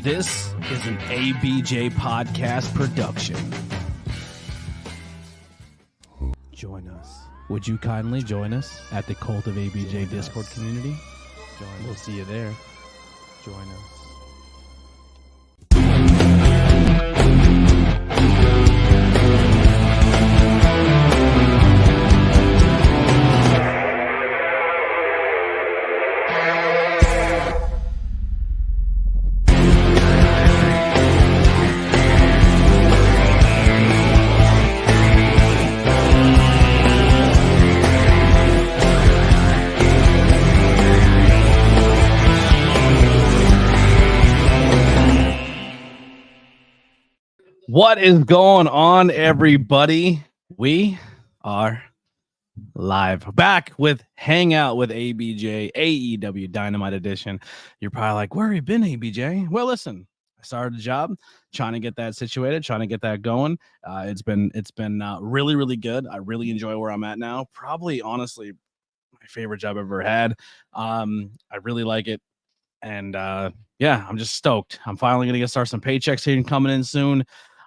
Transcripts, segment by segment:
This is an ABJ podcast production. Join us. Would you kindly join us at the Cult of ABJ Discord community? We'll see you there. Join us. What is going on, everybody? We are live, back with Hangout with ABJ, AEW Dynamite edition. You're probably like, where have you been, ABJ? Well, listen, I started a job, trying to get that situated, trying to get that going. It's been really, really good. I really enjoy where I'm at now. Probably, honestly, my favorite job I've ever had. I really like it. And yeah, I'm just stoked. I'm finally going to start some paychecks here and coming in soon.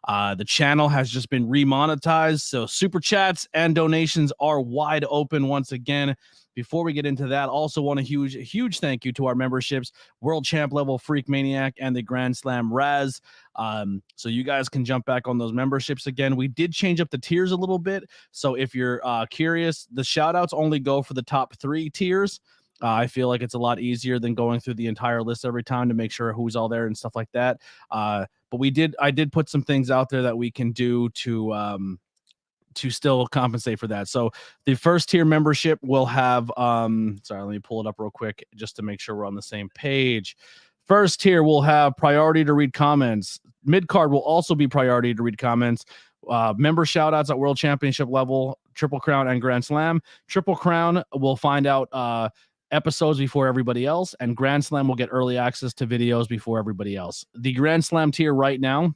The channel has just been remonetized, so super chats and donations are wide open once again. Before we get into that, also want a huge thank you to our memberships, World Champ Level Freak Maniac and the Grand Slam Raz. So you guys can jump back on those memberships again. We did change up the tiers a little bit, so if you're curious, the shout outs only go for the top 3 tiers. I feel like it's a lot easier than going through the entire list every time to make sure who's all there and stuff like that. But I did put some things out there that we can do to still compensate for that. So the first tier membership will have, sorry, let me pull it up real quick just to make sure we're on the same page. First tier will have priority to read comments. Mid card will also be priority to read comments. Member shout outs at World Championship level, Triple Crown and Grand Slam. Triple Crown will find out episodes before everybody else, and Grand Slam will get early access to videos before everybody else. The Grand Slam tier right now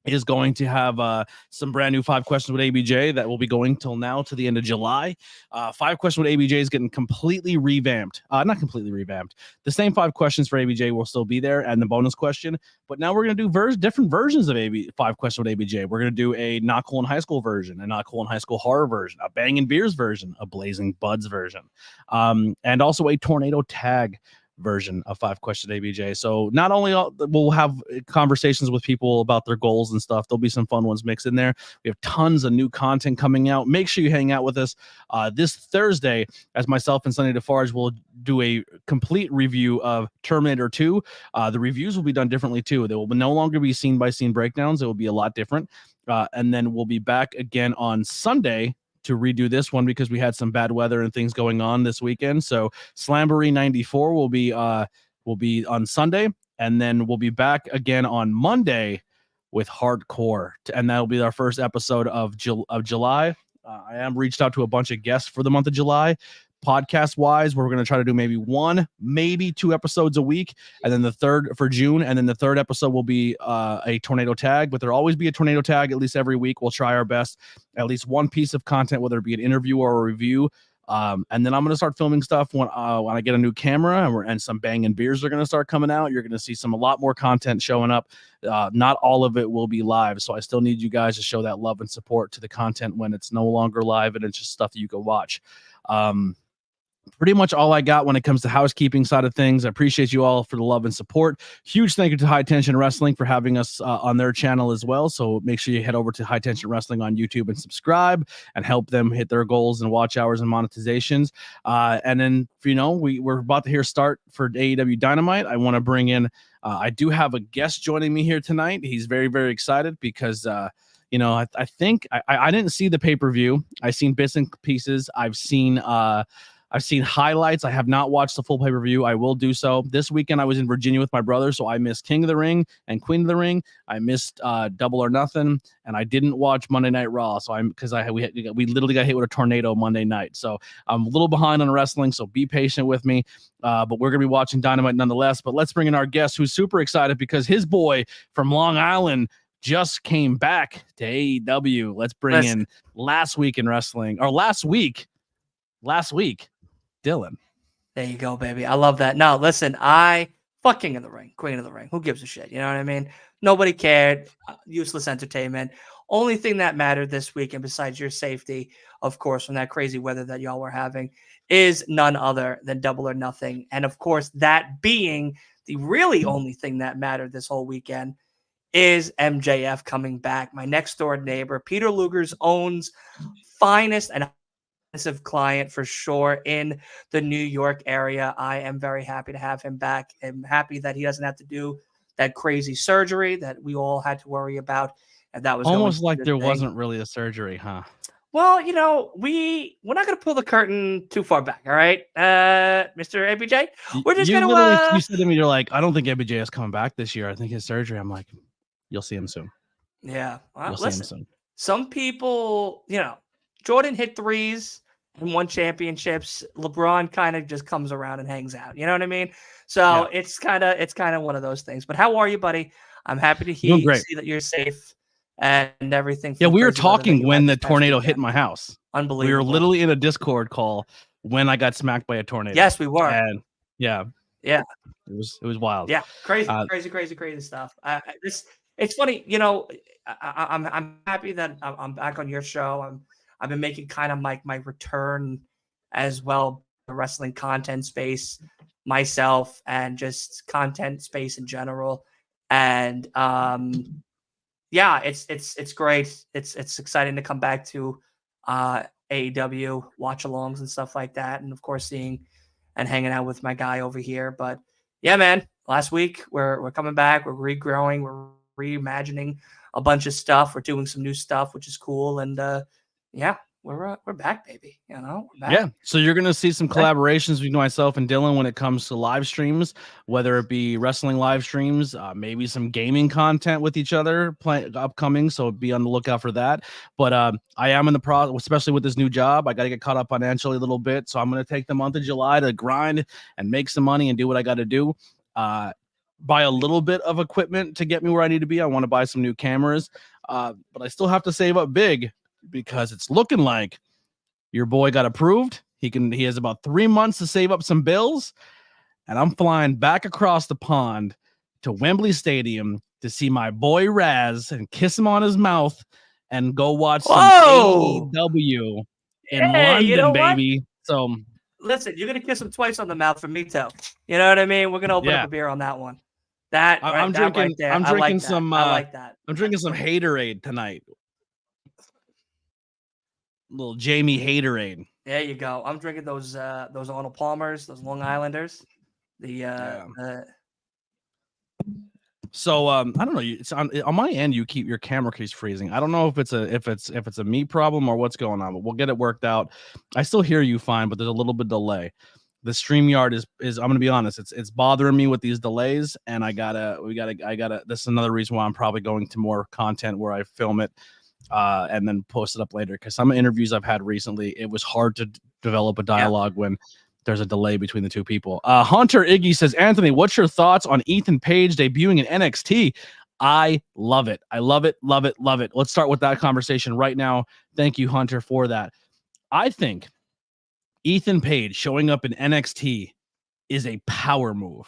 is going to have some brand new 5 questions with ABJ that will be going till now to the end of July. 5 questions with ABJ is getting completely revamped. Not completely revamped. The same 5 questions for ABJ will still be there, and the bonus question. But now we're going to do different versions of 5 questions with ABJ. We're going to do a Not Cool in High School version, a Not Cool in High School horror version, a Bangin' Beers version, a Blazing Buds version, and also a Tornado Tag version of 5 questions ABJ. So not only we'll have conversations with people about their goals and stuff, there'll be some fun ones mixed in there. We have tons of new content coming out. Make sure you hang out with us this Thursday, as myself and Sonny DeFarge will do a complete review of Terminator 2. The reviews will be done differently too. They will no longer be scene by scene breakdowns. It will be a lot different. And then we'll be back again on Sunday to redo this one because we had some bad weather and things going on this weekend. So Slamboree 94 will be on Sunday, and then we'll be back again on Monday with Hardcore, and that'll be our first episode of July. I am reached out to a bunch of guests for the month of July. Podcast wise, we're going to try to do maybe 1, maybe 2 episodes a week, and then the third for June, and then the third episode will be a tornado tag, but there'll always be a tornado tag at least every week. We'll try our best, at least one piece of content, whether it be an interview or a review. And then I'm going to start filming stuff when I get a new camera, and some Bangin' Beers are going to start coming out. You're going to see a lot more content showing up. Not all of it will be live, so I still need you guys to show that love and support to the content when it's no longer live and it's just stuff that you can watch. Pretty much all I got when it comes to housekeeping side of things. I appreciate you all for the love and support. Huge thank you to High Tension Wrestling for having us on their channel as well. So make sure you head over to High Tension Wrestling on YouTube and subscribe and help them hit their goals and watch hours and monetizations. And then, we're about to start for AEW Dynamite. I want to bring in, I do have a guest joining me here tonight. He's very, very excited because, I think I didn't see the pay-per-view. I've seen bits and pieces. I've seen highlights. I have not watched the full pay-per-view. I will do so. This weekend I was in Virginia with my brother, so I missed King of the Ring and Queen of the Ring. I missed Double or Nothing, and I didn't watch Monday Night Raw. So we literally got hit with a tornado Monday night. So I'm a little behind on wrestling, so be patient with me. But we're gonna be watching Dynamite nonetheless. But let's bring in our guest, who's super excited because his boy from Long Island just came back to AEW. Let's bring in last week, Dylan. There you go, baby. I love that. No, listen, I Fuck King of the Ring, Queen of the Ring. Who gives a shit? You know what I mean? Nobody cared. Useless entertainment. Only thing that mattered this weekend, besides your safety, of course, from that crazy weather that y'all were having, is none other than Double or Nothing. And of course, that being the really only thing that mattered this whole weekend is MJF coming back. My next door neighbor, Peter Luger's owns finest and client for sure in the New York area. I am very happy to have him back. I'm happy that he doesn't have to do that crazy surgery that we all had to worry about. And that was Almost going like to be there the thing. wasn't really a surgery, huh? Well, you know, we're not going to pull the curtain too far back, all right, Mr. ABJ? We're just You going literally, to. you said to me, you're like, I don't think ABJ is coming back this year. I think his surgery. I'm like, you'll see him soon. Yeah. You'll see him soon. Some people, you know, Jordan hit threes and won championships. LeBron kind of just comes around and hangs out. You know what I mean? So it's kind of one of those things. But how are you, buddy? I'm happy to see that you're safe and everything. Yeah, we were talking when the tornado hit my house. Unbelievable. We were literally in a Discord call when I got smacked by a tornado. Yes, we were. And yeah, it was wild. Yeah, crazy stuff. It's funny, you know. I'm happy that I'm back on your show. I've been making kind of my return as well, the wrestling content space myself, and just content space in general. And yeah, it's great. It's exciting to come back to AEW watch-alongs and stuff like that, and of course seeing and hanging out with my guy over here. But yeah, man, last week we're coming back. We're regrowing. We're reimagining a bunch of stuff. We're doing some new stuff, which is cool. And yeah, we're back, baby. You know, we're back. Yeah. So you're gonna see some collaborations between myself and Dylan when it comes to live streams, whether it be wrestling live streams, maybe some gaming content with each other upcoming. So be on the lookout for that. But I am in the process, especially with this new job. I got to get caught up financially a little bit. So I'm gonna take the month of July to grind and make some money and do what I got to do. Buy a little bit of equipment to get me where I need to be. I want to buy some new cameras, but I still have to save up big because it's looking like your boy got approved. He has about 3 months to save up some bills, and I'm flying back across the pond to Wembley Stadium to see my boy Raz and kiss him on his mouth and go watch some AEW in London, baby. So listen, you're gonna kiss him twice on the mouth for me too. You know what I mean? We're gonna open up a beer on that one. I'm drinking some. I like that. I'm drinking some Haterade tonight. Little Jamie Haterade. There you go. I'm drinking those Arnold Palmers, those Long Islanders. So I don't know. It's on my end. You keep your camera keeps freezing. I don't know if it's a me problem or what's going on, but we'll get it worked out. I still hear you fine, but there's a little bit of delay. The StreamYard is I'm gonna be honest, it's bothering me with these delays, and I gotta. This is another reason why I'm probably going to more content where I film it and then post it up later, because some interviews I've had recently, it was hard to develop a dialogue when there's a delay between the two people. Hunter Iggy says, Anthony, what's your thoughts on Ethan Page debuting in NXT? I love it. I love it. Let's start with that conversation right now. Thank you, Hunter, for that. I think Ethan Page showing up in NXT is a power move.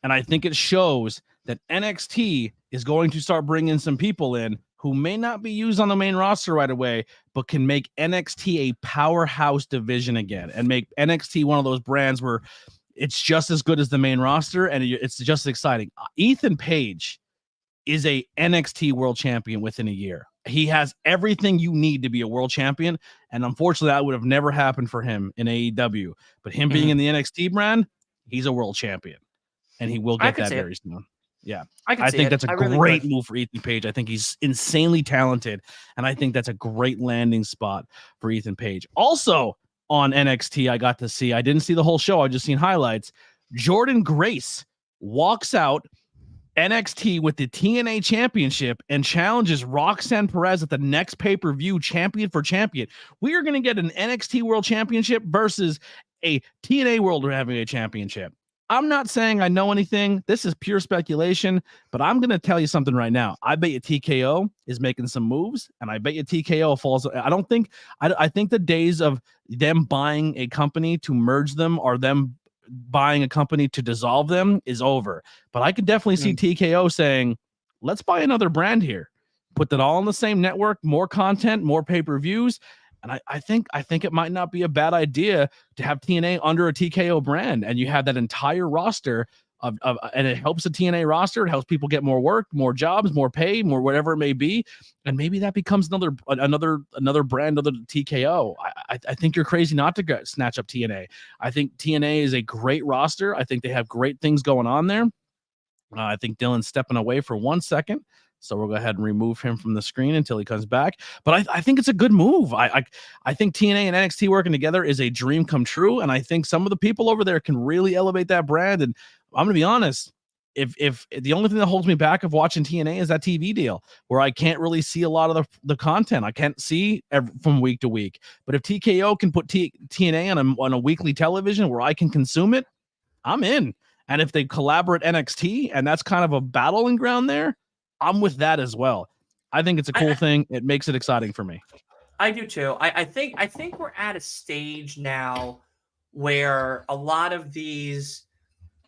And I think it shows that NXT is going to start bringing some people in who may not be used on the main roster right away, but can make NXT a powerhouse division again and make NXT one of those brands where it's just as good as the main roster and it's just exciting. Ethan Page is a NXT world champion within a year. He has everything you need to be a world champion, and unfortunately, that would have never happened for him in AEW. But him being in the NXT brand, he's a world champion, and he will get that very soon. Yeah, I think that's a great move for Ethan Page. I think he's insanely talented, and I think that's a great landing spot for Ethan Page. Also on NXT, I got to see, I didn't see the whole show, I just seen highlights. Jordan Grace walks out NXT with the TNA championship and challenges Roxanne Perez at the next pay-per-view, champion for champion. We are going to get an NXT world championship versus a TNA world heavyweight championship. I'm not saying I know anything. This is pure speculation, but I'm going to tell you something right now. I bet you TKO is making some moves, and I bet you TKO falls. I think the days of them buying a company to merge them, or them buying a company to dissolve them is over. But I could definitely see TKO saying, let's buy another brand here, put that all on the same network, more content, more pay-per-views. And I think it might not be a bad idea to have TNA under a TKO brand, and you have that entire roster of and it helps the TNA roster. It helps people get more work, more jobs, more pay, more whatever it may be, and maybe that becomes another brand, other TKO. I think you're crazy not to snatch up TNA. I think TNA is a great roster. I think they have great things going on there. I think Dylan's stepping away for 1 second. So we'll go ahead and remove him from the screen until he comes back. But I think it's a good move. I think TNA and NXT working together is a dream come true. And I think some of the people over there can really elevate that brand. And I'm going to be honest, if the only thing that holds me back of watching TNA is that TV deal where I can't really see a lot of the content. I can't see from week to week. But if TKO can put TNA on a weekly television where I can consume it, I'm in. And if they collaborate NXT and that's kind of a battling ground there, I'm with that as well. I think it's a cool thing. It makes it exciting for me. I do too. I think we're at a stage now where a lot of these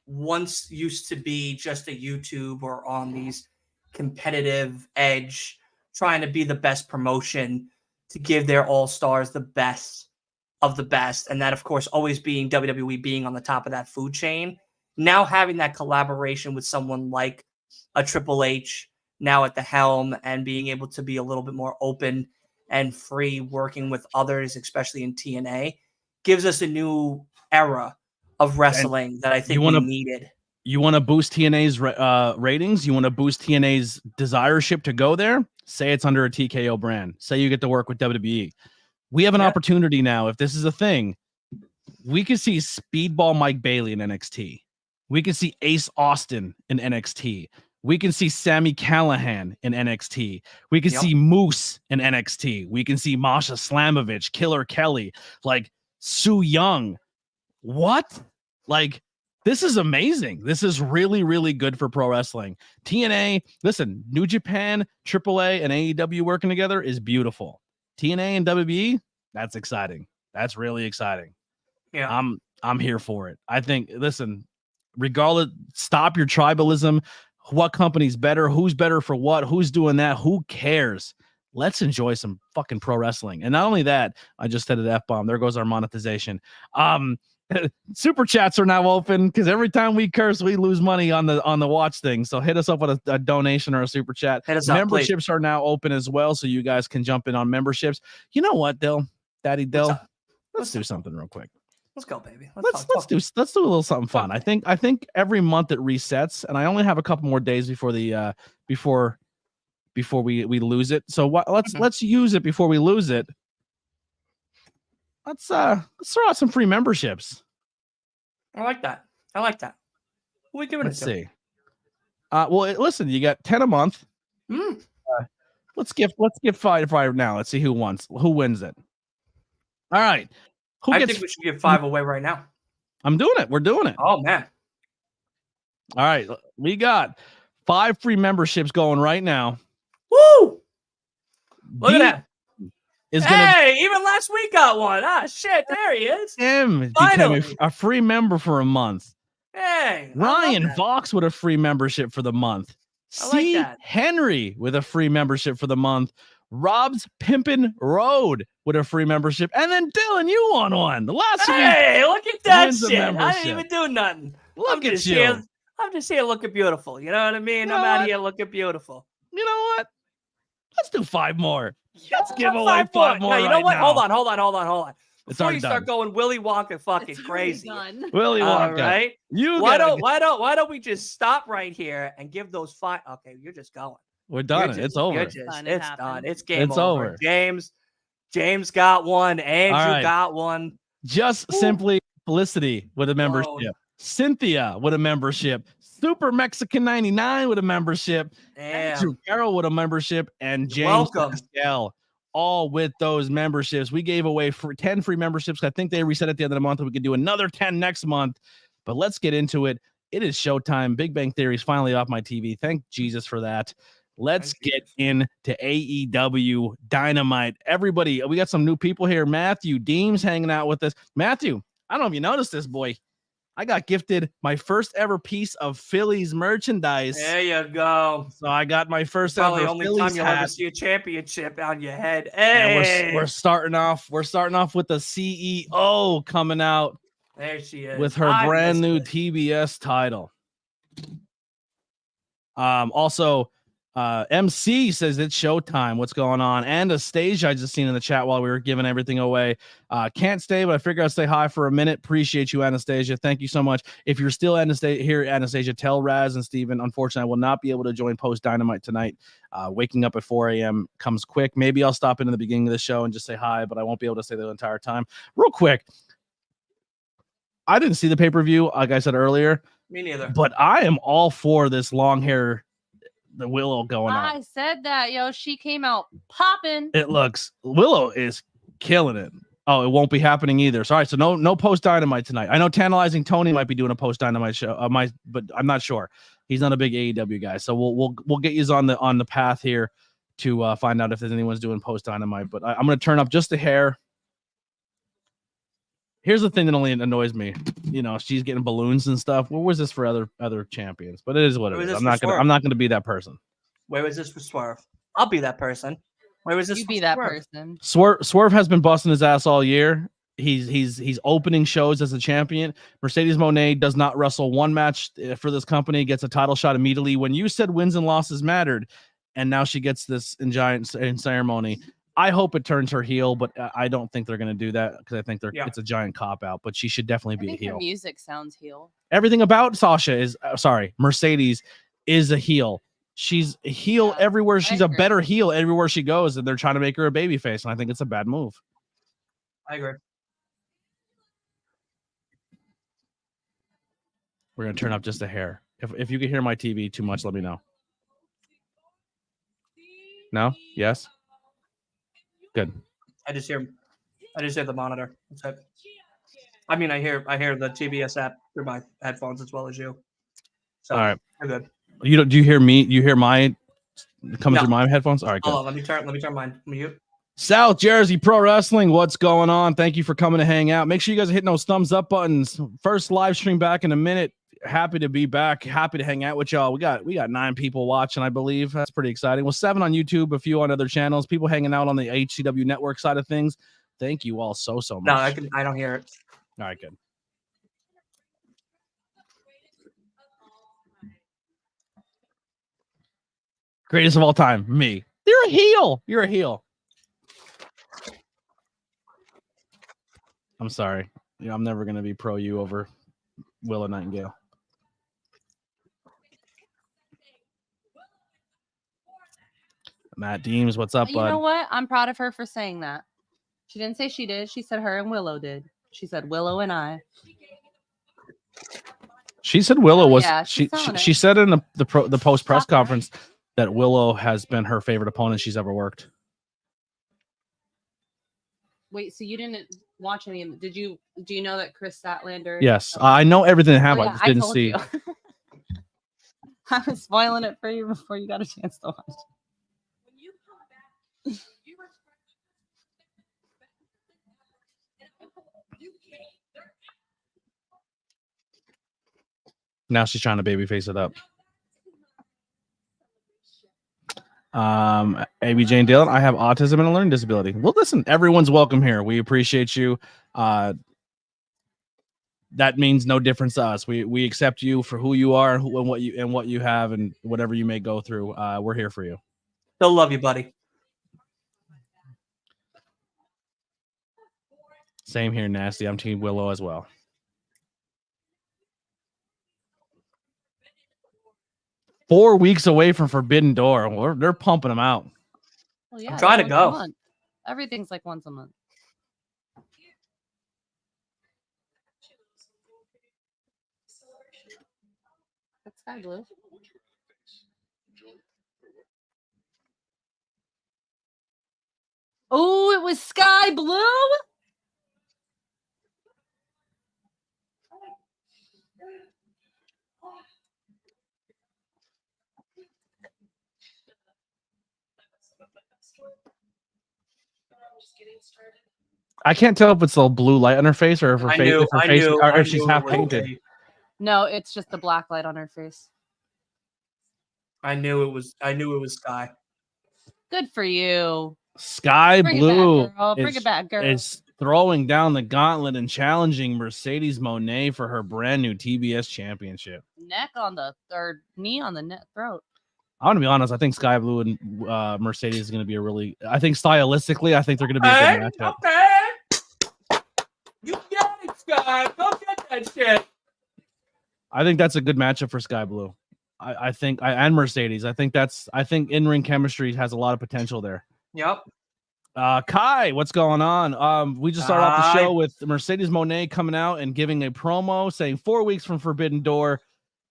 once used to be just a YouTube or on these competitive edge, trying to be the best promotion to give their all-stars the best of the best. And that, of course, always being WWE being on the top of that food chain. Now having that collaboration with someone like a Triple H now at the helm and being able to be a little bit more open and free working with others, especially in TNA, gives us a new era of wrestling that I think we needed. You want to boost TNA's ratings? You want to boost TNA's desireship to go there? Say it's under a TKO brand. Say you get to work with WWE. We have an opportunity now. If this is a thing, we could see Speedball Mike Bailey in NXT. We could see Ace Austin in NXT. We can see Sami Callihan in NXT. We can see Moose in NXT. We can see Masha Slamovich, Killer Kelly, like Su Yung. What? Like, this is amazing. This is really, really good for pro wrestling. TNA, listen, New Japan, AAA, and AEW working together is beautiful. TNA and WWE, that's exciting. That's really exciting. Yeah. I'm here for it. I think, listen, regardless, stop your tribalism. What company's better? Who's better for what? Who's doing that? Who cares? Let's enjoy some fucking pro wrestling. And not only that, I just said an F-bomb. There goes our monetization. Super chats are now open because every time we curse, we lose money on the watch thing. So hit us up with a donation or a super chat. Hit us up, memberships please. are now open as well, so you guys can jump in on memberships. You know what, Dill? Daddy Dill? Let's do something real quick. Let's go, baby. Let's do a little something fun. I think every month it resets, and I only have a couple more days before the before we lose it. So let's use it before we lose it. Let's throw out some free memberships. I like that. Who are we giving it to? Let's see. Well, listen, you got 10 a month. Let's give 5 now. Let's see who wins it. All right. I think we should give 5 away right now. I'm doing it. We're doing it. Oh, man. All right. We got 5 free memberships going right now. Woo! Look at that. Even last week got one. Ah, shit. There he is. Him became a free member for a month. Hey. Ryan Vox with a free membership for the month. C. Henry with a free membership for the month. Rob's Pimpin' Road with a free membership. And then Dylan, you won one. The last week. Hey, look at that shit. I didn't even do nothing. Look at you. I'm just here looking beautiful. You know what I mean? I'm out here looking beautiful. You know what? Let's do 5 more. Let's give away 5 more. Now, you know what? Now. Hold on. Before you start going Willy Wonka fucking crazy. Willy Wonka. All right. Why don't we just stop right here and give those 5? Okay, you're just going. We're done. It's over. It's done. It's game over. James got one. Andrew got one. Just simply Felicity with a membership. Cynthia with a membership. Super Mexican 99 with a membership. Andrew Carroll with a membership. And James Pascal, all with those memberships. We gave away 10 free memberships. I think they reset at the end of the month. We could do another 10 next month. But let's get into it. It is showtime. Big Bang Theory is finally off my TV. Thank Jesus for that. Let's get into AEW Dynamite. Everybody, we got some new people here. Matthew Deems hanging out with us. Matthew, I don't know if you noticed this, boy. I got gifted my first ever piece of Phillies merchandise. There you go. So I got my first Probably ever only Phillies time you'll hat. ever see a championship on your head. And Hey, we're starting off. We're starting off with the CEO coming out there she is with her I brand missed new it. TBS title. Also, MC says it's showtime. What's going on? Anastasia, I just seen in the chat while we were giving everything away. Can't stay, but I figure I'll stay hi for a minute. Appreciate you, Anastasia. Thank you so much. If you're still here, Anastasia, tell Raz and Steven, unfortunately, I will not be able to join post Dynamite tonight. Waking up at 4 a.m. comes quick. Maybe I'll stop in the beginning of the show and just say hi, but I won't be able to stay the entire time. Real quick, I didn't see the pay-per-view, like I said earlier. Me neither. But I am all for this long hair, the Willow going on. I said that, yo. She came out popping. Willow is killing it. Oh, it won't be happening either. Sorry, so no post Dynamite tonight. I know Tantalizing Tony might be doing a post Dynamite show. But I'm not sure. He's not a big AEW guy, so we'll get you on the path here to find out if there's anyone's doing post Dynamite. But I'm gonna turn up just a hair. Here's the thing that only annoys me. You know, she's getting balloons and stuff. What was this for other champions? But it is what it is. I'm not gonna be that person. Where was this for Swerve? I'll be that person. Where was this? You for be that Swerve? person. Swerve has been busting his ass all year. He's opening shows as a champion. Mercedes Moné does not wrestle one match for this company, gets a title shot immediately. When you said wins and losses mattered, and now she gets this in ceremony. I hope it turns her heel, but I don't think they're going to do that because I think it's a giant cop out. But she should definitely be a heel. Her music sounds heel. Everything about Sasha is Mercedes is a heel. She's a heel everywhere. She's a better heel everywhere she goes, and they're trying to make her a babyface, and I think it's a bad move. I agree. We're gonna turn up just a hair. If you can hear my TV too much, let me know. No? Yes? Good. I just hear the monitor. That's it. I mean, I hear the TBS app through my headphones as well as you. So, all right, we're good. Do you hear me? You hear my coming through my headphones? All right, good. Hold on, let me turn mine. Mute. South Jersey Pro Wrestling, what's going on? Thank you for coming to hang out. Make sure you guys are hitting those thumbs up buttons. First live stream back in a minute. Happy to be back. Happy to hang out with y'all. We got 9 people watching, I believe. That's pretty exciting. Well, 7 on YouTube, a few on other channels. People hanging out on the HTW Network side of things. Thank you all so much. No, I don't hear it. All right, good. Greatest of all time, me. You're a heel. You're a heel. I'm sorry. I'm never gonna be pro you over Willow Nightingale. Matt Deems, what's up, bud? You know what? I'm proud of her for saying that. She didn't say she did. She said her and Willow did. She said Willow and I. She said Willow was. Yeah, she said in the post press conference that Willow has been her favorite opponent she's ever worked. Wait, so you didn't watch any of it? Do you know that Chris Statlander? Yes, I know everything that happened. Yeah, I just didn't see. I was spoiling it for you before you got a chance to watch. Now she's trying to babyface it up. ABJ and Dylan, I have autism and a learning disability. Well, listen, everyone's welcome here. We appreciate you. That means no difference to us. We accept you for who you are and what you have and whatever you may go through. We're here for you. They'll love you, buddy. Same here, Nasty. I'm Team Willow as well. Four weeks away from Forbidden Door. They're pumping them out. Well, yeah, I'm trying to go. Everything's like once a month. That's sky blue. Oh, it was sky blue? I can't tell if it's a blue light on her face or if her face, if she's half painted. No, it's just the black light on her face. I knew it was Sky. Good for you. Sky Bring Blue it back, girl. Bring it back, girl. is throwing down the gauntlet and challenging Mercedes Moné for her brand new TBS championship. Neck on the or knee on the neck throat. I want to be honest. I think Sky Blue and Mercedes is going to be a really. I think stylistically, I think they're going to be a good matchup. Okay. You get it, Sky. Go get that shit. I think that's a good matchup for Sky Blue. I think and Mercedes. I think in-ring chemistry has a lot of potential there. Yep. Kai, what's going on? We just started off the show with Mercedes Moné coming out and giving a promo saying 4 weeks from Forbidden Door,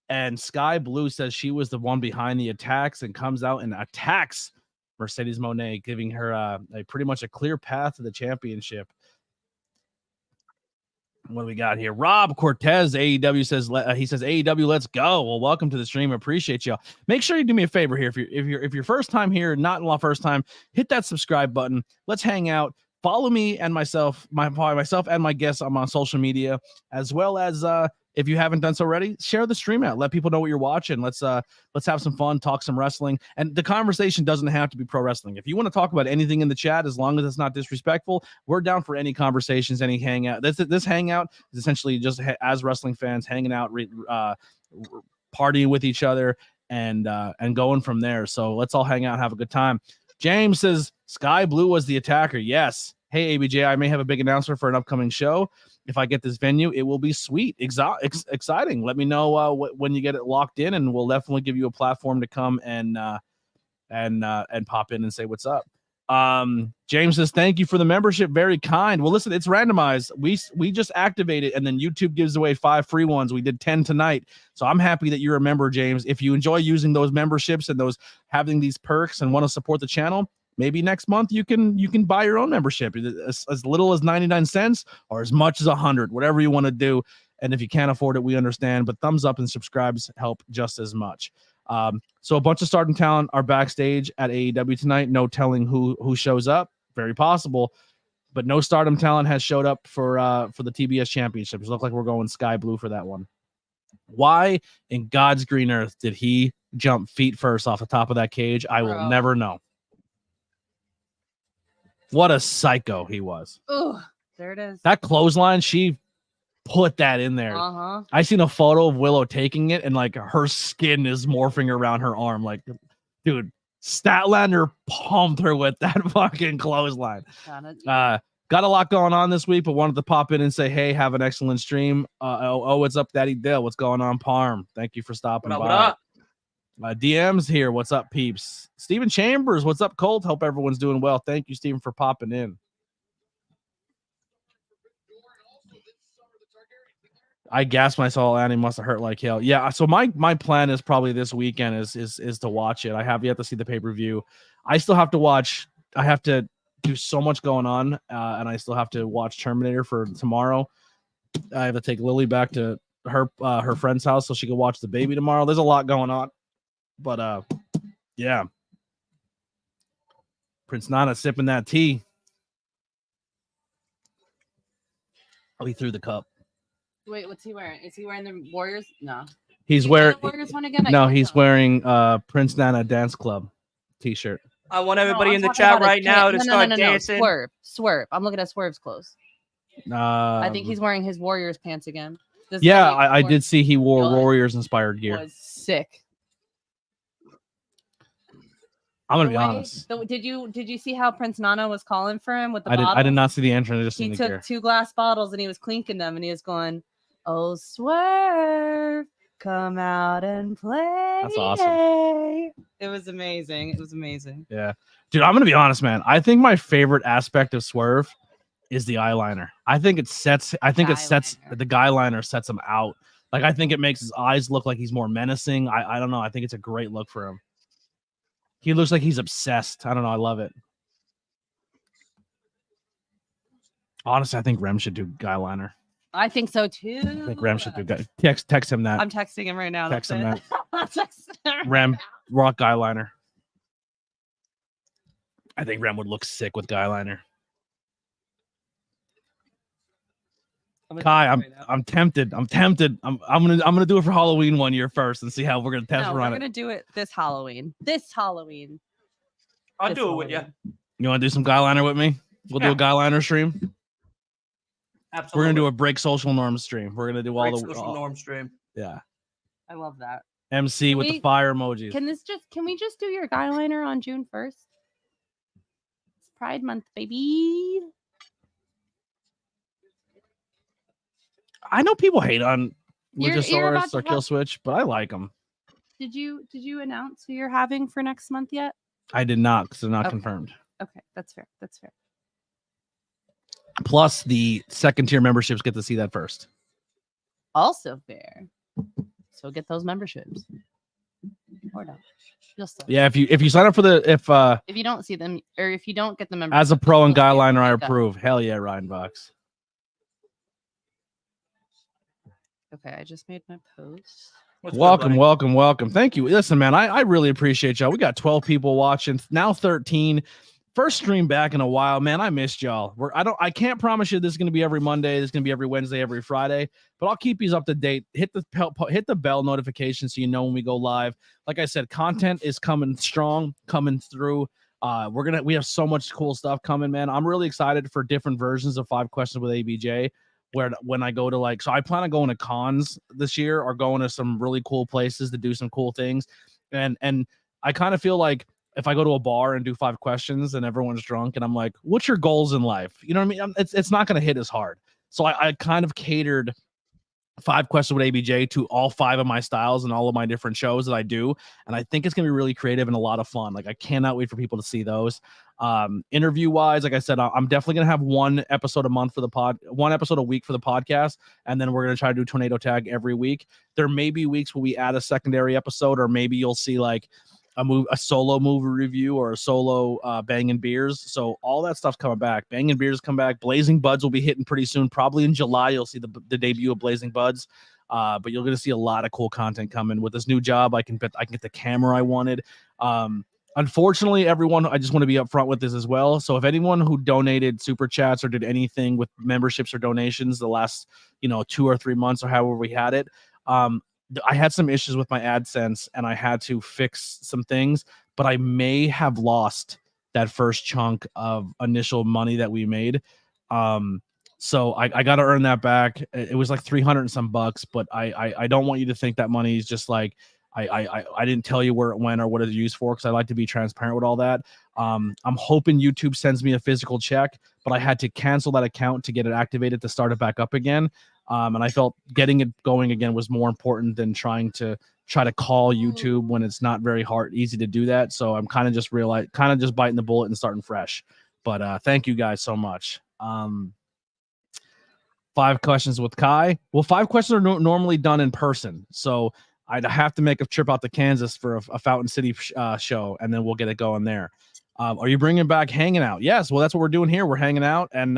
and Sky Blue says she was the one behind the attacks and comes out and attacks Mercedes Moné, giving her a pretty much a clear path to the championship. What do we got here? Rob Cortez, AEW says he says AEW, let's go. Well, welcome to the stream. Appreciate y'all. Make sure you do me a favor here. If you're first time here, not a first time, hit that subscribe button. Let's hang out. Follow me and myself and my guests on social media, as well as if you haven't done so already, share the stream out. Let people know what you're watching. Let's have some fun, talk some wrestling. And the conversation doesn't have to be pro wrestling. If you want to talk about anything in the chat, as long as it's not disrespectful, we're down for any conversations, any hangout. This hangout is essentially just as wrestling fans hanging out, partying with each other, and going from there. So let's all hang out and have a good time. James says Sky Blue was the attacker. Yes. Hey, ABJ, I may have a big announcement for an upcoming show. If I get this venue, it will be sweet, exciting. Let me know when you get it locked in, and we'll definitely give you a platform to come and pop in and say what's up. James says, thank you for the membership. Very kind. Well, listen, it's randomized. We just activated, and then YouTube gives away 5 free ones. We did 10 tonight. So I'm happy that you're a member, James. If you enjoy using those memberships and those having these perks and want to support the channel, maybe next month you can buy your own membership as little as 99 cents or as much as 100, whatever you want to do. And if you can't afford it, we understand, but thumbs up and subscribes help just as much. So a bunch of starting talent are backstage at AEW tonight. No telling who shows up. Very possible, but no stardom talent has showed up for the TBS championships. It looks like we're going Sky Blue for that one. Why in God's green earth did he jump feet first off the top of that cage? I will never know. What a psycho he was. Oh, there it is. That clothesline, she put that in there. Uh-huh. I seen a photo of Willow taking it, and like her skin is morphing around her arm. Like, dude, Statlander pumped her with that fucking clothesline. Got a lot going on this week, but wanted to pop in and say, hey, have an excellent stream. What's up, Daddy Dale? What's going on, Parm? Thank you for stopping by. What up? DM's here. What's up, peeps? Steven Chambers. What's up, Colt? Hope everyone's doing well. Thank you, Steven, for popping in. I gasped myself, and it must have hurt like hell. Yeah, so my plan is probably this weekend is to watch it. I have yet to see the pay-per-view. I still have to watch. I have to do so much going on, and I still have to watch Terminator for tomorrow. I have to take Lily back to her friend's house so she can watch the baby tomorrow. There's a lot going on. But yeah. Prince Nana sipping that tea. Oh, he threw the cup. Wait, what's he wearing? Is he wearing the Warriors? No. He's wearing Warriors one again? No, he's wearing Prince Nana Dance Club t-shirt. I want everybody in the chat right now to start dancing. Swerve. I'm looking at Swerve's clothes. I think he's wearing his Warriors pants again. Yeah, I did see he wore Warriors inspired gear. Was sick. I'm gonna be honest. Did you see how Prince Nana was calling for him with the I did not see the entrance. I just he took 2 glass bottles and he was clinking them and he was going, "Oh, Swerve, come out and play." That's awesome. It was amazing. It was amazing. Yeah, dude. I'm gonna be honest, man. I think my favorite aspect of Swerve is the eyeliner. I think it sets the guy liner sets him out. Like I think it makes his eyes look like he's more menacing. I don't know. I think it's a great look for him. He looks like he's obsessed. I don't know. I love it. Honestly, I think Rem should do guy liner. I think so too. I think Rem should do guy. Text him that. I'm texting him right now. Text him that. Rem, rock guy liner. I think Rem would look sick with guy liner. Kai, I'm tempted. I'm gonna do it for Halloween one year first and see how we're gonna test No, run we're it. gonna do it this Halloween. I'll do it with you. You want to do some guyliner with me? We'll do a guyliner stream. Absolutely. We're gonna do a break social norms stream. We're gonna do all the social norm stream. Yeah. I love that. MC with the fire emojis. Can we just do your guyliner on June 1st? It's Pride Month, baby. I know people hate on You're Luchasaurus about to or Kill have- Switch, but I like them. Did you announce who you're having for next month yet? I did not because they're not Okay. confirmed. Okay, that's fair. Plus, the second tier memberships get to see that first. Also fair. So get those memberships. Or not. Just Yeah, if you sign up for if you don't see them or if you don't get the membership as a pro and you'll see it guyliner, I when you go. approve. Hell yeah, Ryan Box. Okay, I just made my post. Welcome. Thank you. Listen, man, I really appreciate y'all. We got 12 people watching, now 13. First stream back in a while, man. I missed y'all. I can't promise you this is gonna be every Monday. This is gonna be every Wednesday, every Friday, but I'll keep you up to date. Hit the bell notification so you know when we go live. Like I said, content is coming strong, coming through. We have so much cool stuff coming, man. I'm really excited for different versions of 5 Questions with ABJ. When I go to so I plan on going to cons this year or going to some really cool places to do some cool things. And I kind of feel like if I go to a bar and do 5 questions and everyone's drunk and I'm like, what's your goals in life? You know what I mean? It's not going to hit as hard. So I kind of catered 5 Questions with ABJ to all 5 of my styles and all of my different shows that I do. And I think it's going to be really creative and a lot of fun. Like I cannot wait for people to see those. Interview wise, like I said, I'm definitely going to have 1 episode a month for the 1 episode a week for the podcast. And then we're going to try to do Tornado Tag every week. There may be weeks where we add a secondary episode, or maybe you'll see like a solo movie review or a solo Bangin' Beers. So all that stuff's coming back. Bangin' Beers come back. Blazing Buds will be hitting pretty soon. Probably in July, you'll see the debut of Blazing Buds. But you're going to see a lot of cool content coming. With this new job, I can get the camera I wanted. Unfortunately, everyone, I just want to be upfront with this as well. So if anyone who donated super chats or did anything with memberships or donations the last 2 or 3 months or however we had it, I had some issues with my AdSense and I had to fix some things, but I may have lost that first chunk of initial money that we made. So I got to earn that back. It was like 300 and some bucks, but I don't want you to think that money is just like, I didn't tell you where it went or what it's used for, because I like to be transparent with all that. I'm hoping YouTube sends me a physical check, but I had to cancel that account to get it activated to start it back up again. And I felt getting it going again was more important than trying to call YouTube when it's not very easy to do that. So I'm kind of just biting the bullet and starting fresh. But thank you guys so much. 5 questions with Kai. Well, 5 questions are normally done in person. So I'd have to make a trip out to Kansas for a Fountain City show, and then we'll get it going there. Are you bringing back Hanging Out? Yes. Well, that's what we're doing here. We're hanging out, and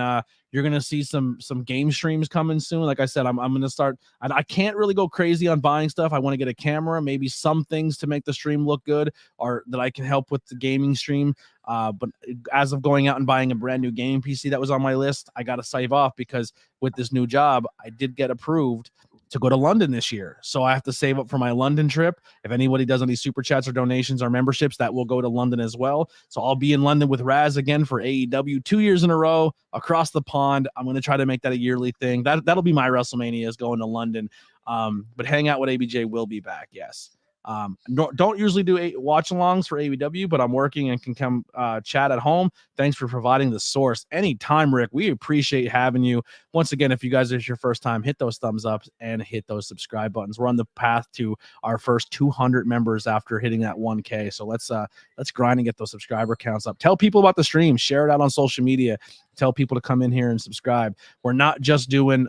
you're going to see some game streams coming soon. Like I said, I'm going to start. I can't really go crazy on buying stuff. I want to get a camera, maybe some things to make the stream look good, or that I can help with the gaming stream. But as of going out and buying a brand new gaming PC that was on my list, I got to save off, because with this new job, I did get approved to go to London this year. So I have to save up for my London trip. If anybody does any super chats or donations or memberships, that will go to London as well. So I'll be in London with Raz again for AEW 2 years in a row across the pond. I'm going to try to make that a yearly thing. That'll be my WrestleMania, is going to London. But Hangout with ABJ will be back. Yes. Don't usually do watch-alongs for AEW, but I'm working and can come chat at home. Thanks for providing the source anytime, Rick. We appreciate having you. Once again, if you guys, it's your first time, hit those thumbs up and hit those subscribe buttons. We're on the path to our first 200 members after hitting that 1K. So let's grind and get those subscriber counts up. Tell people about the stream. Share it out on social media. Tell people to come in here and subscribe. We're not just doing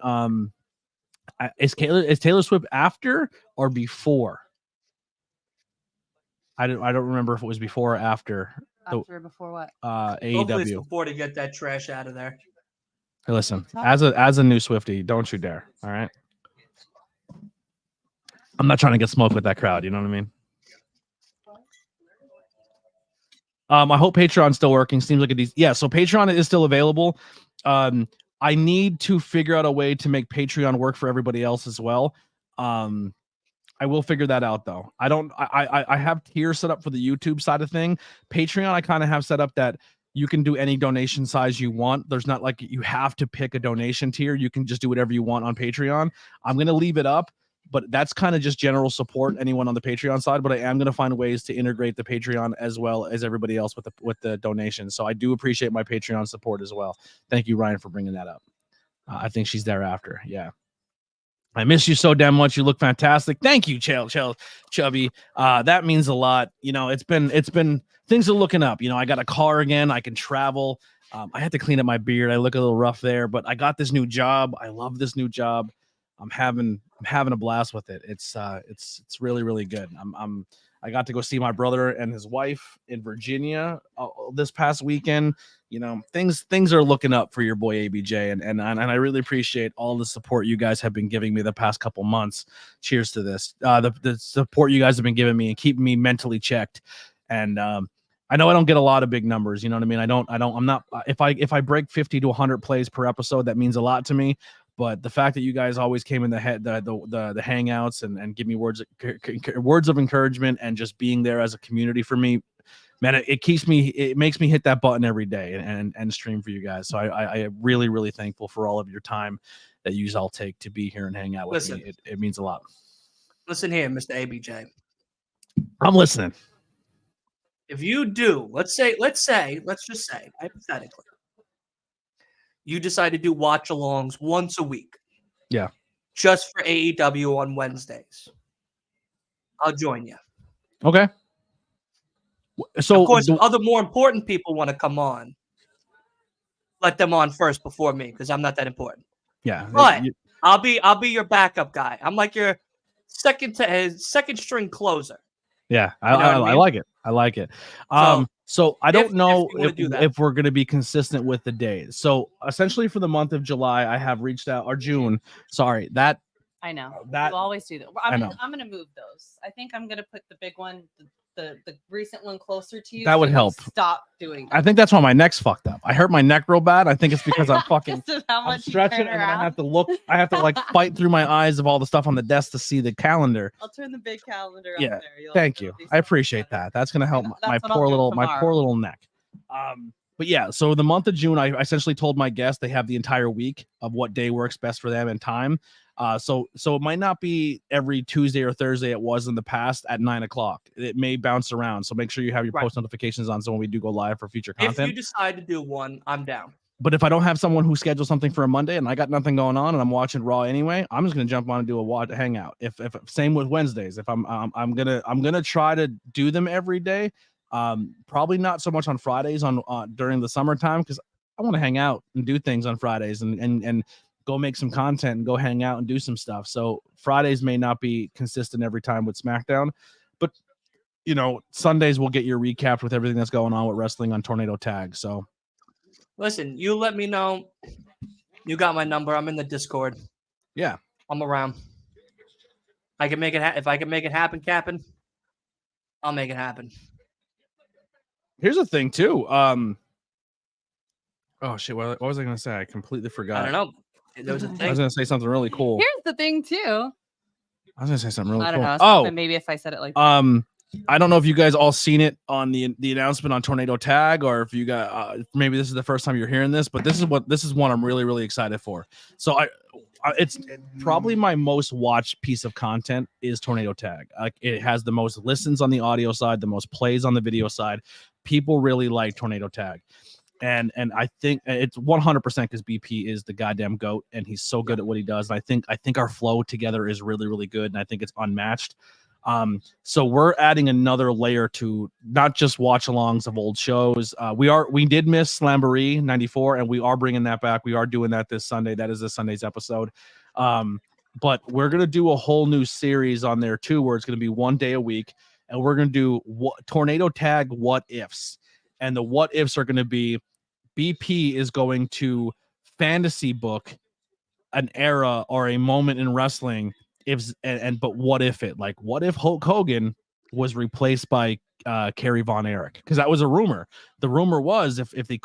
is Taylor Swift after or before? I don't remember if it was before or after. After or before what? Hopefully it's AEW. before to get that trash out of there. Hey, listen, as a new Swiftie, don't you dare. All right. I'm not trying to get smoked with that crowd. You know what I mean? I hope Patreon's still working. Seems like a decent. Yeah, so Patreon is still available. I need to figure out a way to make Patreon work for everybody else as well. I will figure that out though. I have tiers set up for the YouTube side of thing. Patreon, I kind of have set up that you can do any donation size you want. There's not like you have to pick a donation tier. You can just do whatever you want on Patreon. I'm going to leave it up, but that's kind of just general support, anyone on the Patreon side. But I am going to find ways to integrate the Patreon as well as everybody else with the donations. So I do appreciate my Patreon support as well. Thank you, Ryan, for bringing that up. I think she's thereafter. Yeah. I miss you so damn much. You look fantastic. Thank you, Chubby. That means a lot. You know, it's been things are looking up. You know, I got a car again. I can travel. I had to clean up my beard. I look a little rough there, but I got this new job. I love this new job. I'm having a blast with it. It's really, really good. I got to go see my brother and his wife in Virginia this past weekend. You know, things are looking up for your boy ABJ, and I really appreciate all the support you guys have been giving me the past couple months. Cheers to this. The support you guys have been giving me and keeping me mentally checked. And I know I don't get a lot of big numbers. You know what I mean? I'm not. If I break 50 to 100 plays per episode, that means a lot to me. But the fact that you guys always came in the hangouts and give me words of encouragement and just being there as a community for me, man, it makes me hit that button every day and stream for you guys. So I am really, really thankful for all of your time that you all take to be here and hang out with me. It means a lot. Listen here, Mr. ABJ. I'm listening. If you do, let's just say, hypothetically, you decide to do watch-alongs once a week. Yeah. Just for AEW on Wednesdays. I'll join you. Okay. So of course, other more important people want to come on. Let them on first before me, because I'm not that important. Yeah. But I'll be your backup guy. I'm like your second string closer. Yeah, I like it. I like it. So I don't know if we're going to be consistent with the days. So essentially for the month of July, I have reached out, or June. Sorry, that I know. That you always do that. I'm going to move those. I think I'm going to put the big one, the recent one closer to you. That would help. Stop doing that. I think that's why my neck's fucked up. I hurt my neck real bad. I think it's because I'm fucking I'm stretching and then I have to look. I have to like fight through my eyes of all the stuff on the desk to see the calendar. I'll turn the big calendar yeah, up there. Thank you. I appreciate that. That's gonna help my poor little neck. But yeah, so the month of June, I essentially told my guests they have the entire week of what day works best for them and time. So it might not be every Tuesday or Thursday it was in the past at 9:00. It may bounce around. So make sure you have your post notifications on so when we do go live for future content. If you decide to do one, I'm down. But if I don't have someone who schedules something for a Monday and I got nothing going on and I'm watching Raw anyway, I'm just gonna jump on and do a hangout. If same with Wednesdays. If I'm gonna try to do them every day. Probably not so much on Fridays during the summertime because I want to hang out and do things on Fridays and go make some content and go hang out and do some stuff. So Fridays may not be consistent every time with SmackDown, but you know, Sundays will get your recap with everything that's going on with wrestling on Tornado Tag. So listen, you let me know. You got my number. I'm in the Discord. Yeah, I'm around. I can make it. If I can make it happen, Captain, I'll make it happen. Here's the thing too. Oh shit! What was I gonna say? I completely forgot. I don't know. There was a thing. I was gonna say something really cool. Here's the thing too. I was gonna say something really I don't cool. know. Maybe if I said it like I don't know if you guys all seen it on the announcement on Tornado Tag, or if you got maybe this is the first time you're hearing this, but this is one I'm really, really excited for. So it's probably my most watched piece of content is Tornado Tag. Like it has the most listens on the audio side, the most plays on the video side. People really like Tornado Tag. And I think it's 100% because BP is the goddamn GOAT and he's so good at what he does. And I think our flow together is really, really good. And I think it's unmatched. So we're adding another layer to not just watch alongs of old shows. We did miss Slamboree 94 and we are bringing that back. We are doing that this Sunday. That is this Sunday's episode. But we're going to do a whole new series on there too, where it's going to be one day a week. And we're going to do Tornado Tag what ifs. And the what ifs are going to be BP is going to fantasy book an era or a moment in wrestling but what if Hulk Hogan was replaced by Kerry Von Erich, because that was a rumor. The rumor was if he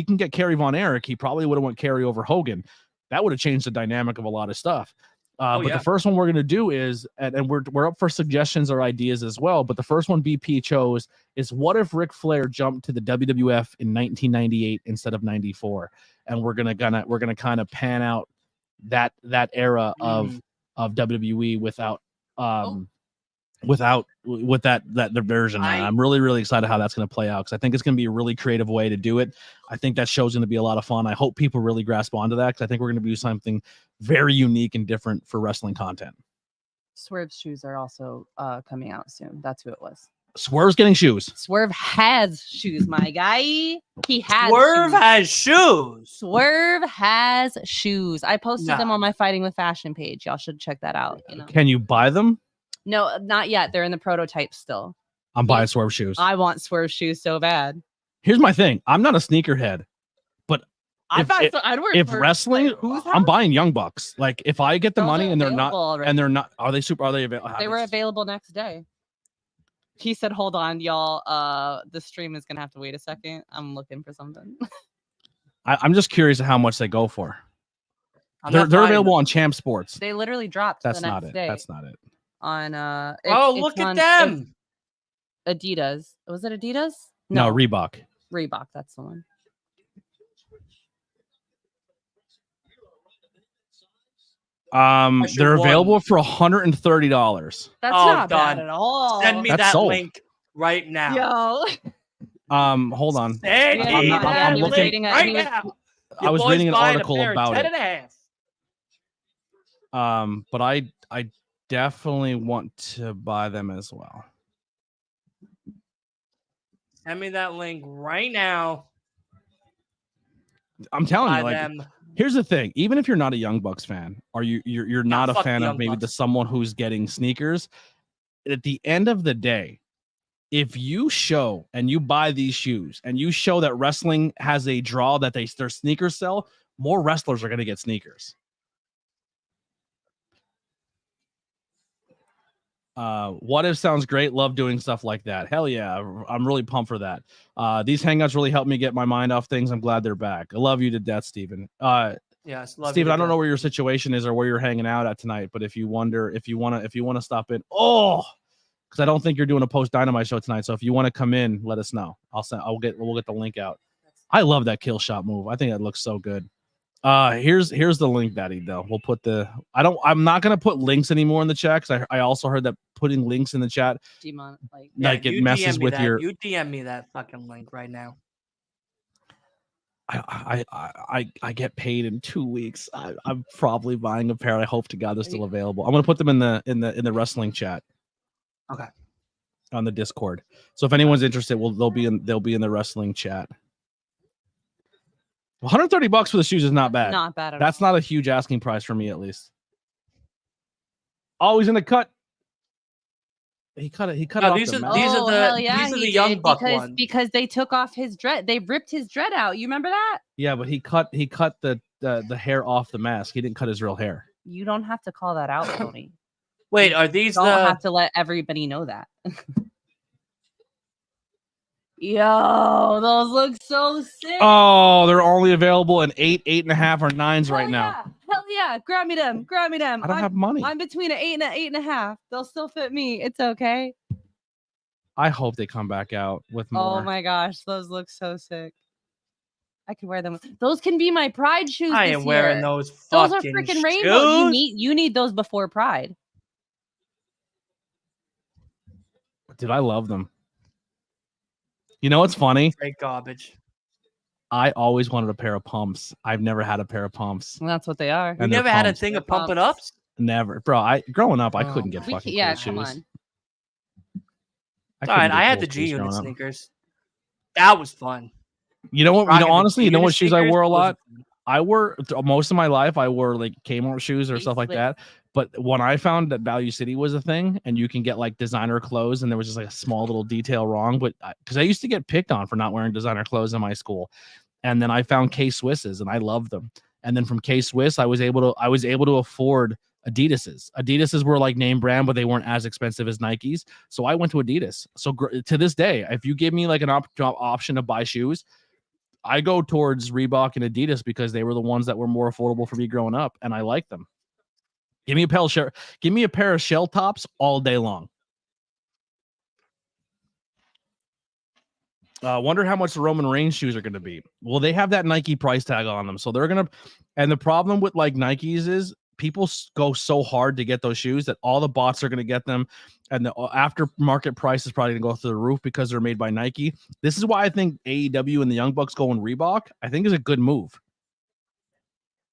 can get Kerry Von Erich, he probably would have went Kerry over Hogan. That would have changed the dynamic of a lot of stuff. The first one we're going to do is, and we're up for suggestions or ideas as well, but the first one BP chose is, what if Ric Flair jumped to the WWF in 1998 instead of 94? And we're gonna kind of pan out that era of WWE without that version. I'm really, really excited how that's going to play out, because I think it's going to be a really creative way to do it. I think that show's going to be a lot of fun. I hope people really grasp onto that, because I think we're going to do something very unique and different for wrestling content. Swerve's shoes are also coming out soon. That's who it was. Swerve's getting shoes. Swerve has shoes, my guy. He has Swerve shoes. has shoes. Swerve has shoes. I posted them on my Fighting with Fashion page. Y'all should check that out. You know? Can you buy them? No, not yet. They're in the prototype still. I'm buying Swerve shoes. I want Swerve shoes so bad. Here's my thing. I'm not a sneakerhead, but if wrestling, I'm buying Young Bucks. Like, if I get the money and they're not, are they available? They were available next day. He said, "Hold on, y'all. The stream is gonna have to wait a second. I'm looking for something." I'm just curious how much they go for. They're available on Champ Sports. They literally dropped. That's the not next it. day. That's not it. On look at them. Adidas. Was it Adidas? No, Reebok. Reebok. That's the one. They're available for $130. That's not bad at all. Send me that link right now. Yo. Hold on. I'm looking right now. I was reading an article about it. 10.5. But I definitely want to buy them as well. Send me that link right now. I'm telling you, like, here's the thing. Even if you're not a Young Bucks fan, or you're not a fan of maybe someone who's getting sneakers, at the end of the day, if you show and you buy these shoes and you show that wrestling has a draw that their sneakers sell, more wrestlers are going to get sneakers. What If sounds great. Love doing stuff like that. Hell yeah. I'm really pumped for that. These hangouts really help me get my mind off things. I'm glad they're back. I love you to death, Steven. Yes, Steven, I don't know where your situation is or where you're hanging out at tonight, but if you want to stop in, because I don't think you're doing a post Dynamite show tonight. So if you want to come in, let us know. We'll get the link out. I love that kill shot move. I think that looks so good. Here's the link, Daddy. Though we'll put I'm not gonna put links anymore in the chat, because I also heard that putting links in the chat, it messes with your. You DM me that fucking link right now. I get paid in 2 weeks. I'm probably buying a pair. I hope to God they're still available. I'm gonna put them in the wrestling chat. Okay. On the Discord. So if anyone's interested, they'll be in the wrestling chat. $130 for the shoes is not bad. Not bad at all. That's not a huge asking price for me, at least. Oh, he's in the cut. He cut it. These are the Young Buck ones. Because they took off his dread. They ripped his dread out. You remember that? Yeah, but he cut the hair off the mask. He didn't cut his real hair. You don't have to call that out, Tony. Wait, are these you don't have to let everybody know that. Yo, those look so sick. Oh, they're only available in 8, 8.5, or 9s right now. Hell yeah. Grab me them. I don't have money. I'm between an 8 and an 8.5. They'll still fit me. It's okay. I hope they come back out with more. Oh my gosh, those look so sick. I can wear them. Those can be my Pride shoes. I am wearing those fucking Those are freaking rainbow. You need those before Pride. Dude, I love them. You know what's funny? Straight garbage. I always wanted a pair of pumps. I've never had a pair of pumps. Well, that's what they are. You never had a thing of pumping ups? Never, bro. Growing up, I couldn't get fucking cool shoes. Come on. All right, I had the G Unit sneakers. That was fun. You know what? Honestly, you know what shoes I wore a lot? I wore most of my life. I wore like Kmart shoes or stuff like that. But when I found that Value City was a thing, and you can get like designer clothes, and there was just like a small little detail wrong, but because I used to get picked on for not wearing designer clothes in my school, and then I found K-Swisses, and I loved them. And then from K-Swiss, I was able to afford Adidas's were like name brand, but they weren't as expensive as Nike's. So I went to Adidas. So to this day, if you give me like an option to buy shoes, I go towards Reebok and Adidas because they were the ones that were more affordable for me growing up, and I like them. Give me a pair of shell tops all day long. Wonder how much the Roman Reigns shoes are going to be. Well, they have that Nike price tag on them, so they're gonna. And the problem with like Nikes is people go so hard to get those shoes that all the bots are going to get them, and the aftermarket price is probably going to go through the roof because they're made by Nike. This is why I think AEW and the Young Bucks going Reebok, I think, is a good move.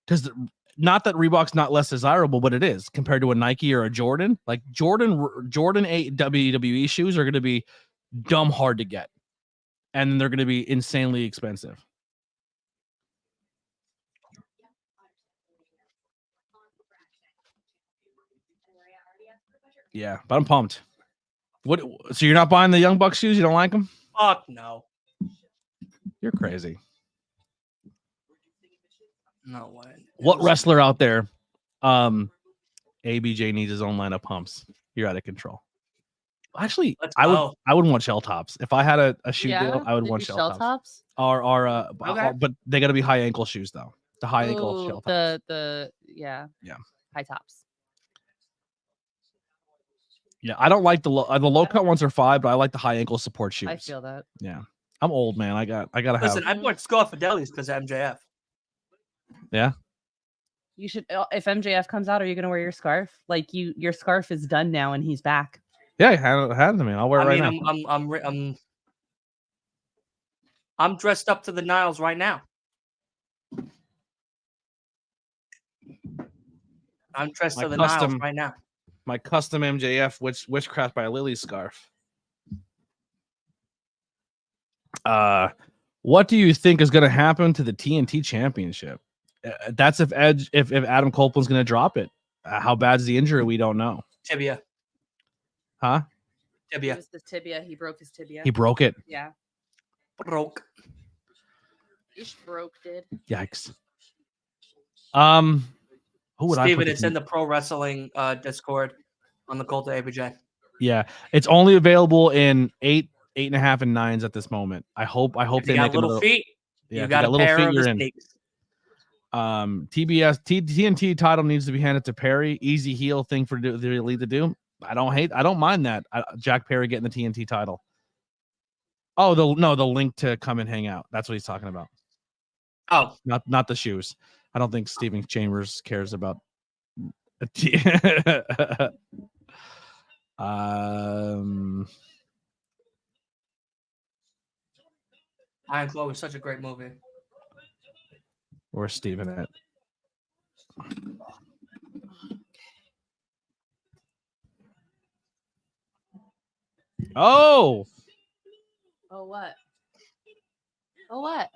Because not that Reebok's not less desirable, but it is compared to a Nike or a Jordan. Like Jordan 8 WWE shoes are going to be dumb hard to get, and they're going to be insanely expensive. Yeah, but I'm pumped. What? So you're not buying the Young Bucks shoes? You don't like them? Fuck no. You're crazy. No way. What wrestler out there? ABJ needs his own line of pumps. You're out of control. Actually, I would want shell tops. If I had a shoe deal, I would want shell tops. But they got to be high ankle shoes though. The high ankle shell tops. Yeah. High tops. Yeah, I don't like the low cut ones are fine, but I like the high ankle support shoes. I feel that. Yeah, I'm old, man. I gotta have. Listen, I bought Scar Fideli's because of MJF. Yeah. You should. If MJF comes out, are you gonna wear your scarf? Like your scarf is done now, and he's back. Yeah, I had them, man. I'll wear it right now. I'm dressed up to the Niles right now. I'm dressed to the Niles right now. My custom MJF Witchcraft by Lily scarf. What do you think is going to happen to the TNT Championship? That's if Adam Copeland's going to drop it. How bad's the injury? We don't know. Tibia. Huh? Tibia. It was the tibia. He broke his tibia. He broke it. Yeah. Broke. Did. Yikes. Who would Steven, it's in the pro wrestling Discord on the Cult of ABJ. Yeah, it's only available in 8.5, and 9s at this moment. I hope if they you make got little feet. Yeah, you got a little pair of sneaks. TNT title needs to be handed to Perry. Easy heel thing for the Elite to do. I don't mind that. Jack Perry getting the TNT title. Oh, the link to come and hang out. That's what he's talking about. Oh, not the shoes. I don't think Stephen Chambers cares about. Iron Claw was such a great movie. Where's Steven at? Oh what? Oh what?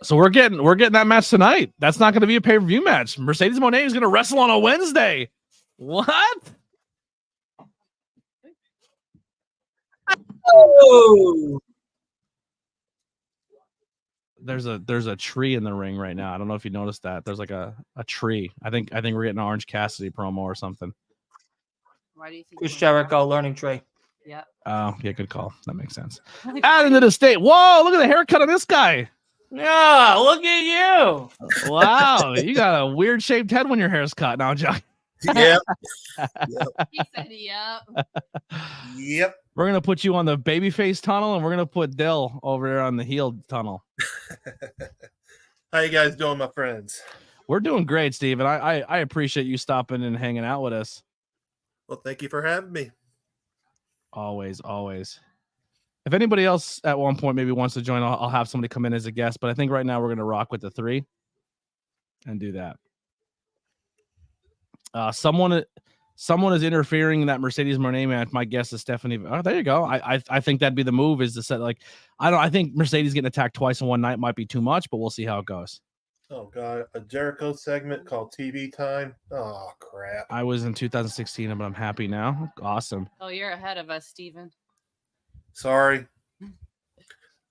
So we're getting that match tonight. That's not going to be a pay-per-view match. Mercedes Moné is going to wrestle on a Wednesday. What? Oh. There's a tree in the ring right now. I don't know if you noticed that. There's like a tree. I think we're getting an Orange Cassidy promo or something. Why do you think Chris Jericho learning tree? Yeah. Oh, yeah, good call. That makes sense. Add into the state. Whoa, look at the haircut on this guy. Yeah, look at you. Wow, you got a weird shaped head when your hair's cut now, John. Yep. He said yep. Yep. We're gonna put you on the babyface tunnel, and we're gonna put Dill over there on the heel tunnel. How you guys doing, my friends? We're doing great, Steve, and I appreciate you stopping and hanging out with us. Well, thank you for having me. Always. If anybody else at one point maybe wants to join, I'll have somebody come in as a guest. But I think right now we're gonna rock with the 3 and do that. Someone is interfering in that Mercedes Moné match. My guess is Stephanie. Oh, there you go. I think that'd be the move, is to set like I think Mercedes getting attacked twice in one night might be too much, but we'll see how it goes. Oh God, a Jericho segment called TV Time. Oh crap. I was in 2016, but I'm happy now. Awesome. Oh, you're ahead of us, Steven. Sorry.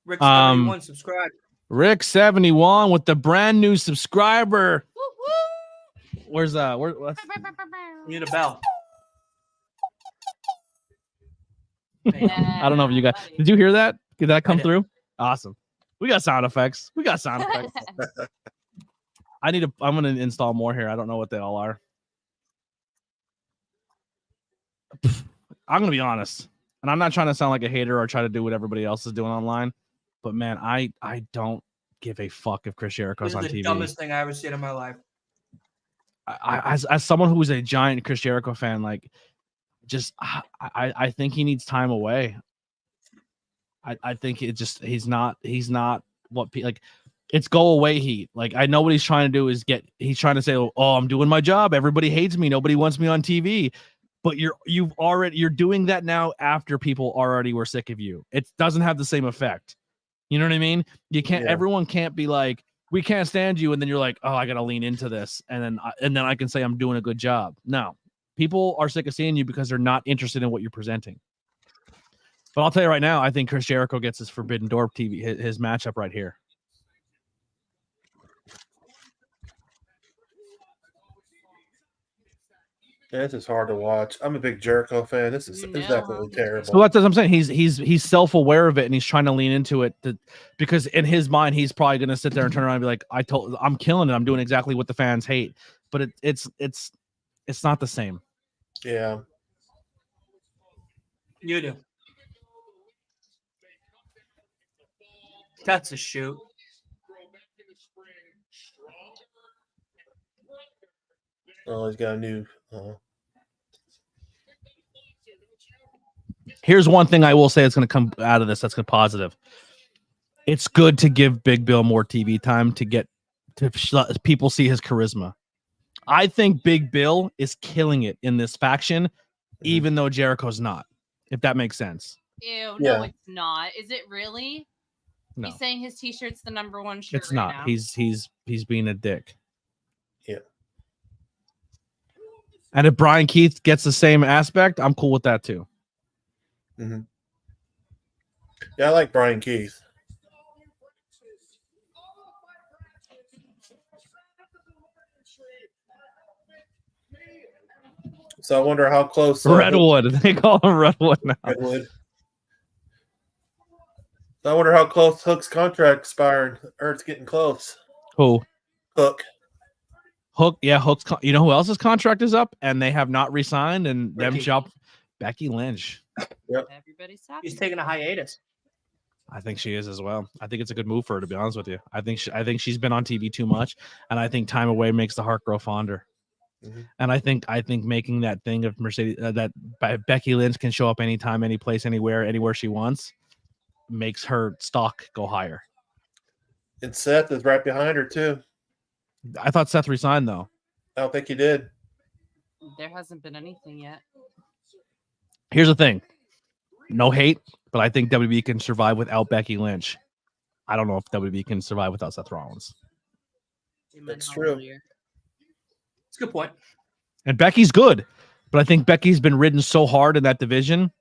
Rick 71 subscribe. Rick 71 with the brand new subscriber. Woo-woo. Where's let's, We need a bell. I don't know if you guys did you hear that? Did that come did. through? Awesome. We got sound effects. I'm gonna install more here. I don't know what they all are. I'm gonna be honest, and I'm not trying to sound like a hater or try to do what everybody else is doing online, but man, I don't give a fuck if Chris Jericho's on This is the TV. dumbest thing I ever seen in my life. As someone who's a giant Chris Jericho fan, like, just I think he needs time away. I think he's not what like it's go away heat. Like, I know what he's trying to do is he's trying to say, oh, I'm doing my job. Everybody hates me. Nobody wants me on TV. But you're doing that now after people already were sick of you. It doesn't have the same effect. You know what I mean? You can't. Yeah. Everyone can't be like, we can't stand you, and then you're like, oh, I gotta lean into this, and then I can say I'm doing a good job. No, people are sick of seeing you because they're not interested in what you're presenting. But I'll tell you right now, I think Chris Jericho gets his Forbidden Door TV his matchup right here. Yeah, this is hard to watch. I'm a big Jericho fan. This is it's definitely terrible. So that's what I'm saying. He's self-aware of it, and he's trying to lean into it because in his mind he's probably going to sit there and turn around and be like, I'm killing it. I'm doing exactly what the fans hate. But it's not the same. Yeah. You do. That's a shoot. Oh, he's got a new. Here's one thing I will say that's going to come out of this that's going to positive. It's good to give Big Bill more TV time to people see his charisma. I think Big Bill is killing it in this faction, even though Jericho's not. If that makes sense. Ew, Yeah. no, it's not. Is it really? No, He's saying his t-shirt's the number one shirt. it's not. Now. He's being a dick. Yeah. And if Brian Keith gets the same aspect, I'm cool with that too. Mm-hmm. Yeah, I like Brian Keith. So I wonder how close Redwood. They call him Redwood now. Redwood. So I wonder how close Hook's contract expiring, or it's getting close. Who? Hook. Yeah, Hook's. You know who else's contract is up, and they have not re-signed, and them jump. Becky Lynch. Yep. Everybody's happy. He's taking a hiatus. I think she is as well. I think it's a good move for her, to be honest with you. I think she's been on TV too much, and I think time away makes the heart grow fonder. Mm-hmm. And I think making that thing of Mercedes that Becky Lynch can show up anytime, any place, anywhere she wants, makes her stock go higher. And Seth is right behind her too. I thought Seth resigned though. I don't think he did. There hasn't been anything yet. Here's the thing. No hate, but I think WB can survive without Becky Lynch. I don't know if WB can survive without Seth Rollins. That's true. It's a good point. And Becky's good, but I think Becky's been ridden so hard in that division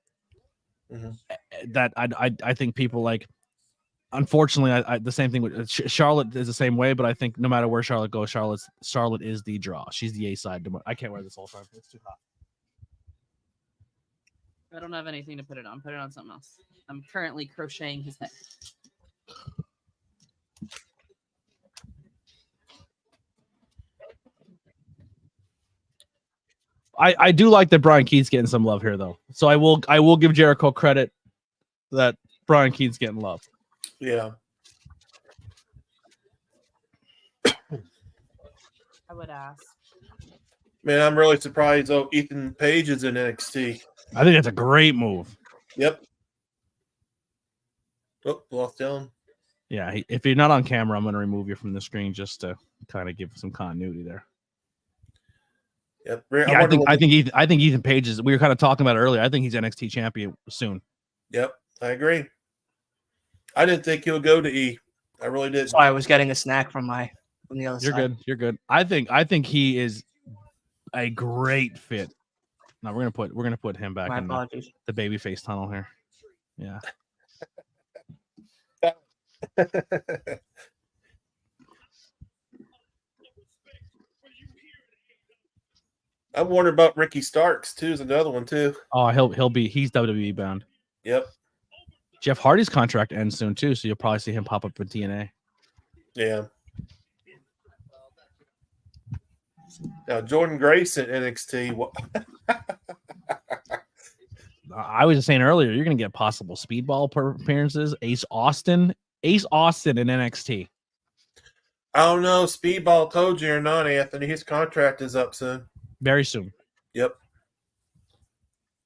that I think people like. Unfortunately, the same thing with Charlotte is the same way, but I think no matter where Charlotte goes, Charlotte is the draw. She's the A side. I can't wear this whole time. It's too hot. I don't have anything to put it on. Put it on something else. I'm currently crocheting his head. I do like that Brian Keith's getting some love here, though. So I will give Jericho credit that Brian Keith's getting love. Yeah. I would ask. Man, I'm really surprised though Ethan Page is in NXT. I think that's a great move. Yep. Oh, lost down. Yeah, if you're not on camera, I'm going to remove you from the screen just to kind of give some continuity there. Yep. Yeah, I think Ethan Page is. We were kind of talking about it earlier. I think he's NXT champion soon. Yep, I agree. I didn't think he would go to E. I really didn't. So I was getting a snack from the other You're side. good. You're good. I think he is a great fit. Now we're gonna put him back My in apologies. the babyface tunnel here. Yeah. I'm wondering about Ricky Starks too. Is another one too. Oh, he's WWE bound. Yep. Jeff Hardy's contract ends soon too, so you'll probably see him pop up in TNA. Yeah. Now Jordan Grace in NXT. I was just saying earlier, you're going to get possible speedball appearances. Ace Austin in NXT. I don't know. Speedball told you or not, Anthony. His contract is up soon. Very soon. Yep.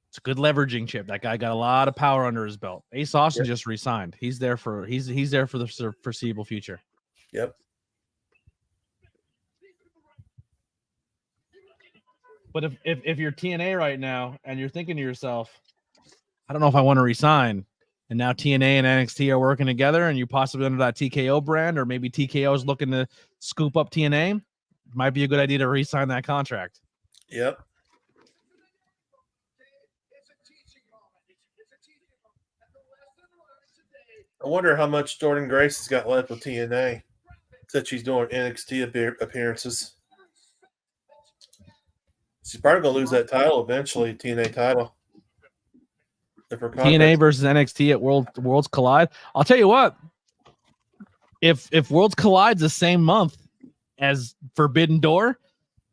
It's a good leveraging chip. That guy got a lot of power under his belt. Ace Austin just re-signed. He's there for the foreseeable future. Yep. But if you're TNA right now and you're thinking to yourself, I don't know if I want to resign, and now TNA and NXT are working together, and you possibly under that TKO brand, or maybe TKO is looking to scoop up TNA, might be a good idea to re-sign that contract. Yep. I wonder how much Jordan Grace has got left with TNA since she's doing NXT appearances. She's probably going to lose that title eventually, TNA title. TNA versus NXT at Worlds Collide. I'll tell you what. If Worlds Collide's the same month as Forbidden Door,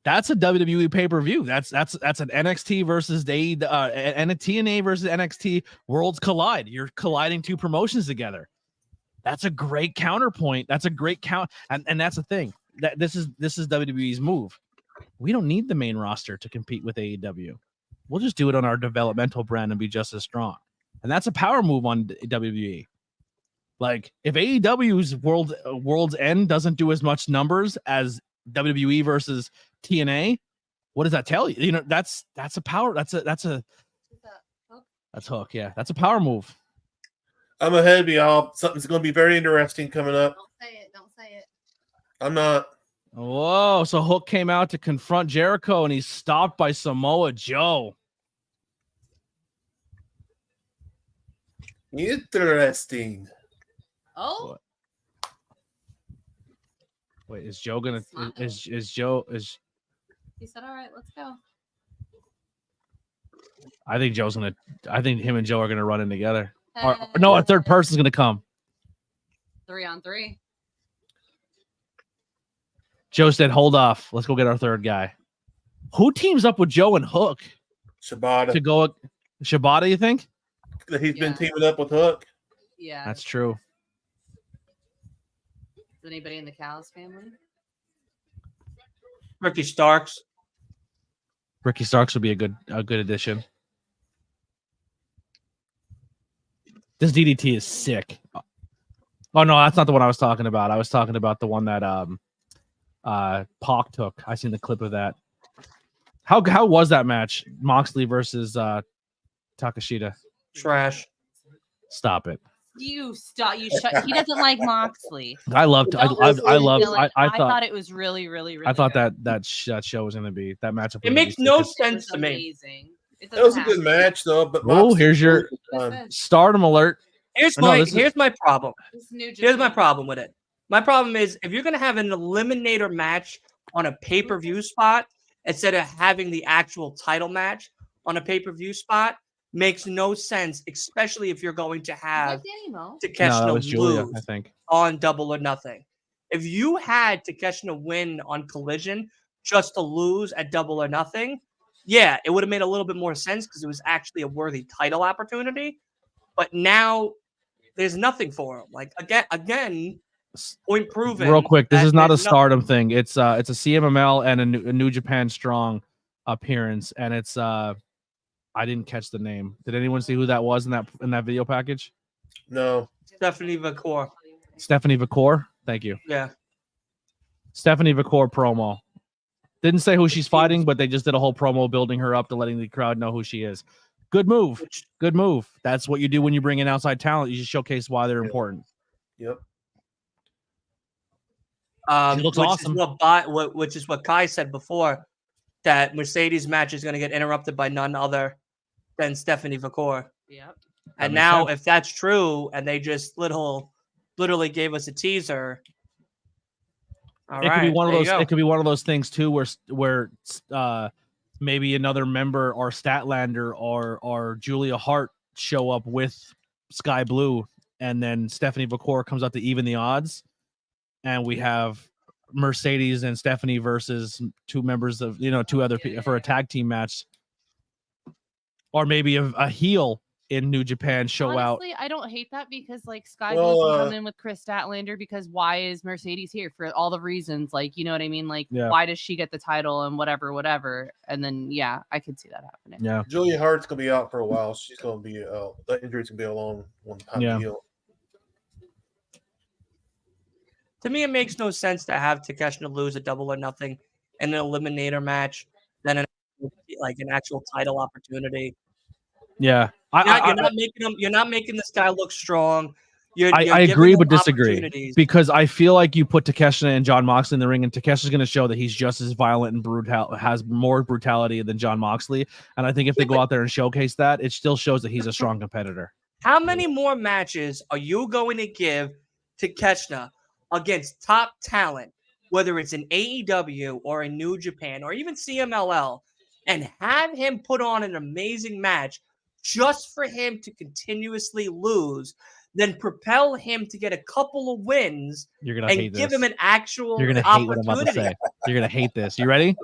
that's a WWE pay-per-view. That's an NXT versus TNA versus NXT Worlds Collide. You're colliding two promotions together. That's a great counterpoint. That's a great count, and that's the thing. That this is WWE's move. We don't need the main roster to compete with AEW. We'll just do it on our developmental brand and be just as strong. And that's a power move on WWE. Like, if AEW's World's End doesn't do as much numbers as WWE versus TNA, what does that tell you? You know, that's a power. That's Hook. Yeah, that's a power move. I'm ahead of y'all. Something's going to be very interesting coming up. Don't say it. I'm not. Whoa! So Hook came out to confront Jericho, and he's stopped by Samoa Joe. Interesting. Oh. Wait, is Joe gonna? Is Joe? He said, "All right, let's go." I think Joe's gonna. I think him and Joe are gonna run in together. Or no, a third person's gonna come. 3-on-3. Joe said, "Hold off. Let's go get our third guy." Who teams up with Joe and Hook? Shibata. To go. Shibata, you think? He's been teaming up with Hook. Yeah. That's true. Is anybody in the Callis family? Ricky Starks. Ricky Starks would be a good addition. This DDT is sick. Oh no, that's not the one I was talking about. I was talking about the one that Pac took. I seen the clip of that. How was that match? Moxley versus Takashita. Trash. Stop it. You stop. You shut. He doesn't like Moxley. I loved. I thought it was really, really, really. I thought good. that show was gonna be that matchup. It makes no sense to me. Amazing. It was a good match though. But oh, here's your Stardom alert. Here's my problem. Here's my problem with it. My problem is if you're gonna have an eliminator match on a pay-per-view spot instead of having the actual title match on a pay-per-view spot, makes no sense, especially if you're going to have Takeshita lose I think. on Double or Nothing. If you had Takeshita win on Collision just to lose at Double or Nothing, yeah, it would have made a little bit more sense because it was actually a worthy title opportunity. But now there's nothing for him. Like again, point proven. Real quick, this is not a Stardom thing. It's a CMML and a New Japan Strong appearance, and it's I didn't catch the name. Did anyone see who that was in that video package? No. Stephanie Vakor. Stephanie Vakor. Thank you. Yeah. Stephanie Vakor promo. Didn't say who she's fighting, but they just did a whole promo building her up to letting the crowd know who she is. Good move. Good move. That's what you do when you bring in outside talent. You just showcase why they're important. Yep. She looks awesome. Which is what Kai said before, that Mercedes match is going to get interrupted by none other than Stephanie Vakor. Yep. And now, if that's true, and they just literally gave us a teaser, it could be one of those. It could be one of those things too, where maybe another member or Statlander or Julia Hart show up with Sky Blue, and then Stephanie Vacor comes out to even the odds, and we have Mercedes and Stephanie versus two members of two other people for a tag team match, or maybe a heel in New Japan show out. Honestly, I don't hate that because like Sky Blue can come in with Chris Statlander because why is Mercedes here for all the reasons? Like, you know what I mean? Like, why does she get the title and whatever? And then I could see that happening. Yeah, Julia Hart's gonna be out for a while. She's gonna be the injury's gonna be a long one time to heal. To me, it makes no sense to have Takeshita lose a double or nothing in an eliminator match than an actual title opportunity. Yeah, you're not making this guy look strong. I agree but disagree because I feel like you put Takeshita and Jon Moxley in the ring, and Takeshi's going to show that he's just as violent and brutal, has more brutality than Jon Moxley. And I think if they go out there and showcase that, it still shows that he's a strong competitor. How many more matches are you going to give Takeshita against top talent, whether it's in AEW or in New Japan or even CMLL, and have him put on an amazing match just for him to continuously lose, then propel him to get a couple of wins and give him an actual You're gonna hate what I'm about to say. You're gonna hate this. You ready?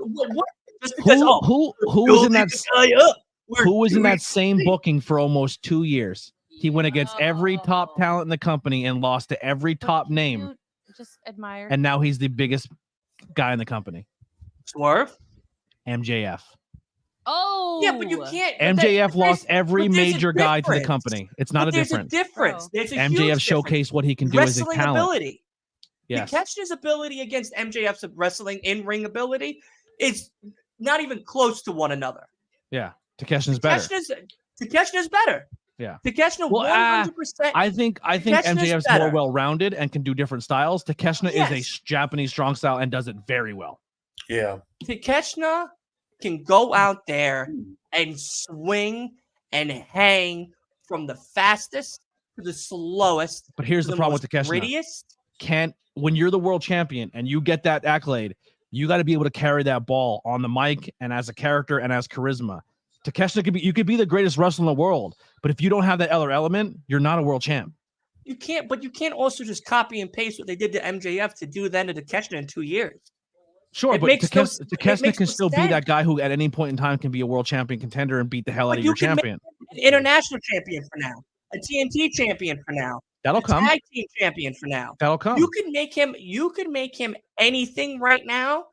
Just because, who was in that? Who was in that same booking for almost 2 years? He went against every top talent in the company and lost to every top name. Just admire. And now he's the biggest guy in the company. Swerve? MJF. Oh, yeah, but you can't. MJF lost every major guy to the company. It's not a difference. There's a difference. There's a MJF showcased what he can do as a talent. Ability. Yes. Takeshita's ability against MJF's wrestling in-ring ability is not even close to one another. Yeah, Takeshita's better. Takeshita's better. Yeah. Takeshita 100%. I think MJF's more well-rounded and can do different styles. Takeshita is a Japanese strong style and does it very well. Yeah. Takeshita can go out there and swing and hang from the fastest to the slowest. But here's the problem with Takeshita. When you're the world champion and you get that accolade, you got to be able to carry that ball on the mic and as a character and as charisma. Takeshita you could be the greatest wrestler in the world, but if you don't have that other element, you're not a world champ. You can't also just copy and paste what they did to MJF to do then to Takeshita in 2 years. Sure, but Takeshita can still be that guy who at any point in time can be a world champion contender and beat the hell out of your champion. An international champion for now, a TNT champion for now. That'll come. Tag team champion for now. That'll come. You could make him anything right now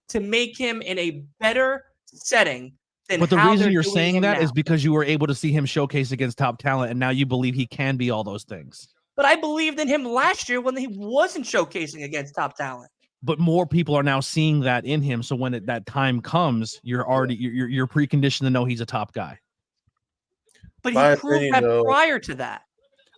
to make him in a better setting than. But the reason you're saying that is because you were able to see him showcase against top talent, and now you believe he can be all those things. But I believed in him last year when he wasn't showcasing against top talent. But more people are now seeing that in him. So when that time comes, you're preconditioned to know he's a top guy. But he proved that prior to that.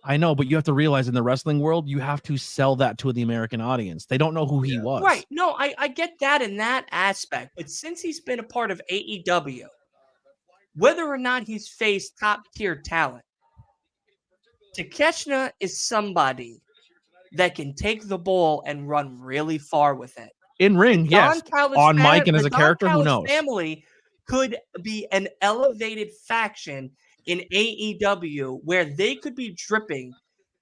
I know, but you have to realize in the wrestling world, you have to sell that to the American audience. They don't know who he was. Right. No, I get that in that aspect. But since he's been a part of AEW, whether or not he's faced top tier talent, Takeshita is somebody that can take the ball and run really far with it. In ring, yes. On mic and as a character, who knows? Family could be an elevated faction in AEW where they could be dripping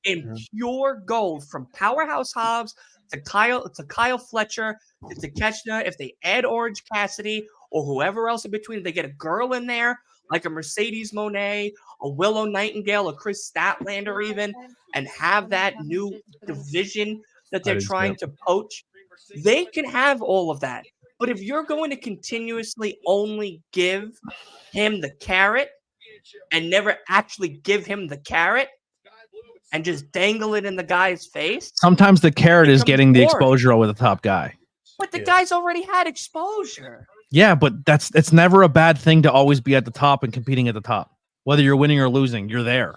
in pure gold from Powerhouse Hobbs to Kyle Fletcher to Takeshita. If they add Orange Cassidy or whoever else in between, they get a girl in there like a Mercedes Moné, a Willow Nightingale, a Chris Statlander even, and have that new division that they're trying to poach. They can have all of that. But if you're going to continuously only give him the carrot and never actually give him the carrot and just dangle it in the guy's face. Sometimes the carrot is getting the exposure over the top guy. But the guy's already had exposure. Yeah, but it's never a bad thing to always be at the top and competing at the top. Whether you're winning or losing, you're there.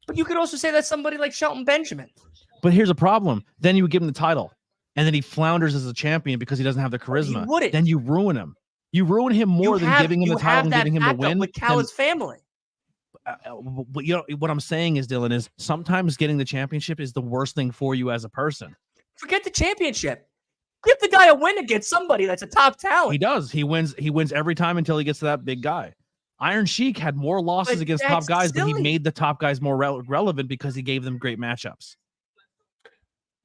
But you could also say that somebody like Shelton Benjamin. But here's a problem. Then you would give him the title. And then he flounders as a champion because he doesn't have the charisma. Then you ruin him. You ruin him more than giving him the title and giving him the win. With Cal's family. What I'm saying is, Dylan, is sometimes getting the championship is the worst thing for you as a person. Forget the championship. Give the guy a win against somebody that's a top talent. He does. He wins every time until he gets to that big guy. Iron Sheik had more losses against top guys, but he made the top guys more relevant because he gave them great matchups.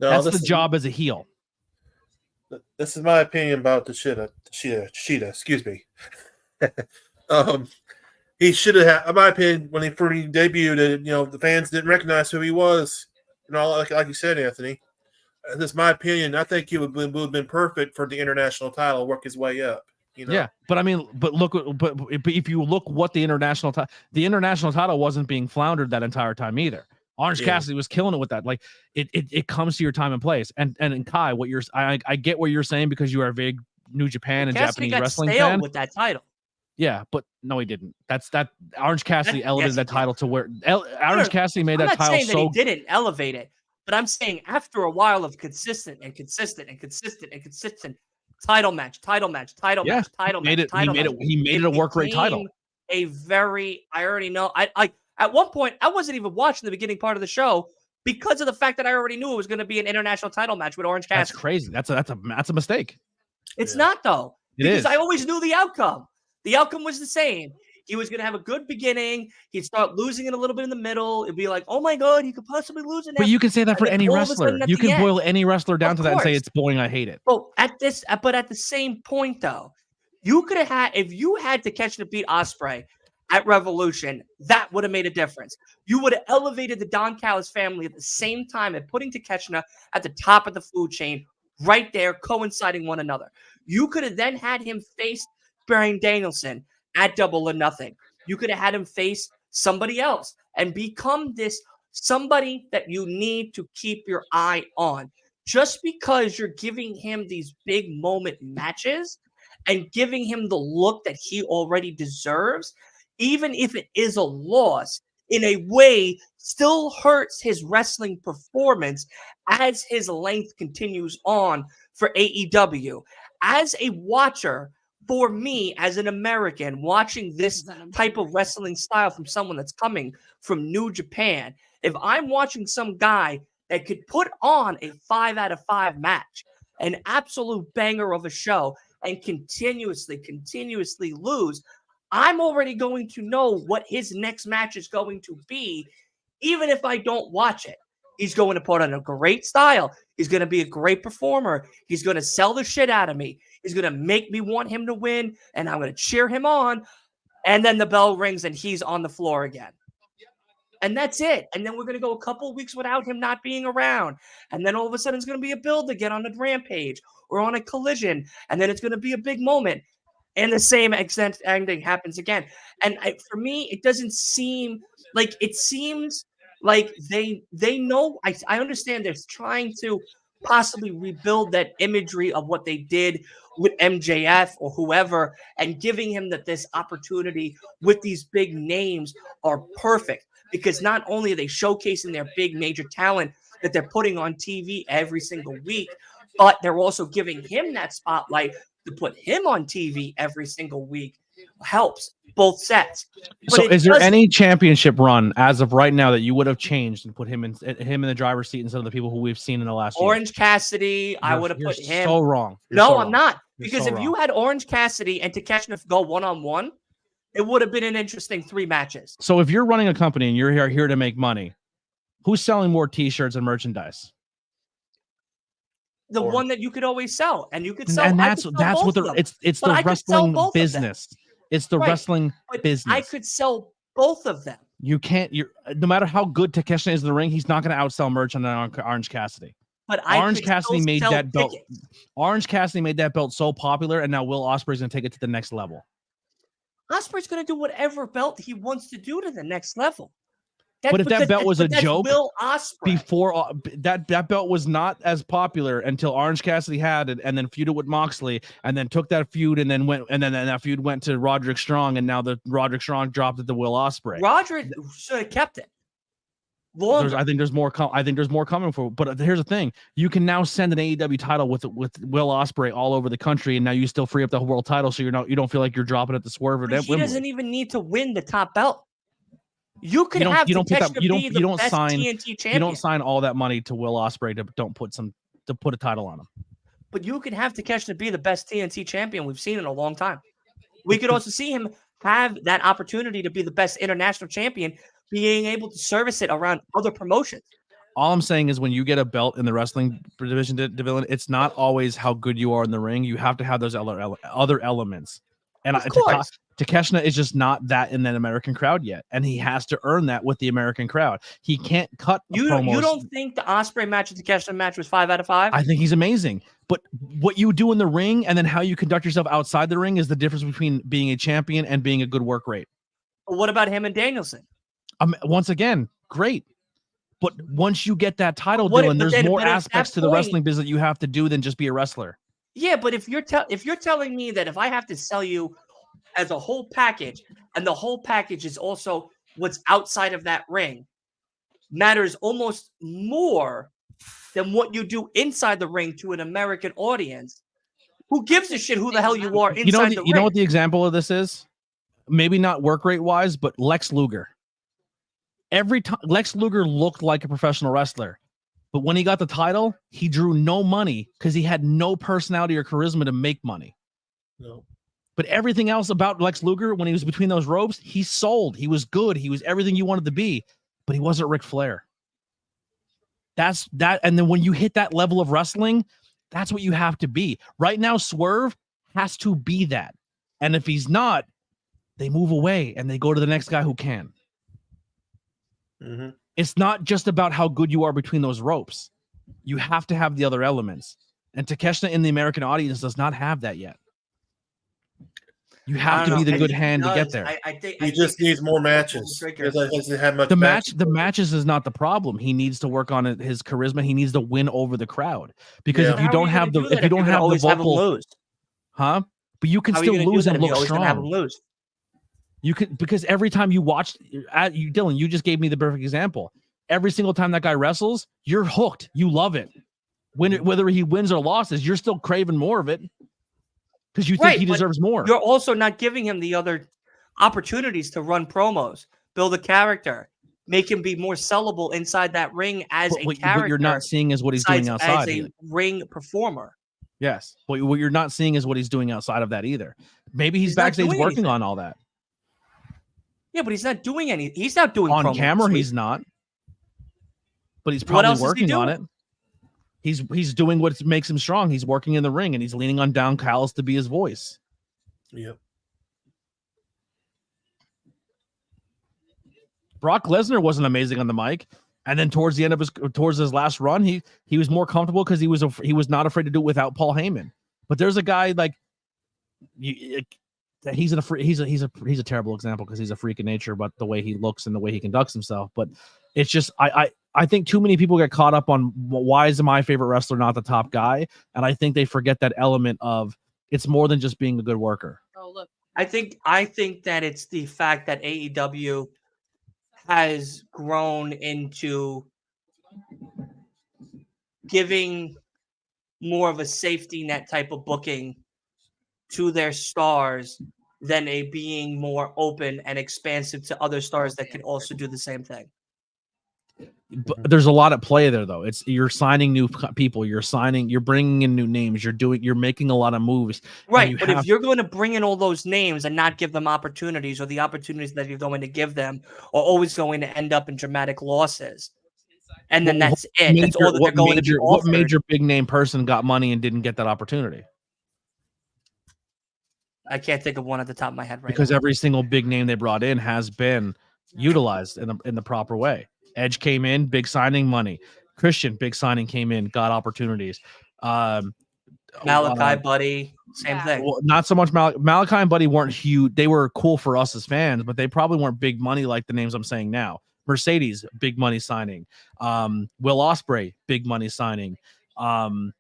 No, that's the job as a heel. This is my opinion about the Shida. Excuse me. He should have had, in my opinion, when he debuted, the fans didn't recognize who he was. Like you said, Anthony. This is my opinion. I think he would have been perfect for the international title, work his way up. Yeah, but I mean, but if you look what the international title wasn't being floundered that entire time either. Orange Cassidy was killing it with that. Like it comes to your time and place. And Kai, I get what you're saying because you are a big New Japan and Japanese wrestling fan with that title. Yeah, but no, he didn't. Orange Cassidy elevated that title to where Orange Cassidy made that title so. He didn't elevate it, but I'm saying after a while of consistent title match. He made it a work rate title. I already know. I at one point I wasn't even watching the beginning part of the show because of the fact that I already knew it was going to be an international title match with Orange Cassidy. That's crazy. That's a mistake. It's not though. Because I always knew the outcome. The outcome was the same. He was going to have a good beginning. He'd start losing it a little bit in the middle. It'd be like, oh my God, he could possibly lose it. But you can say that for any wrestler. You can boil any wrestler down to that and say it's boring. I hate it. Well, at the same point though, you could have had, if you had to catch and beat Ospreay at Revolution, that would have made a difference. You would have elevated the Don Callis family at the same time and putting Takeshita at the top of the food chain, right there, coinciding one another. You could have then had him face Bryan Danielson at Double or Nothing. You could have had him face somebody else and become this somebody that you need to keep your eye on. Just because you're giving him these big moment matches and giving him the look that he already deserves, even if it is a loss, in a way still hurts his wrestling performance as his length continues on for AEW. As a watcher, for me, as an American, watching this type of wrestling style from someone that's coming from New Japan, if I'm watching some guy that could put on a 5 out of 5 match, an absolute banger of a show, and continuously lose, I'm already going to know what his next match is going to be, even if I don't watch it. He's going to put on a great style. He's going to be a great performer. He's going to sell the shit out of me. He's going to make me want him to win, and I'm going to cheer him on. And then the bell rings, and he's on the floor again. And that's it. And then we're going to go a couple of weeks without him not being around. And then all of a sudden, it's going to be a build again on a Rampage or on a Collision. And then it's going to be a big moment. And the same exact ending happens again. And for me, it doesn't seem like – it seems – like they know, I understand they're trying to possibly rebuild that imagery of what they did with MJF or whoever, and giving him this opportunity with these big names are perfect, because not only are they showcasing their big major talent that they're putting on TV every single week, but they're also giving him that spotlight to put him on TV every single week. Helps both sets. So is there any championship run as of right now that you would have changed and put him in the driver's seat instead of the people who we've seen in the last year? Orange Cassidy, I would have put him. So wrong. I'm not. Because if you had Orange Cassidy and Takeshita go one-on-one, it would have been an interesting 3 matches. So if you're running a company and you're here to make money, who's selling more T-shirts and merchandise? The one that you could always sell, and you could sell. And that's what it's the wrestling business. It's the wrestling business. I could sell both of them. You can't. No matter how good Takeshita is in the ring, he's not going to outsell merch on Orange Cassidy. But Orange Cassidy made that belt. Orange Cassidy made that belt so popular, and now Will Ospreay's going to take it to the next level. Ospreay's going to do whatever belt he wants to do to the next level. But if that belt was a joke Will Ospreay. Before that belt was not as popular until Orange Cassidy had it, and then feuded with Moxley, and then took that feud, and then that feud went to Roderick Strong, and now the Roderick Strong dropped it to Will Ospreay. Roderick should have kept it. I think there's more. I think there's more coming for. But here's the thing: you can now send an AEW title with Will Ospreay all over the country, and now you still free up the world title, so you don't feel like you're dropping at the Swerve. Or he doesn't even need to win the top belt. You could have you don't sign all that money to Will Ospreay to put a title on him. but you can have Takeshita be the best TNT champion we've seen in a long time. We could also see him have that opportunity to be the best international champion, being able to service it around other promotions. All I'm saying is when you get a belt in the wrestling division, it's not always how good you are in the ring. You have to have those other elements. And Takeshita is just not that in that American crowd yet, and he has to earn that with the American crowd. He can't cut promos. You don't think the Ospreay match and Takeshita match was 5 out of 5? I think he's amazing, but what you do in the ring and then how you conduct yourself outside the ring is the difference between being a champion and being a good work rate. What about him and Danielson? Once again, great. But once you get that title, Dylan, there's more aspects to the wrestling business that you have to do than just be a wrestler. Yeah, but if you're telling me that if I have to sell you as a whole package, and the whole package is also what's outside of that ring, matters almost more than what you do inside the ring to an American audience, who gives a shit who the hell you are inside the ring? You know what the example of this is? Maybe not work rate wise, but Lex Luger. Every time Lex Luger looked like a professional wrestler, but when he got the title, he drew no money because he had no personality or charisma to make money. No. But everything else about Lex Luger, when he was between those ropes, he sold. He was good. He was everything you wanted to be, but he wasn't Ric Flair. That's that. And then when you hit that level of wrestling, that's what you have to be. Right now, Swerve has to be that. And if he's not, they move away and they go to the next guy who can. Mm-hmm. It's not just about how good you are between those ropes. You have to have the other elements. And Takeshita in the American audience does not have that yet. You have to be the good hand to get there. He just needs more matches. The matches is not the problem. He needs to work on his charisma. He needs to win over the crowd. Because if you don't have the vocal, huh? But you can still lose and look strong. You can, because every time you watch, Dylan, you just gave me the perfect example. Every single time that guy wrestles, you're hooked. You love it. Whether he wins or loses, you're still craving more of it. Because you think he deserves more. You're also not giving him the other opportunities to run promos, build a character, make him be more sellable inside that ring as a character. What you're not seeing is what he's doing outside. As a ring performer. Yes. What you're not seeing is what he's doing outside of that either. Maybe he's backstage working on all that. Yeah, but he's not doing any. He's not doing on camera. He's not. But he's probably working on it. He's doing what makes him strong. He's working in the ring and he's leaning on Don Callis to be his voice. Yep. Brock Lesnar wasn't amazing on the mic, and then towards the end of his last run, he was more comfortable because he was not afraid to do it without Paul Heyman. But there's a guy like he's a terrible example because he's a freak of nature, but the way he looks and the way he conducts himself. But it's just I think too many people get caught up on why is my favorite wrestler not the top guy, and I think they forget that element of it's more than just being a good worker. Oh look, I think that it's the fact that AEW has grown into giving more of a safety net type of booking to their stars than a being more open and expansive to other stars that can also do the same thing. But there's a lot at play there, though. You're signing new people. You're bringing in new names. You're making a lot of moves. Right. But if you're going to bring in all those names and not give them opportunities, or the opportunities that you're going to give them are always going to end up in dramatic losses, and then that's it. That's all that they're going to be offered. What major big name person got money and didn't get that opportunity? I can't think of one at the top of my head right now. Because every single big name they brought in has been utilized in the proper way. Edge came in, big signing, money. Christian, big signing, came in, got opportunities. Malachi, Buddy, same thing. Well, not so much Malachi and Buddy weren't huge. They were cool for us as fans, but they probably weren't big money like the names I'm saying now. Mercedes, big money signing. Will Ospreay, big money signing. Claudio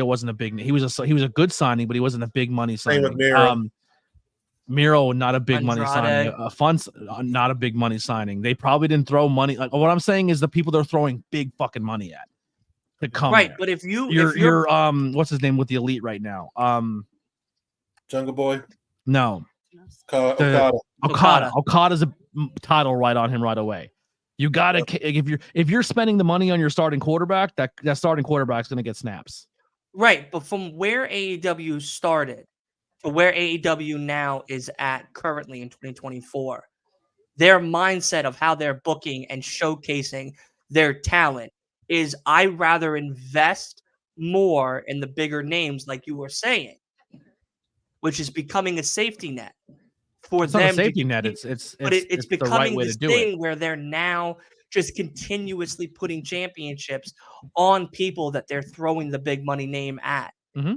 wasn't a big name. He was a good signing, but he wasn't a big money signing. Same with Miro. Miro, not a big money signing. Fun's not a big money signing. They probably didn't throw money. Like what I'm saying is the people they're throwing big fucking money at to come. Right, there. but if you're what's his name with the Elite right now? Jungle Boy. No, Okada. Okada's a title right on him right away. You gotta if you're spending the money on your starting quarterback, that starting quarterback's gonna get snaps. Right, but from where AEW started to where AEW now is at currently in 2024, their mindset of how they're booking and showcasing their talent is I'd rather invest more in the bigger names, like you were saying, which is becoming a safety net for It's them. not a safety to net. keep, It's it's the becoming right way this to do thing it. where they're now just continuously putting championships on people that they're throwing the big money name at. Mm-hmm.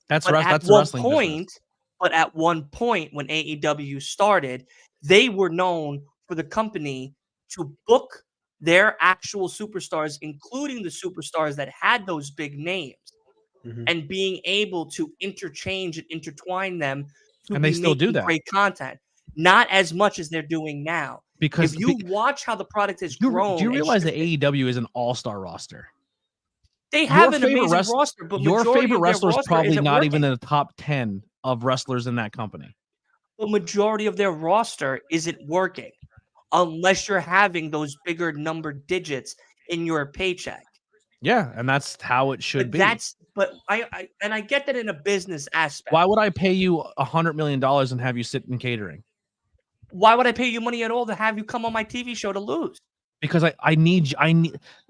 That's the wrestling business. But at one point when AEW started, they were known for the company to book their actual superstars, including the superstars that had those big names, and being able to interchange and intertwine them to and be they still do that. great content. Not as much as they're doing now. Because if you watch how the product has grown, do you realize that AEW is an all-star roster? They have an amazing roster, but your favorite wrestler is probably not working. even in the top 10 of wrestlers in that company. The majority of their roster isn't working unless you're having those bigger number digits in your paycheck. Yeah, and that's how it should be. But I get that in a business aspect. Why would I pay you $100 million and have you sit in catering? Why would I pay you money at all to have you come on my TV show to lose? Because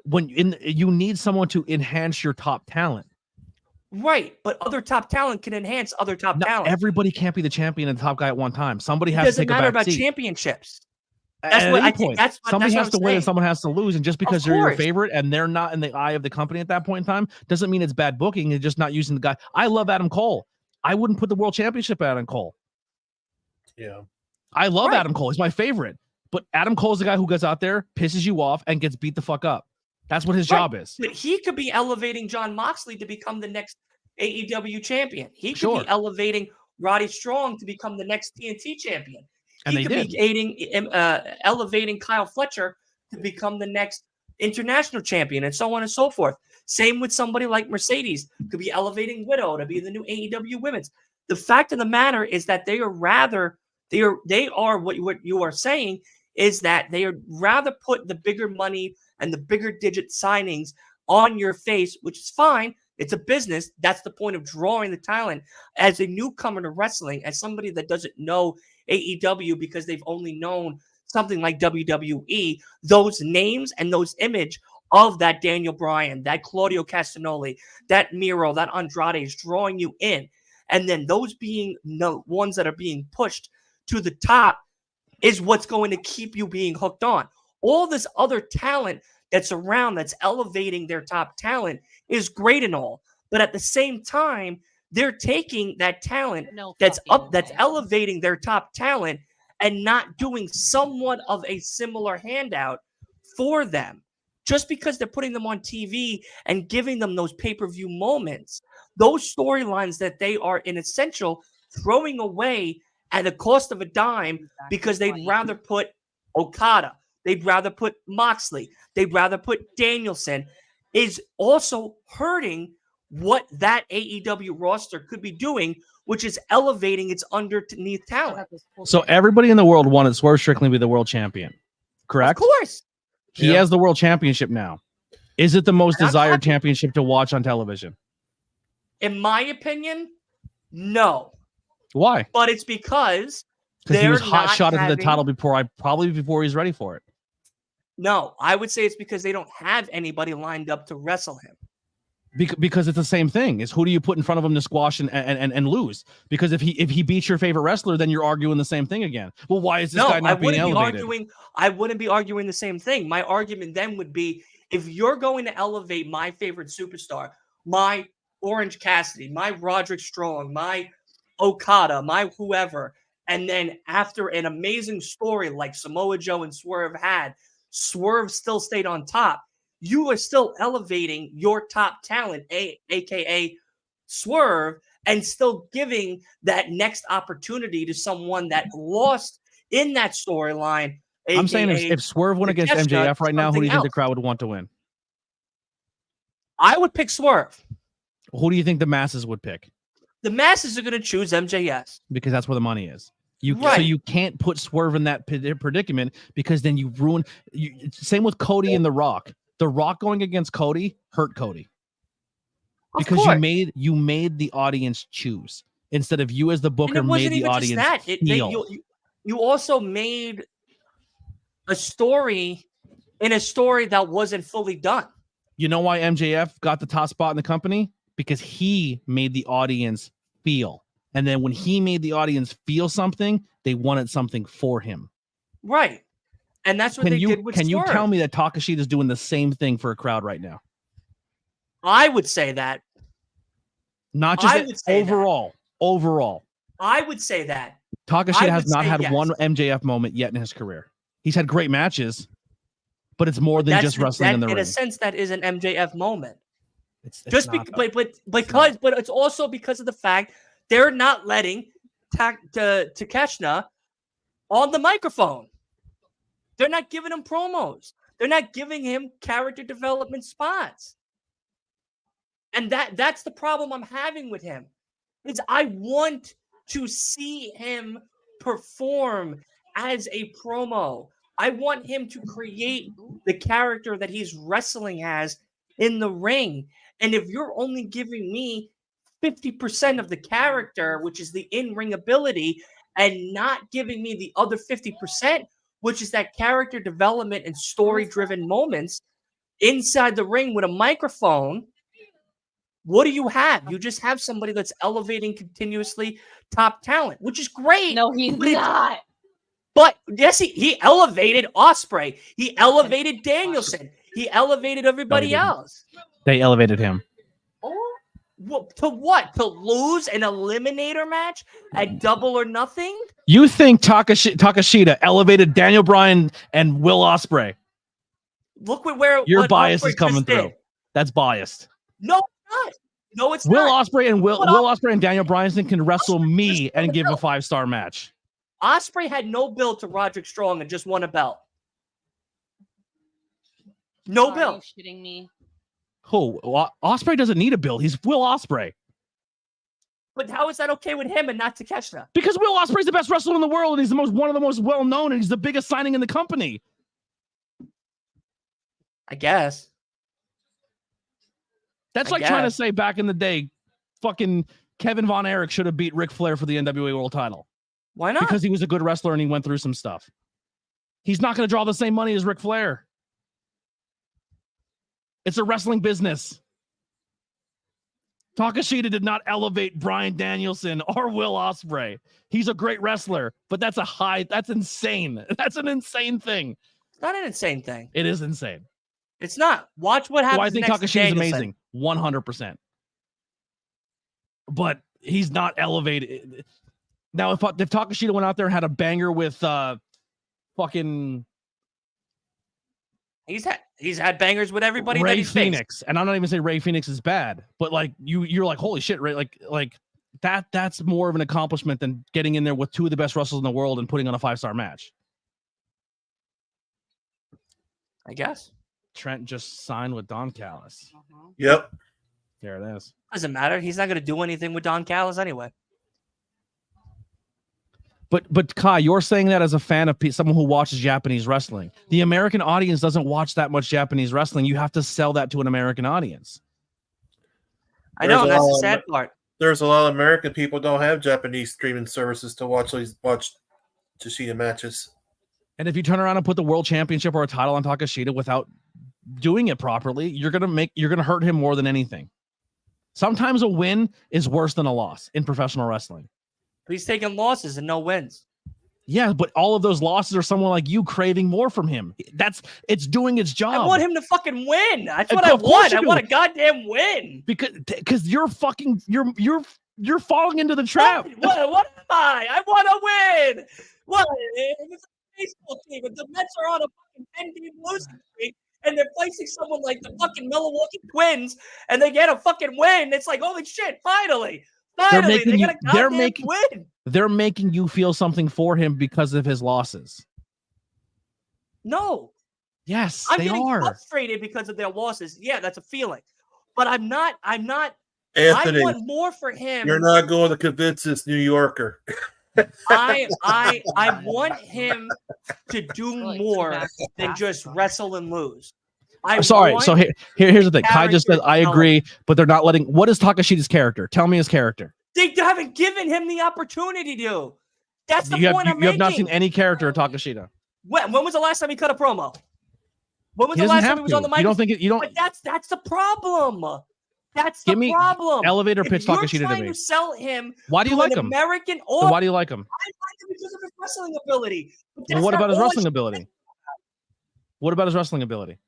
you need someone to enhance your top talent. Right, but other top talent can enhance other top talent. Everybody can't be the champion and the top guy at one time. Somebody has to take a back seat. It doesn't matter about championships. That's what I think. Somebody has to win and someone has to lose. And just because they're your favorite and they're not in the eye of the company at that point in time doesn't mean it's bad booking. It's just not using the guy. I love Adam Cole. I wouldn't put the world championship at Adam Cole. Yeah. I love Adam Cole. He's my favorite. But Adam Cole's the guy who goes out there, pisses you off, and gets beat the fuck up. That's what his job is. But he could be elevating Jon Moxley to become the next AEW champion. He could be elevating Roddy Strong to become the next TNT champion. And he could be elevating Kyle Fletcher to become the next international champion, and so on and so forth. Same with somebody like Mercedes. Could be elevating Widow to be the new AEW Women's. The fact of the matter is that they are what you are saying is that they are rather put the bigger money and the bigger digit signings on your face, which is fine. It's a business. That's the point of drawing the talent. As a newcomer to wrestling, as somebody that doesn't know AEW because they've only known something like WWE, those names and those image of that Daniel Bryan, that Claudio Castagnoli, that Miro, that Andrade is drawing you in. And then those being the ones that are being pushed to the top is what's going to keep you being hooked on. All this other talent that's around that's elevating their top talent is great and all. But at the same time, they're taking that talent that's elevating their top talent and not doing somewhat of a similar handout for them. Just because they're putting them on TV and giving them those pay-per-view moments, those storylines that they are in essential throwing away at the cost of a dime because they'd rather put Okada, they'd rather put Moxley, they'd rather put Danielson, is also hurting what that AEW roster could be doing, which is elevating its underneath talent. So everybody in the world wanted Swerve Strickland to be the world champion, correct? Of course. He has the world championship now. Is it the most desired championship to watch on television? In my opinion, no. Why? But it's because he was hot shot into the title before he's ready for it. No, I would say it's because they don't have anybody lined up to wrestle him. Because it's the same thing. Is who do you put in front of him to squash and lose? Because if he beats your favorite wrestler, then you're arguing the same thing again. Well, why is this guy not being elevated? I wouldn't be arguing the same thing. My argument then would be, if you're going to elevate my favorite superstar, my Orange Cassidy, my Roderick Strong, my Okada, my whoever, and then after an amazing story like Samoa Joe and Swerve had, Swerve still stayed on top. You are still elevating your top talent, aka Swerve, and still giving that next opportunity to someone that lost in that storyline. I'm saying if Swerve went against MJF right now, who do you think the crowd would want to win? I would pick Swerve. Who do you think the masses would pick? The masses are going to choose MJF. Because that's where the money is. So you can't put Swerve in that predicament because then you ruin. Same with Cody and The Rock. The Rock going against Cody hurt Cody because you made the audience choose instead of you as the booker made the audience feel. You also made a story in a story that wasn't fully done. You know why MJF got the top spot in the company? Because he made the audience feel. And then when he made the audience feel something, they wanted something for him. Right. And that's what they did with Swerve. Can you tell me that Takashita is doing the same thing for a crowd right now? I would say that. Not just overall. Overall. I would say that. Takashita has not had one MJF moment yet in his career. He's had great matches, but it's more than just wrestling in the ring. In a sense, that is an MJF moment. But it's also because of the fact they're not letting Takeshita on the microphone. They're not giving him promos. They're not giving him character development spots. And that's the problem I'm having with him. Is I want to see him perform as a promo. I want him to create the character that he's wrestling as in the ring. And if you're only giving me 50% of the character, which is the in-ring ability, and not giving me the other 50%, which is that character development and story-driven moments inside the ring with a microphone, what do you have? You just have somebody that's elevating continuously top talent, which is great. No, he's not. But yes, he elevated Ospreay. He elevated Danielson. He elevated everybody else. They elevated him. To what? To lose an eliminator match at Double or Nothing? You think Takashita elevated Daniel Bryan and Will Ospreay? Look where your bias is coming through. That's biased. No, it's not. No, it's Will not. Ospreay and Will Ospreay and Daniel Bryan can wrestle me and give a 5-star match. Ospreay had no bill to Roderick Strong and just won a belt. No bill. Are you shitting me? Who? Ospreay doesn't need a bill. He's Will Ospreay. But how is that okay with him and not Takeshita? Because Will Ospreay's the best wrestler in the world, and he's one of the most well-known, and he's the biggest signing in the company. I guess. That's like trying to say back in the day, fucking Kevin Von Erich should have beat Ric Flair for the NWA World Title. Why not? Because he was a good wrestler and he went through some stuff. He's not going to draw the same money as Ric Flair. It's a wrestling business. Takashita did not elevate Bryan Danielson or Will Ospreay. He's a great wrestler, but that's insane. That's an insane thing. It's not an insane thing. It is insane. It's not. Watch what happens. I think Takashita is amazing. 100%. But he's not elevated. Now, if Takashita went out there and had a banger with fucking... He's had bangers with everybody. Ray Phoenix, and I'm not even saying Ray Phoenix is bad, but like you're like, holy shit, Ray, like that's more of an accomplishment than getting in there with two of the best wrestlers in the world and putting on a 5-star match. I guess Trent just signed with Don Callis. Yep, there it is. Doesn't matter. He's not going to do anything with Don Callis anyway. But Kai, you're saying that as a fan of someone who watches Japanese wrestling. The American audience doesn't watch that much Japanese wrestling. You have to sell that to an American audience. I know, that's the sad part. There's a lot of American people don't have Japanese streaming services to watch Takeshita matches. And if you turn around and put the world championship or a title on Takeshita without doing it properly, you're gonna hurt him more than anything. Sometimes a win is worse than a loss in professional wrestling. But he's taking losses and no wins. Yeah, but all of those losses are someone like you craving more from him. It's doing its job. I want him to fucking win. That's what I want. I want a goddamn win. Because you're falling into the trap. What am I? I want to win. What? It's a baseball team. If the Mets are on a fucking 10-game losing streak and they're facing someone like the fucking Milwaukee Twins and they get a fucking win, it's like, holy shit, finally. Finally, they're making you feel something for him because of his losses. No. Yes, I'm getting frustrated because of their losses. Yeah, that's a feeling. But I'm not. Anthony, I want more for him. You're not going to convince this New Yorker. I want him to do more than just wrestle and lose. Sorry. So here's the thing. Kai just said I agree, but they're not letting. What is Takashi's character? Tell me his character. They haven't given him the opportunity to. That's the point I'm making. You have not seen any character of Takashita. When was the last time he cut a promo? When was the last time he was on the mic? You don't think it? You don't. But that's the problem. That's the Give me problem. Elevator pitch Takashita to me. You're trying to sell him. Why do you like him? American. So why do you like him? I like him because of his wrestling ability. Well, what about his wrestling ability? What about his wrestling ability?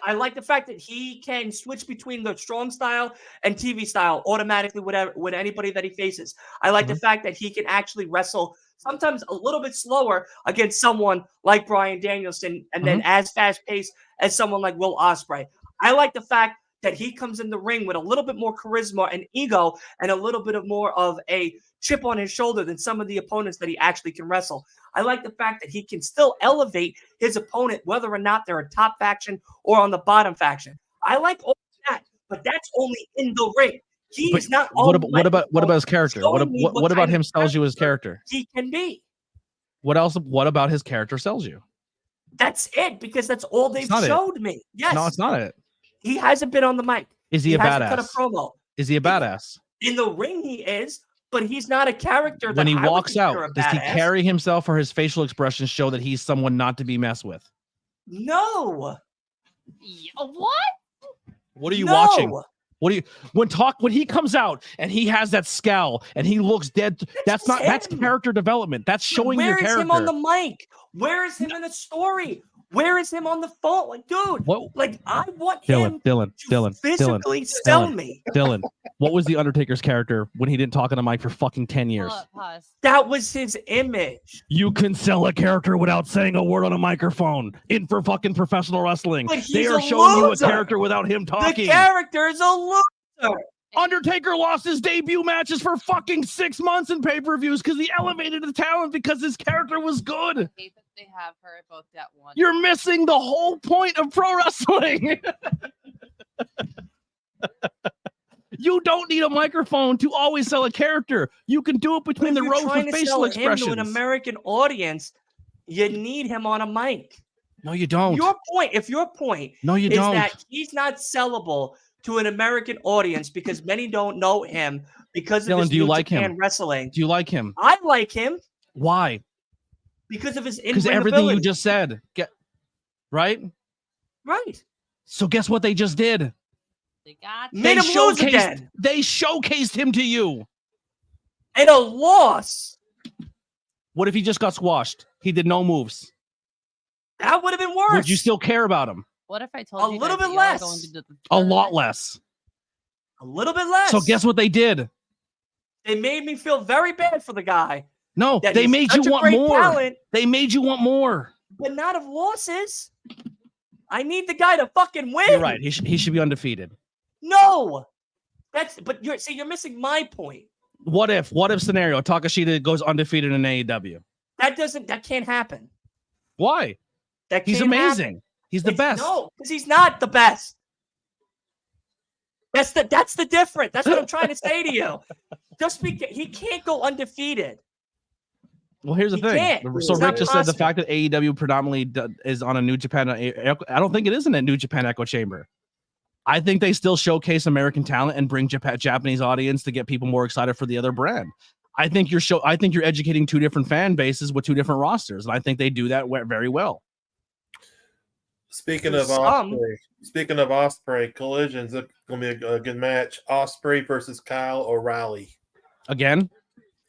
I like the fact that he can switch between the strong style and TV style automatically with anybody that he faces. I like the fact that he can actually wrestle sometimes a little bit slower against someone like Bryan Danielson and then as fast-paced as someone like Will Ospreay. I like the fact that he comes in the ring with a little bit more charisma and ego and a little bit of more of a chip on his shoulder than some of the opponents that he actually can wrestle. I like the fact that he can still elevate his opponent, whether or not they're a top faction or on the bottom faction. I like all that, but that's only in the ring. He's not. What about his character? What about him sells you his character? He can be. What else? What about his character sells you? That's it, because that's all they've showed me. Yes. No, it's not it. He hasn't been on the mic. Is he a badass? Cut a promo. Is he a badass? In the ring, he is, but he's not a character. When he walks out, does he carry himself or his facial expressions show that he's someone not to be messed with? No. What? What are you watching? When he comes out and he has that scowl and he looks dead, that's character development. That's showing your character. Where is him on the mic? Where is him in the story? Where is him on the phone? Like, dude, I want him to physically sell me. Dylan, what was the Undertaker's character when he didn't talk on the mic for fucking 10 years? That was his image. You can sell a character without saying a word on a microphone in for fucking professional wrestling. They are showing you a character without him talking. The character is a loser. Undertaker lost his debut matches for fucking 6 months in pay-per-views because he elevated the talent because his character was good. I hate that they have her both at once. You're missing the whole point of pro wrestling. You don't need a microphone to always sell a character. You can do it between the rows with facial expressions. To an American audience, you need him on a mic. No, you don't. If your point is that he's not sellable to an American audience because many don't know him because of his New Japan wrestling. Do you like him? I like him. Why? Because of his in-ring Because everything you just said. Right? Right. So guess what they just did? Made him lose again. They showcased him to you. And a loss. What if he just got squashed? He did no moves. That would have been worse. Would you still care about him? What if I told you a little bit less? A lot less. A little bit less. So guess what they did? They made me feel very bad for the guy. No, they made you want more. Talent, they made you want more. But not of losses. I need the guy to fucking win. You're right. He should be undefeated. No. You're missing my point. What if scenario Takashita goes undefeated in AEW? That can't happen. Why? He's amazing. Happen. He's the best. No, because he's not the best. That's the difference. That's what I'm trying to say to you. He can't go undefeated. Well, here's the thing. So Rick just said the fact that AEW predominantly is on a New Japan. I don't think it is in a New Japan echo chamber. I think they still showcase American talent and bring Japanese audience to get people more excited for the other brand. I think you're educating two different fan bases with two different rosters, and I think they do that very well. Speaking of Ospreay, Collision's going to be a good match. Ospreay versus Kyle O'Reilly. Again?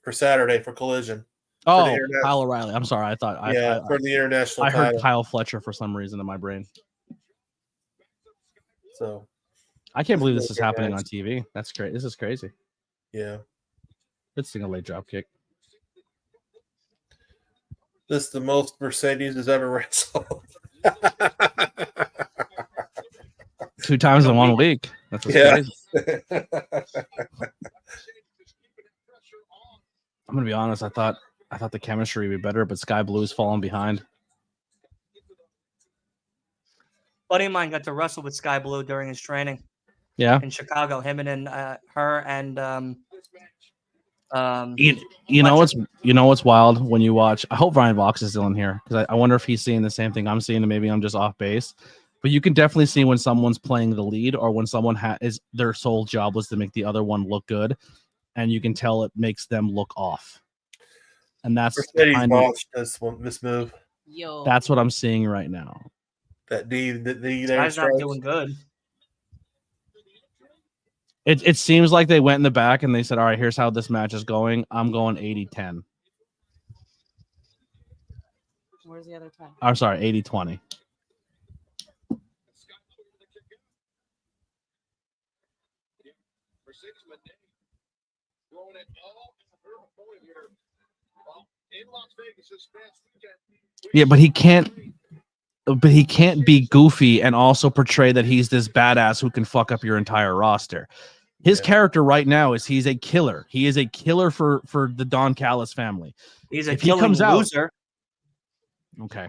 For Saturday for Collision. Oh, Kyle O'Reilly. I'm sorry. I thought for the international I heard Kyle Fletcher for some reason in my brain. So I can't believe this is happening on TV. That's great. This is crazy. Yeah. Good single leg drop kick. This is the most Mercedes has ever wrestled. 2 times in 1 week. That's crazy. I'm gonna be honest. I thought the chemistry would be better, but Sky Blue's falling behind. Buddy of mine got to wrestle with Sky Blue during his training. Yeah. In Chicago, him and her and You know what's wild when you watch. I hope Ryan Vox is still in here because I wonder if he's seeing the same thing I'm seeing, and maybe I'm just off base. But you can definitely see when someone's playing the lead or when someone is their sole job was to make the other one look good, and you can tell it makes them look off. And that's this move. That's what I'm seeing right now. That D guy's not doing good. It seems like they went in the back and they said, all right, here's how this match is going. I'm going 80-10. Where's the other 10? I'm sorry, 80-20. Yeah, but he can't be goofy and also portray that he's this badass who can fuck up your entire roster. His character right now is he's a killer. He is a killer for the Don Callis family. He's a killing loser. Okay.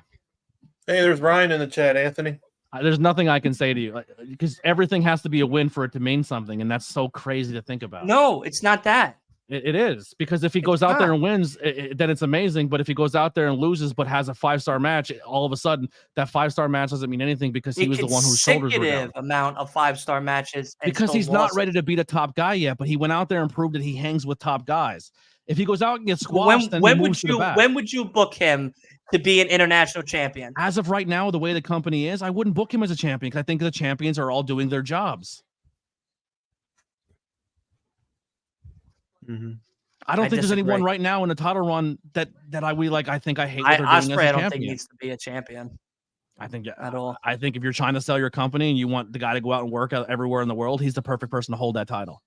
Hey, there's Ryan in the chat, Anthony. There's nothing I can say to you because everything has to be a win for it to mean something, and that's so crazy to think about. No, it's not that. It is, because if he goes out there and wins, then it's amazing. But if he goes out there and loses but has a 5-star match, all of a sudden that 5-star match doesn't mean anything because he was the one whose shoulders were down. Amount of 5-star matches because he's not ready to beat a top guy yet. But he went out there and proved that he hangs with top guys. If he goes out and gets squashed, when would you book him to be an international champion? As of right now, the way the company is, I wouldn't book him as a champion because I think the champions are all doing their jobs. Mm-hmm. I don't think there's anyone right now in the title run that I think I hate what they're doing as a champion. I don't think needs to be a champion. I think at all. I think if you're trying to sell your company and you want the guy to go out and work out everywhere in the world, he's the perfect person to hold that title.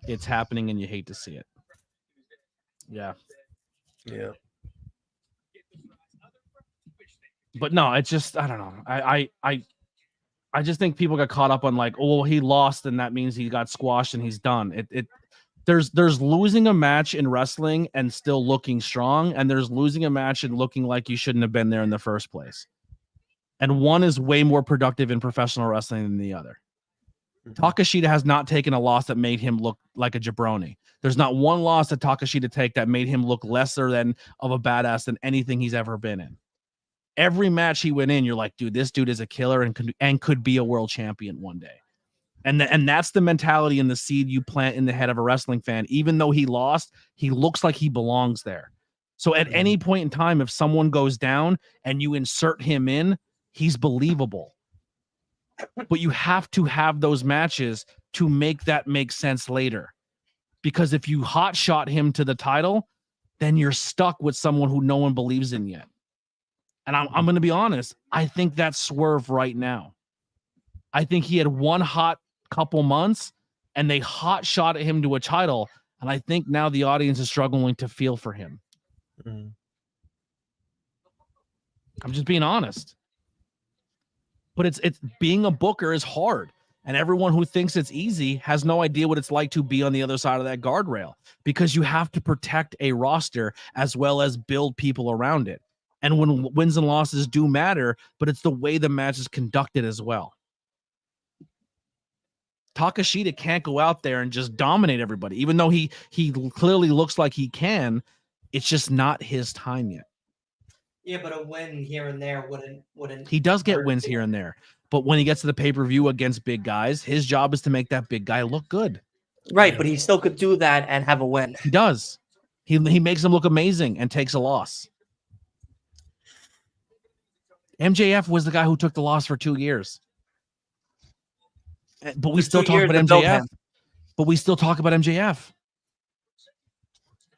It's happening and you hate to see it. Yeah. Yeah. But no, it's just I don't know. I just think people got caught up on like, oh, well, he lost and that means he got squashed and he's done. There's losing a match in wrestling and still looking strong, and there's losing a match and looking like you shouldn't have been there in the first place. And one is way more productive in professional wrestling than the other. Takeshita has not taken a loss that made him look like a jabroni. There's not one loss that Takeshita take that made him look lesser than of a badass than anything he's ever been in. Every match he went in, you're like, dude, this dude is a killer and could be a world champion one day. And that's the mentality and the seed you plant in the head of a wrestling fan. Even though he lost, he looks like he belongs there. So at any point in time, if someone goes down and you insert him in, he's believable. But you have to have those matches to make that make sense later. Because if you hotshot him to the title, then you're stuck with someone who no one believes in yet. And I'm going to be honest. I think that's Swerve right now. I think he had one hot couple months and they hot shot at him to a title. And I think now the audience is struggling to feel for him. I'm just being honest. But it's being a booker is hard. And everyone who thinks it's easy has no idea what it's like to be on the other side of that guardrail, because you have to protect a roster as well as build people around it. And when wins and losses do matter, but it's the way the match is conducted as well. Takeshita can't go out there and just dominate everybody, even though he clearly looks like he can. It's just not his time yet. Yeah, but a win here and there wouldn't. He does get wins here and there, but when he gets to the pay-per-view against big guys, his job is to make that big guy look good. Right, but he still could do that and have a win. He does. He makes him look amazing and takes a loss. MJF was the guy who took the loss for 2 years. But we still talk about MJF. But we still talk about MJF.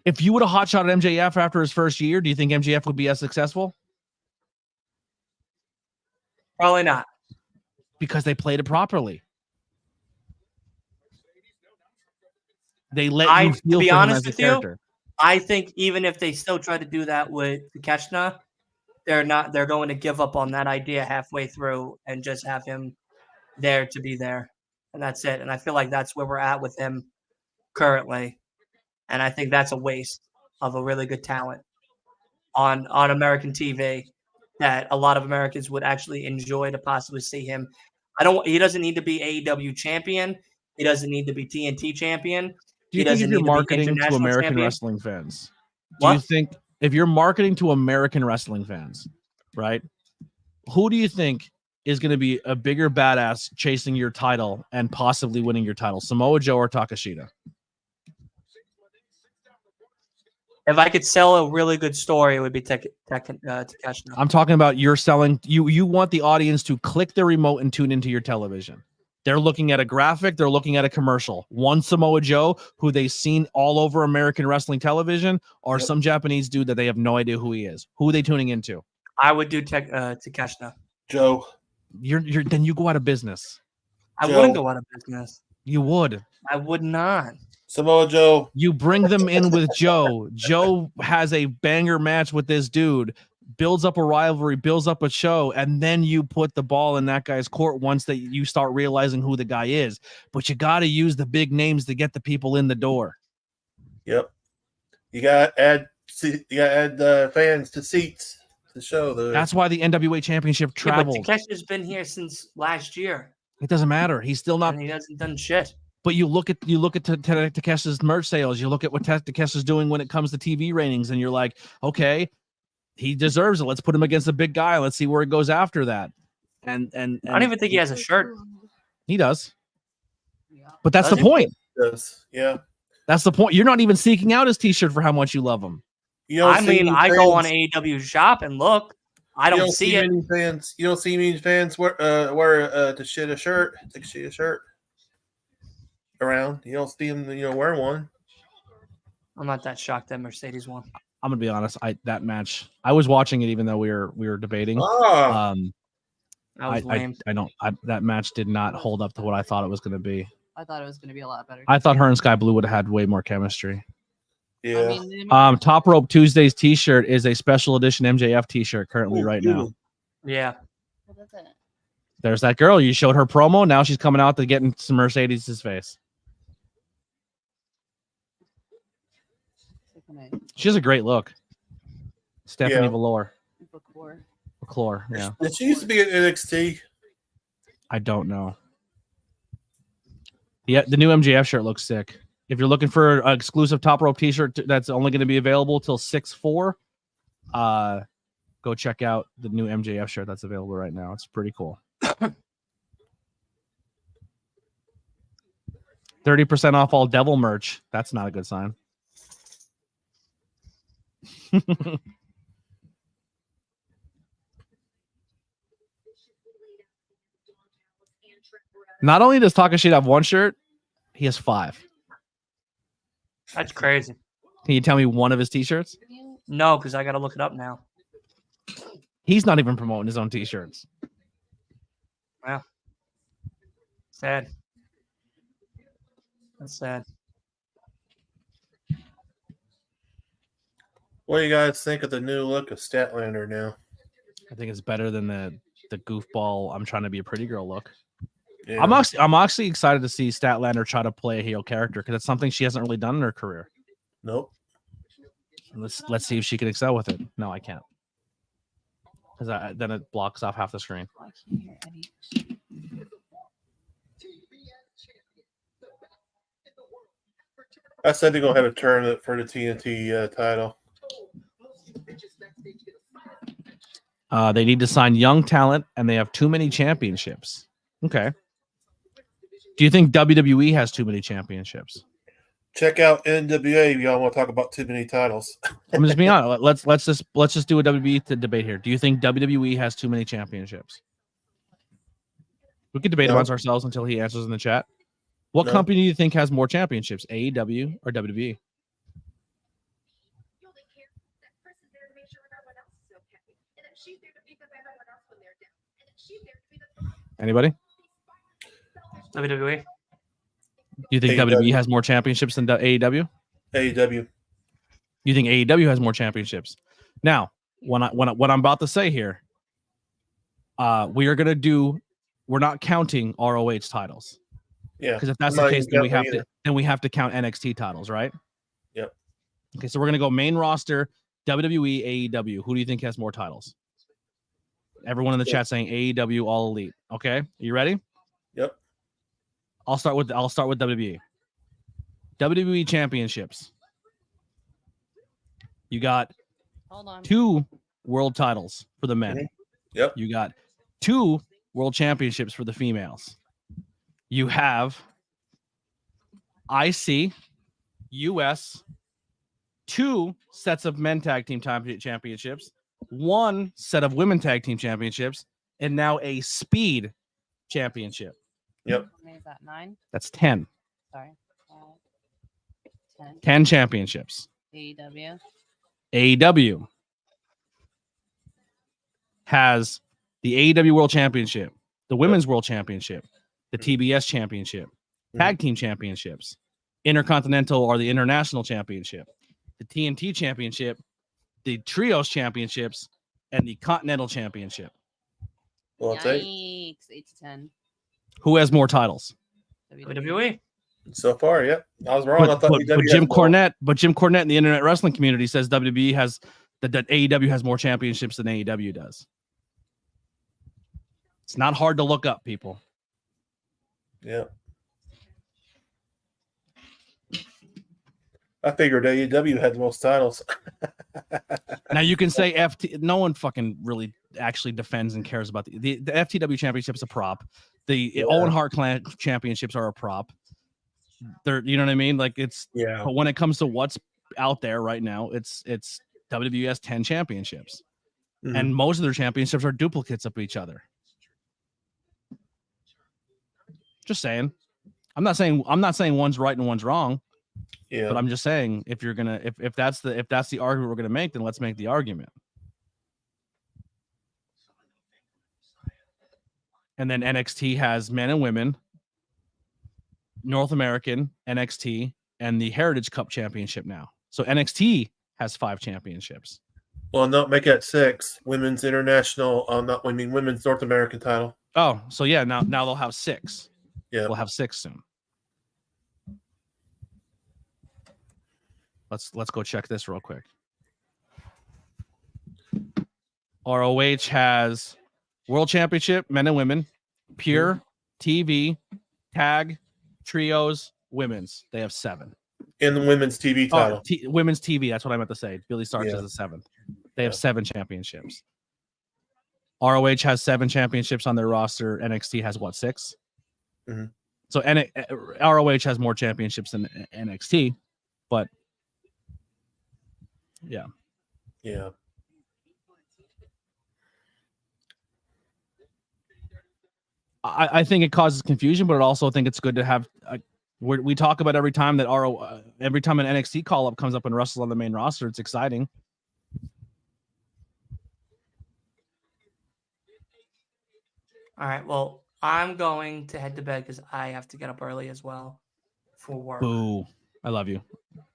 If you would have hotshot at MJF after his first year, do you think MJF would be as successful? Probably not. Because they played it properly. They let you feel for him as a character. I think even if they still try to do that with Takeshita, they're going to give up on that idea halfway through and just have him there to be there. And that's it. And I feel like that's where we're at with him currently. And I think that's a waste of a really good talent on American TV that a lot of Americans would actually enjoy to possibly see him. He doesn't need to be AEW champion. He doesn't need to be TNT champion. Do you think if you're marketing to American wrestling fans, if you're marketing to American wrestling fans, right? Who do you think is going to be a bigger badass chasing your title and possibly winning your title, Samoa Joe or Takeshita? If I could sell a really good story, it would be Takeshita. I'm talking about you're selling. You want the audience to click the remote and tune into your television. They're looking at a graphic. They're looking at a commercial. One Samoa Joe, who they've seen all over American wrestling television, or some Japanese dude that they have no idea who he is. Who are they tuning into? I would do Takeshita. Joe. Then you go out of business. I wouldn't go out of business. You would. I would not. Samoa Joe. You bring them in with Joe. Joe has a banger match with this dude, builds up a rivalry, builds up a show, and then you put the ball in that guy's court once that you start realizing who the guy is. But you got to use the big names to get the people in the door. Yep. You got to add fans to seats to show. That's why the NWA Championship traveled. Yeah, but Takeshi's been here since last year. It doesn't matter. He's still not. And he hasn't done shit. But you look at Takeshi's merch sales. You look at what Takeshi's doing when it comes to TV ratings, and you're like, okay, he deserves it. Let's put him against a big guy. Let's see where it goes after that. And I don't even think he has a shirt. He does. But that's the point. Does. Yeah. That's the point. You're not even seeking out his T-shirt for how much you love him. I go on AEW shop and look. I don't see it. Fans, you don't see many fans wear Takeshita shirt around. You don't see them, wear one. I'm not that shocked that Mercedes won. I'm gonna be honest. That match, I was watching it even though we were debating. That was lame. That match did not hold up to what I thought it was gonna be. I thought it was gonna be a lot better. I thought her and Sky Blue would have had way more chemistry. Yeah. Top Rope Tuesdays T-shirt is a special edition MJF T-shirt currently right now. Yeah. What is it? There's that girl. You showed her promo. Now she's coming out to get in some Mercedes' face. She has a great look. Stephanie Valor. McClure, yeah. Did she used to be at NXT? I don't know. Yeah, the new MJF shirt looks sick. If you're looking for an exclusive Top Rope T-shirt that's only going to be available till 6/4, go check out the new MJF shirt that's available right now. It's pretty cool. 30% off all Devil merch. That's not a good sign. Not only does Takeshita have one shirt, he has 5. That's crazy. Can you tell me one of his T-shirts? No, because I got to look it up now. He's not even promoting his own T-shirts. Wow. Sad. That's sad. What do you guys think of the new look of Statlander now? I think it's better than the goofball I'm trying to be a pretty girl look. Yeah. I'm actually excited to see Statlander try to play a heel character because it's something she hasn't really done in her career. Nope. Let's see if she can excel with it. No, I can't. Because then it blocks off half the screen. I can't hear any. I said they're going to have a tournament for the TNT title. They need to sign young talent, and they have too many championships. Okay. Do you think WWE has too many championships? Check out NWA if y'all want to talk about too many titles. I'm just being honest. Let's just do a WWE debate here. Do you think WWE has too many championships? We could debate amongst ourselves until he answers in the chat. What company do you think has more championships, AEW or WWE? Anybody? WWE. Do you think WWE has more championships than AEW? AEW. You think AEW has more championships? Now, what I'm about to say here, we're not counting ROH titles. Yeah. Because if that's the case, then we have to count NXT titles, right? Yep. Okay, so we're gonna go main roster, WWE, AEW. Who do you think has more titles? Everyone in the chat saying AEW All Elite. Okay, are you ready? Yep. I'll start with WWE. WWE championships. You got 2 world titles for the men. Yep. You got 2 world championships for the females. You have IC, US, 2 sets of men tag team championships, 1 set of women tag team championships, and now a speed championship. Yep. Is that 9? That's 10. Sorry. 10. 10 championships. AEW. AEW has the AEW World Championship, the Women's World Championship, the TBS Championship, Tag Team Championships, Intercontinental or the International Championship, the TNT Championship, the Trios Championships, and the Continental Championship. Well, Yikes, 8 to 10. Who has more titles? WWE. So far, yep. I was wrong. But Jim Cornette in the internet wrestling community says WWE has that AEW has more championships than AEW does. It's not hard to look up, people. Yeah. I figured AEW had the most titles. Now you can say no one fucking really actually defends and cares about the FTW championship's a prop. The Owen Hart Clan championships are a prop. They're, you know what I mean? Like it's, but when it comes to what's out there right now, it's WWE has 10 championships, and most of their championships are duplicates of each other. Just saying. I'm not saying one's right and one's wrong. Yeah. But I'm just saying if you're gonna if that's the argument we're gonna make, then let's make the argument. And then NXT has men and women, North American, NXT, and the Heritage Cup Championship now. So NXT has 5 championships. Well, no, make that 6. Women's International, women's North American title. Oh, so yeah, now they'll have 6. Yeah. We'll have 6 soon. Let's go check this real quick. ROH has World Championship, men and women, Pure, TV, Tag, Trios, Women's. They have 7. In the Women's TV title. Women's TV, that's what I meant to say. Billy Starks is the 7th. They have 7 championships. ROH has 7 championships on their roster. NXT has what, 6? Mm-hmm. So ROH has more championships than NXT, but yeah. I think it causes confusion, but I also think it's good to have. We talk about every time that every time an NXT call up comes up and wrestles on the main roster, it's exciting. All right. Well, I'm going to head to bed because I have to get up early as well for work. Boo! I love you.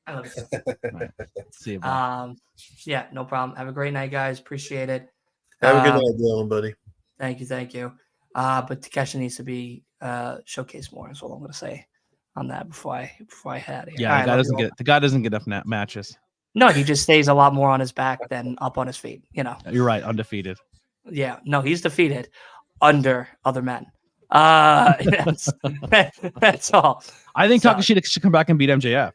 I love you. Right. See you. Bro. Yeah, no problem. Have a great night, guys. Appreciate it. Have a good night, Dylan, buddy. Thank you. But Takeshi needs to be showcased more. Is all I'm going to say on that before I head out of here. Yeah, the guy doesn't get enough matches. No, he just stays a lot more on his back than up on his feet. You know. You're right. Undefeated. Yeah. No, he's defeated under other men. That's all. I think Takeshi should come back and beat MJF.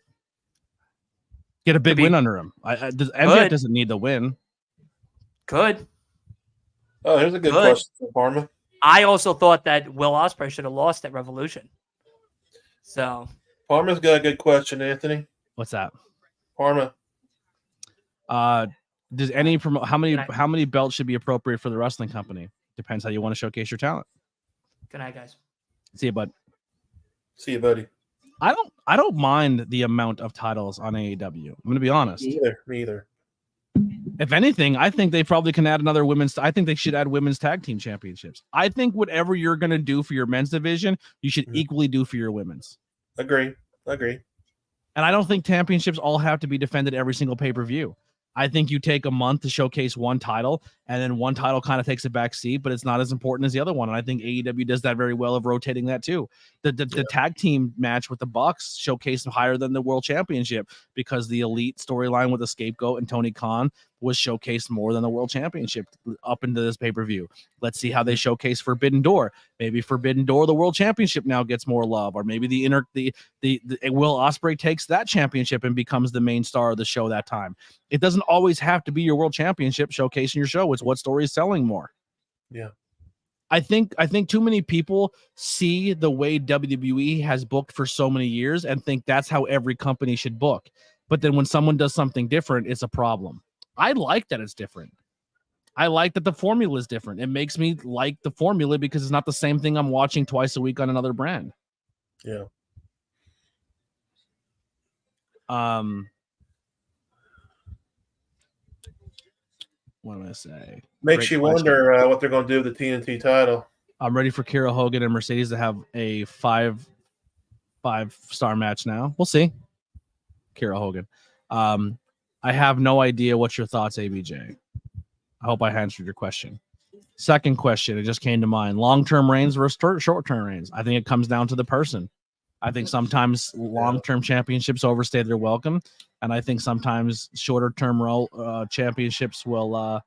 Get a big win under him. MJF doesn't need the win. Good. Oh, here's a good question from Parma. I also thought that Will Ospreay should have lost at Revolution. So Parma's got a good question, Anthony. What's that? Parma. Does how many belts should be appropriate for the wrestling company? Depends how you want to showcase your talent. Good night, guys. See you, bud. See you, buddy. I don't mind the amount of titles on AEW. I'm going to be honest. Me either. If anything, I think they probably can add another women's. I think they should add women's tag team championships. I think whatever you're going to do for your men's division, you should equally do for your women's. Agree. And I don't think championships all have to be defended every single pay-per-view. I think you take a month to showcase one title, and then one title kind of takes a back seat, but it's not as important as the other one. And I think AEW does that very well of rotating that too. The tag team match with the Bucks showcased higher than the World Championship because the Elite storyline with the Scapegoat and Tony Khan was showcased more than the World Championship up into this pay-per-view. Let's see how they showcase Forbidden Door. Maybe Forbidden Door, the World Championship now gets more love, or maybe the Will Ospreay takes that championship and becomes the main star of the show that time. It doesn't always have to be your World Championship showcasing your show. It's what story is selling more. Yeah. I think too many people see the way WWE has booked for so many years and think that's how every company should book. But then when someone does something different, it's a problem. I like that it's different. I like that the formula is different. It makes me like the formula because it's not the same thing I'm watching twice a week on another brand. Yeah. What am I say? Makes you wonder what they're going to do with the TNT title. I'm ready for Kira Hogan and Mercedes to have a five-star match now. We'll see. Kira Hogan. I have no idea what's your thoughts, ABJ. I hope I answered your question. Second question, it just came to mind. Long-term reigns versus short-term reigns. I think it comes down to the person. I think sometimes long-term championships overstay their welcome, and I think sometimes shorter-term championships will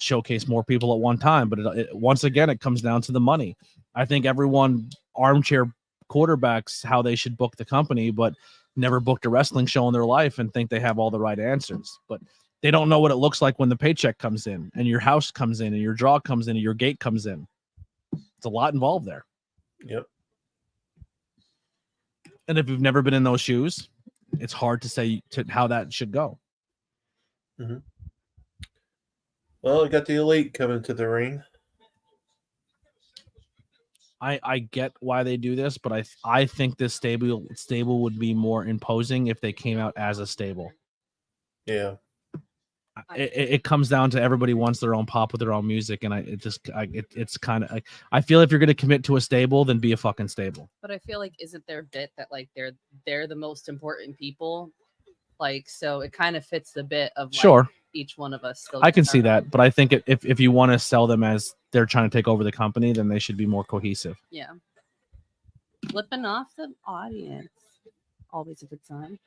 showcase more people at one time. But once again, it comes down to the money. I think everyone armchair quarterbacks how they should book the company, but never booked a wrestling show in their life and think they have all the right answers. But they don't know what it looks like when the paycheck comes in and your house comes in and your draw comes in and your gate comes in. It's a lot involved there. Yep. And if you've never been in those shoes, it's hard to say how that should go. Mm-hmm. Well, we got the Elite coming to the ring. I get why they do this, but I think this stable would be more imposing if they came out as a stable. Yeah. It comes down to everybody wants their own pop with their own music, and it's kind of I feel if you're going to commit to a stable, then be a fucking stable. But I feel like isn't their bit that like they're the most important people, like so it kind of fits the bit of like, sure each one of us. I can see that, but I think if you want to sell them as they're trying to take over the company, then they should be more cohesive. Yeah, flipping off the audience, always a good sign.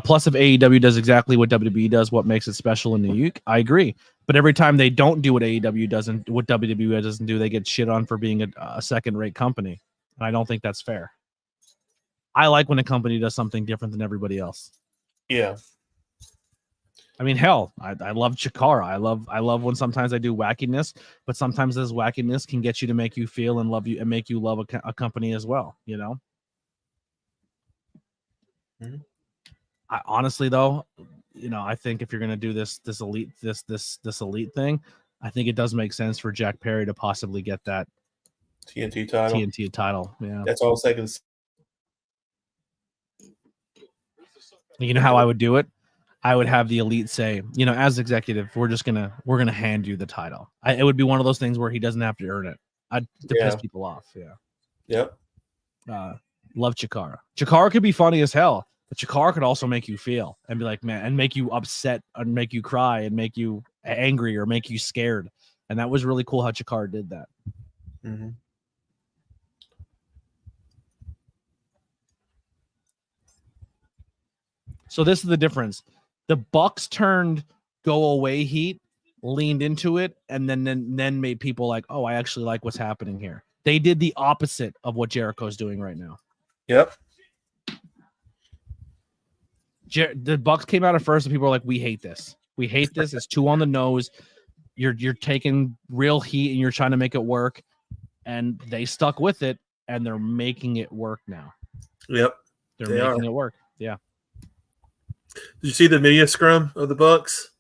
Plus, if AEW does exactly what WWE does, what makes it special and unique, I agree. But every time they don't do what AEW doesn't, what WWE doesn't do, they get shit on for being a second-rate company, and I don't think that's fair. I like when a company does something different than everybody else. Yeah. I mean, hell, I love Chikara. I love when sometimes I do wackiness, but sometimes this wackiness can get you to make you feel and love you and make you love a company as well. You know. Mm-hmm. I honestly though, I think if you're gonna do this elite elite thing, I think it does make sense for Jack Perry to possibly get that TNT title. Yeah, that's all seconds. You know how I would do it? I would have the Elite say, as executive, we're gonna hand you the title. It would be one of those things where he doesn't have to earn it. To piss people off. Yeah. Yep. Love Chikara. Chikara could be funny as hell, but Chikara could also make you feel and be like, man, and make you upset and make you cry and make you angry or make you scared. And that was really cool how Chikara did that. Mm-hmm. So this is the difference. The Bucks turned go away heat, leaned into it, and then made people like, oh, I actually like what's happening here. They did the opposite of what Jericho's doing right now. Yep. The Bucks came out at first, and people were like, we hate this. We hate this. It's too on the nose. You're taking real heat, and you're trying to make it work. And they stuck with it, and they're making it work now. Yep. They're making it work. Yeah. Did you see the media scrum of the Bucks?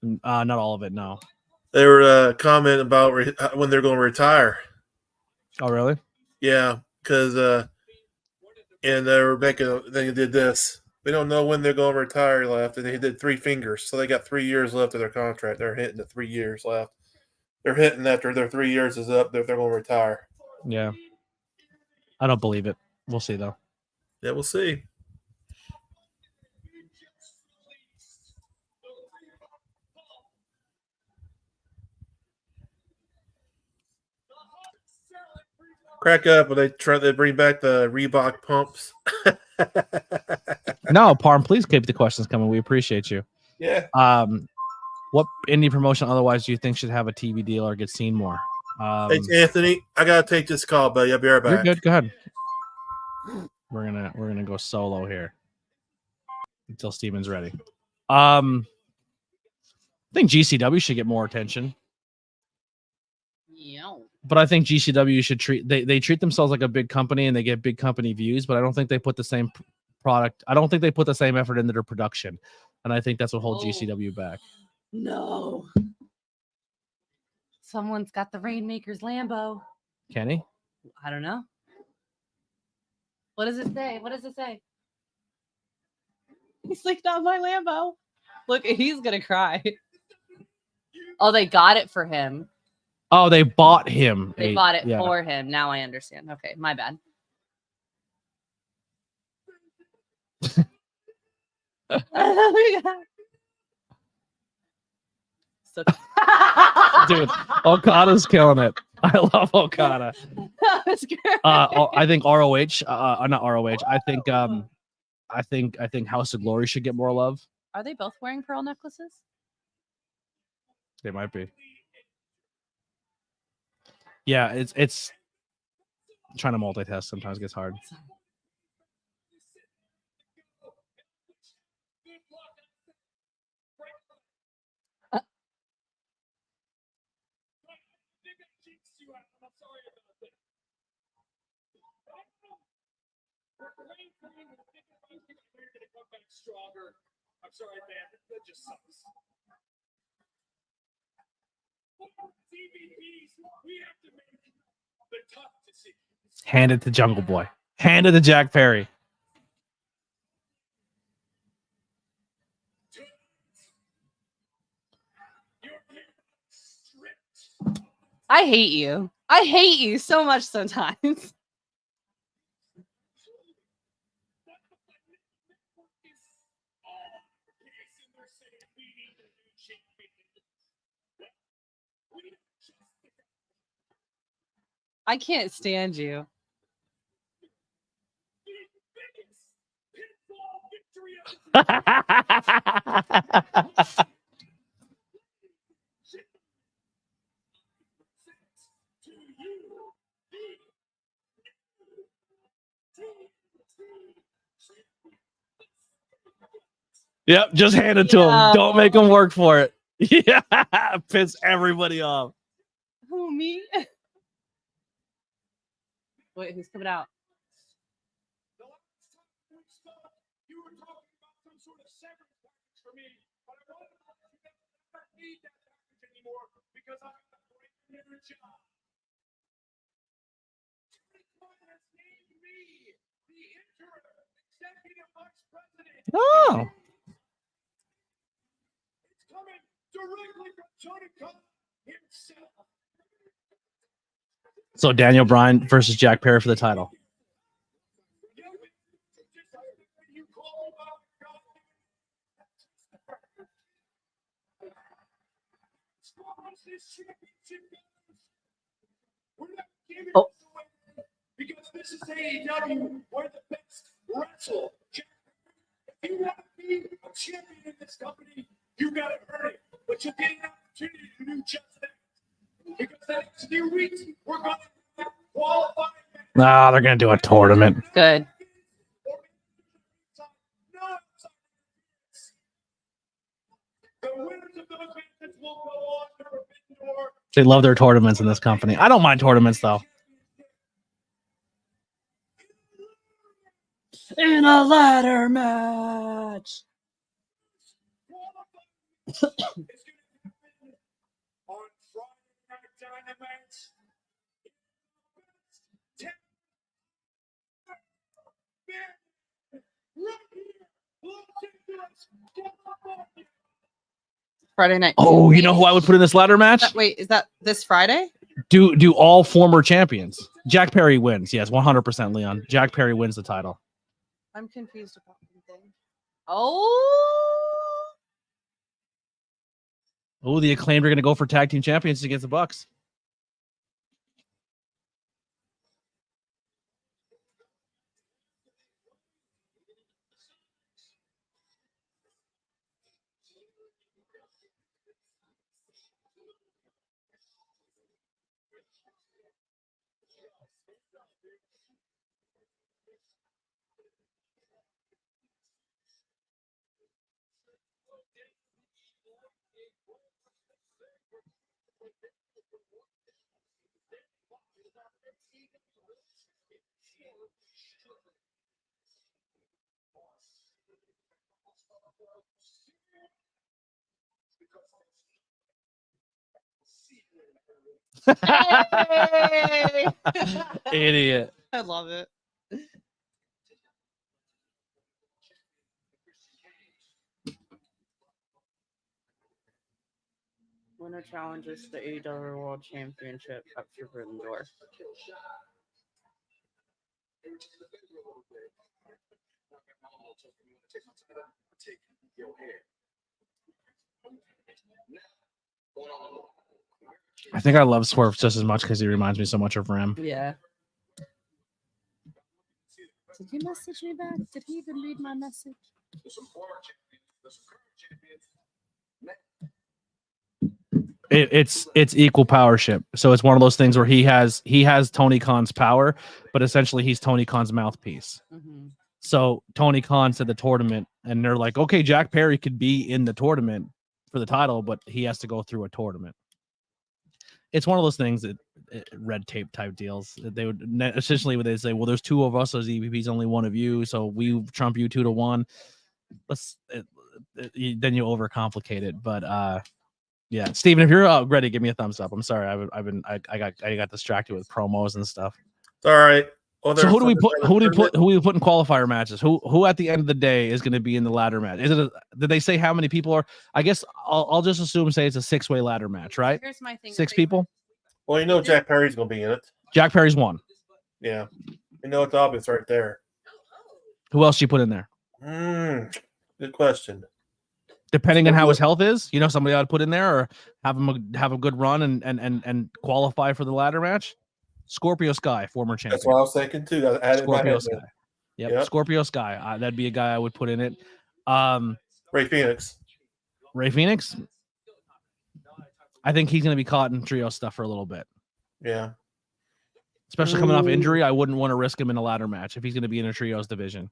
Not all of it, no. They were commenting about when they're going to retire. Oh, really? Yeah, because and they did this. We don't know when they're going to retire left, and they did 3 fingers, so they got 3 years left of their contract. They're hitting the 3 years left. They're hitting after their 3 years is up. They're going to retire. Yeah, I don't believe it. We'll see though. Yeah, we'll see. Crack up when they bring back the Reebok pumps. No, Parm, please keep the questions coming. We appreciate you. Yeah. What indie promotion otherwise do you think should have a TV deal or get seen more? Hey, Anthony, I gotta take this call, buddy. I'll be right back. You're good. Go ahead. We're gonna go solo here until Steven's ready. I think GCW should get more attention. Yeah. But I think GCW should they treat themselves like a big company and they get big company views, but I don't think they put the same product. I don't think they put the same effort into their production. And I think that's what holds GCW back. No. Someone's got the Rainmaker's Lambo. Kenny? I don't know. What does it say? What does it say? He's like, not my Lambo. Look, he's gonna cry. Oh, they got it for him. Oh, they bought him. They bought it for him. Now I understand. Okay, my bad. So dude, Okada's killing it. I love Okada. That's great. I think ROH, not ROH. I think House of Glory should get more love. Are they both wearing pearl necklaces? They might be. Yeah, it's trying to multitask sometimes gets hard. I'm sorry, man. That just sucks. We have to make the tough decisions. Hand it to Jungle Boy. Hand it to Jack Perry. I hate you. I hate you so much sometimes. I can't stand you. Yep, just hand it to him. Don't make him work for it. Yeah, piss everybody off. Who, me? Wait, who's coming out? You were talking about some sort of severance package for me, but I wanted to let you know I don't need that package anymore because I got a great new job. Has named me the interim executive vice president. Oh. It's coming directly from Tony Khan himself. So Daniel Bryan versus Jack Perry for the title. Oh. Because this is AEW, where the best wrestle. If you want to be a champion in this company, you got to earn it. But you get an opportunity to do just that. Because the next few weeks, we're going to qualify. Nah, they're gonna do a tournament. Good. The winners of those matches will go on to Forbidden Door. They love their tournaments in this company. I don't mind tournaments though. In a ladder match. It's going to happen on Friday Night Dynamite. Friday night. Oh, you know who I would put in this ladder match? Wait, is that this Friday? Do all former champions. Jack Perry wins. Yes, 100% Leon. Jack Perry wins the title. I'm confused about something. Oh. Oh, the Acclaimed are going to go for tag team champions against the Bucks. Hey! Idiot. I love it. Winner challenges the AEW World Championship up for Forbidden Door. I think I love Swerve just as much because he reminds me so much of Ram. Yeah. Did he message me back? Did he even read my message? It's equal powership. So it's one of those things where he has Tony Khan's power, but essentially he's Tony Khan's mouthpiece. Mm-hmm. So Tony Khan said the tournament, and they're like, okay, Jack Perry could be in the tournament for the title, but he has to go through a tournament. It's one of those things that red tape type deals. They would essentially would they say, well, there's two of us as EVPs, only one of you, so we trump you 2-1. Then you overcomplicate it. But yeah, Steven, if you're ready, give me a thumbs up. I'm sorry, I got distracted with promos and stuff. All right. Well, so who do we put in qualifier matches? Who at the end of the day is going to be in the ladder match? Did they say how many people are? I guess I'll just assume say it's a 6-way ladder match, right? Here's my thing. 6 people. Well, you know Jack Perry's going to be in it. Jack Perry's one. Yeah, you know it's obvious right there. Who else do you put in there? Good question. Depending on how his health is, you know, somebody ought to put in there or have a good run and qualify for the ladder match. Scorpio Sky, former champion. That's what I was thinking too. Scorpio Sky. Yep. Scorpio Sky. That'd be a guy I would put in it. Ray Phoenix. I think he's going to be caught in trio stuff for a little bit. Yeah. Especially coming off injury, I wouldn't want to risk him in a ladder match if he's going to be in a trios division.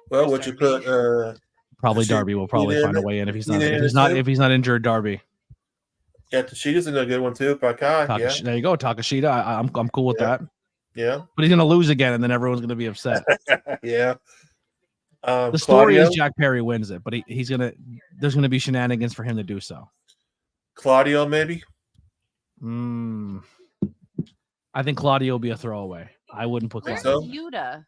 Well, would you put? Probably Darby will probably find a way in if he's not injured. Darby. Yeah, Tashida's a good one too. Yeah. There you go, Takashita. I'm cool with that. Yeah, but he's gonna lose again, and then everyone's gonna be upset. Yeah. The story is Jack Perry wins it, but there's gonna be shenanigans for him to do so. Claudio, maybe. I think Claudio will be a throwaway. I wouldn't put Claudio. Where's Yuta?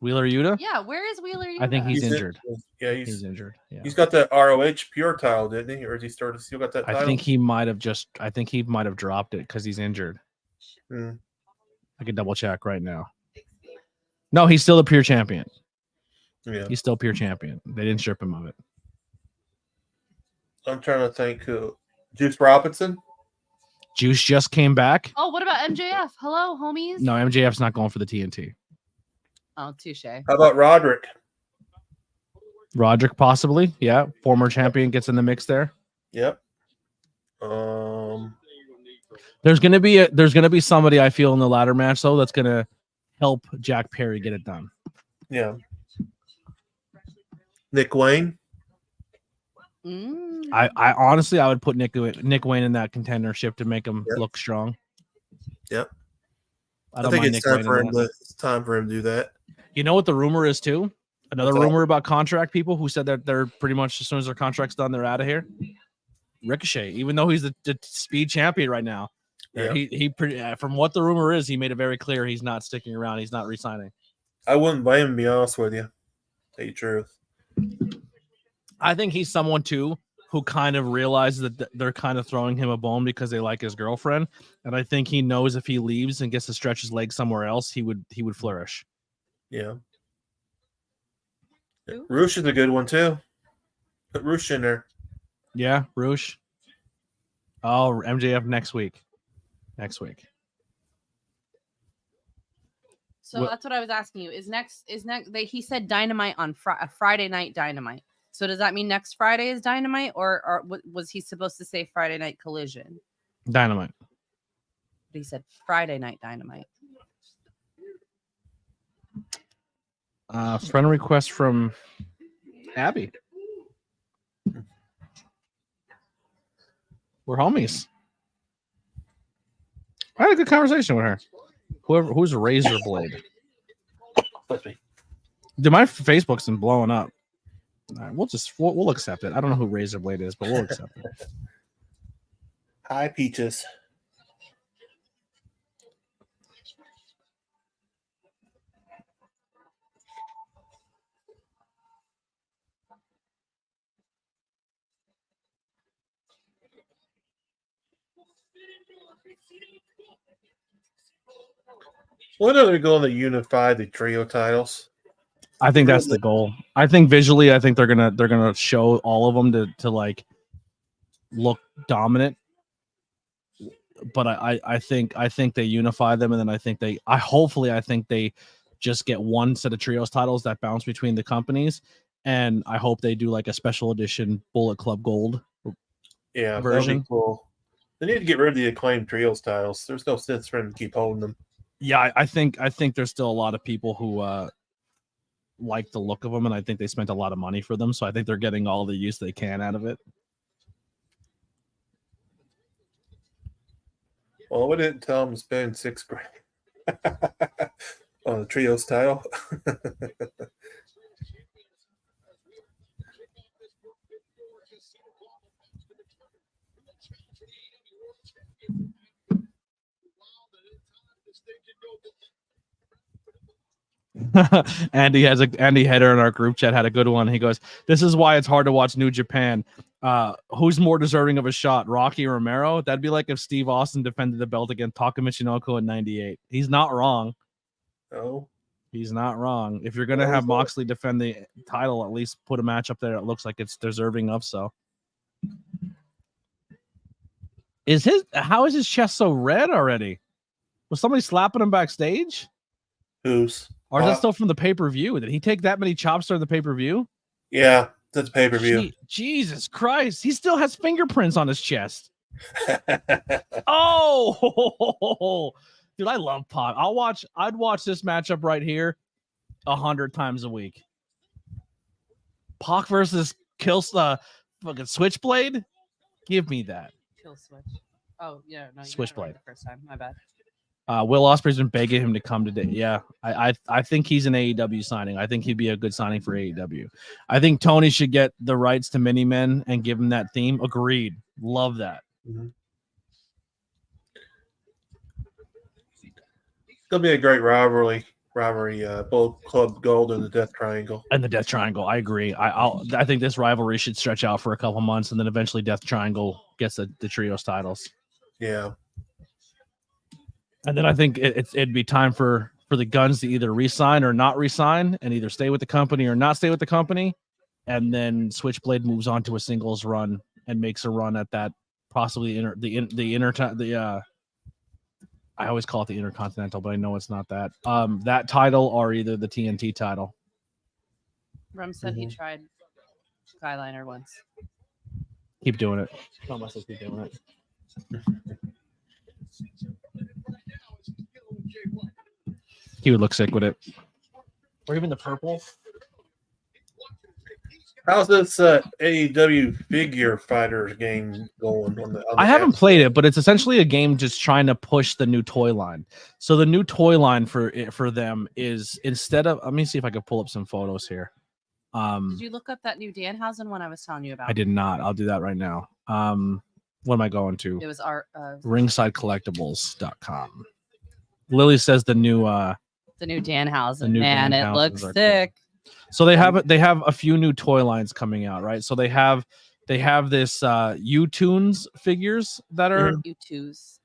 Wheeler Yuta? Yeah, where is Wheeler Yuta? I think he's injured. Yeah, he's injured. Yeah. He's got the ROH pure title, didn't he? Or is he still got that title? I think he might have dropped it because he's injured. I can double check right now. No, he's still a pure champion. Yeah. He's still pure champion. They didn't strip him of it. I'm trying to think who. Juice Robinson? Juice just came back. Oh, what about MJF? Hello, homies. No, MJF's not going for the TNT. Oh, touche. How about Roderick? Roderick, possibly. Yeah. Former champion gets in the mix there. Yep. There's gonna be somebody I feel in the ladder match though that's gonna help Jack Perry get it done. Yeah. Nick Wayne. I honestly I would put Nick Wayne in that contendership to make him look strong. Yep. I think it's time for him to do that. You know what the rumor is too? Another rumor about contract people who said that they're pretty much as soon as their contract's done, they're out of here. Ricochet, even though he's the speed champion right now, he from what the rumor is, he made it very clear he's not sticking around. He's not re-signing. I wouldn't blame him, to be honest with you. Tell you the truth. I think he's someone too who kind of realizes that they're kind of throwing him a bone because they like his girlfriend, and I think he knows if he leaves and gets to stretch his legs somewhere else, he would flourish. Yeah. Roosh is a good one too. Put Roosh in there. Yeah, Roosh. Oh, MJF next week. So that's what I was asking you. Is next? He said Dynamite on Friday night Dynamite. So does that mean next Friday is Dynamite, or was he supposed to say Friday Night Collision? Dynamite. But he said Friday Night Dynamite. Friend request from Abby. We're homies. I had a good conversation with her. Who's Razor Blade? Dude, my Facebook's been blowing up. All right, we'll accept it. I don't know who Razor Blade is, but we'll accept it. Hi, Peaches. When are they going to unify the trio titles? I think that's the goal. I think visually, I think they're gonna show all of them to like look dominant. But I think they unify them, and then I think they just get one set of trios titles that bounce between the companies, and I hope they do like a special edition Bullet Club Gold. Yeah, version. that'd be cool. They need to get rid of the acclaimed trios titles. There's no sense for them to keep holding them. Yeah, I think there's still a lot of people who like the look of them, and I think they spent a lot of money for them, so I think they're getting all the use they can out of it. Well, we didn't tell them to spend $6,000 on the trios title. Andy Header in our group chat had a good one. He goes, "This is why it's hard to watch New Japan. Who's more deserving of a shot, Rocky or Romero? That'd be like if Steve Austin defended the belt against Taka Michinoku in '98. He's not wrong. Oh, he's not wrong. If you're gonna have Moxley defend the title, at least put a match up there that looks like it's deserving of so." How is his chest so red already? Was somebody slapping him backstage? Who's? Or is that still from the pay-per-view? Did he take that many chops during the pay-per-view? Yeah, that's pay-per-view. Jesus Christ. He still has fingerprints on his chest. Oh, dude, I love Pac. I'd watch this matchup right here 100 times a week. Pac versus fucking Switchblade? Give me that. Kill Switch. Oh, yeah. No, Switchblade. The first time. My bad. Will Ospreay's been begging him to come today. Yeah, I think he's an AEW signing. I think he'd be a good signing for AEW. I think Tony should get the rights to Mini-Men and give him that theme. Agreed. Love that. Mm-hmm. It's gonna be a great rivalry. Both Club Gold and the Death Triangle. And the Death Triangle. I agree. I think this rivalry should stretch out for a couple months, and then eventually Death Triangle gets the trios titles. Yeah. And then I think it'd be time for the Guns to either re-sign or not re-sign, and either stay with the company or not stay with the company. And then Switchblade moves on to a singles run and makes a run at that possibly I always call it the Intercontinental, but I know it's not that. That title or either the TNT title. Rum said he tried Skyliner once. Keep doing it. Tell myself keep doing it. He would look sick with it. Or even the purple. How's this AEW figure fighters game going? I haven't played it, but it's essentially a game just trying to push the new toy line. So the new toy line for them is, instead of, let me see if I can pull up some photos here. Did you look up that new Danhausen one I was telling you about? I did not. I'll do that right now. What am I going to? It was our ringsidecollectibles.com. Lily says the new Danhausen. Man, it looks sick. So they have a few new toy lines coming out, right? So they have this U-Tunes figures that are U2s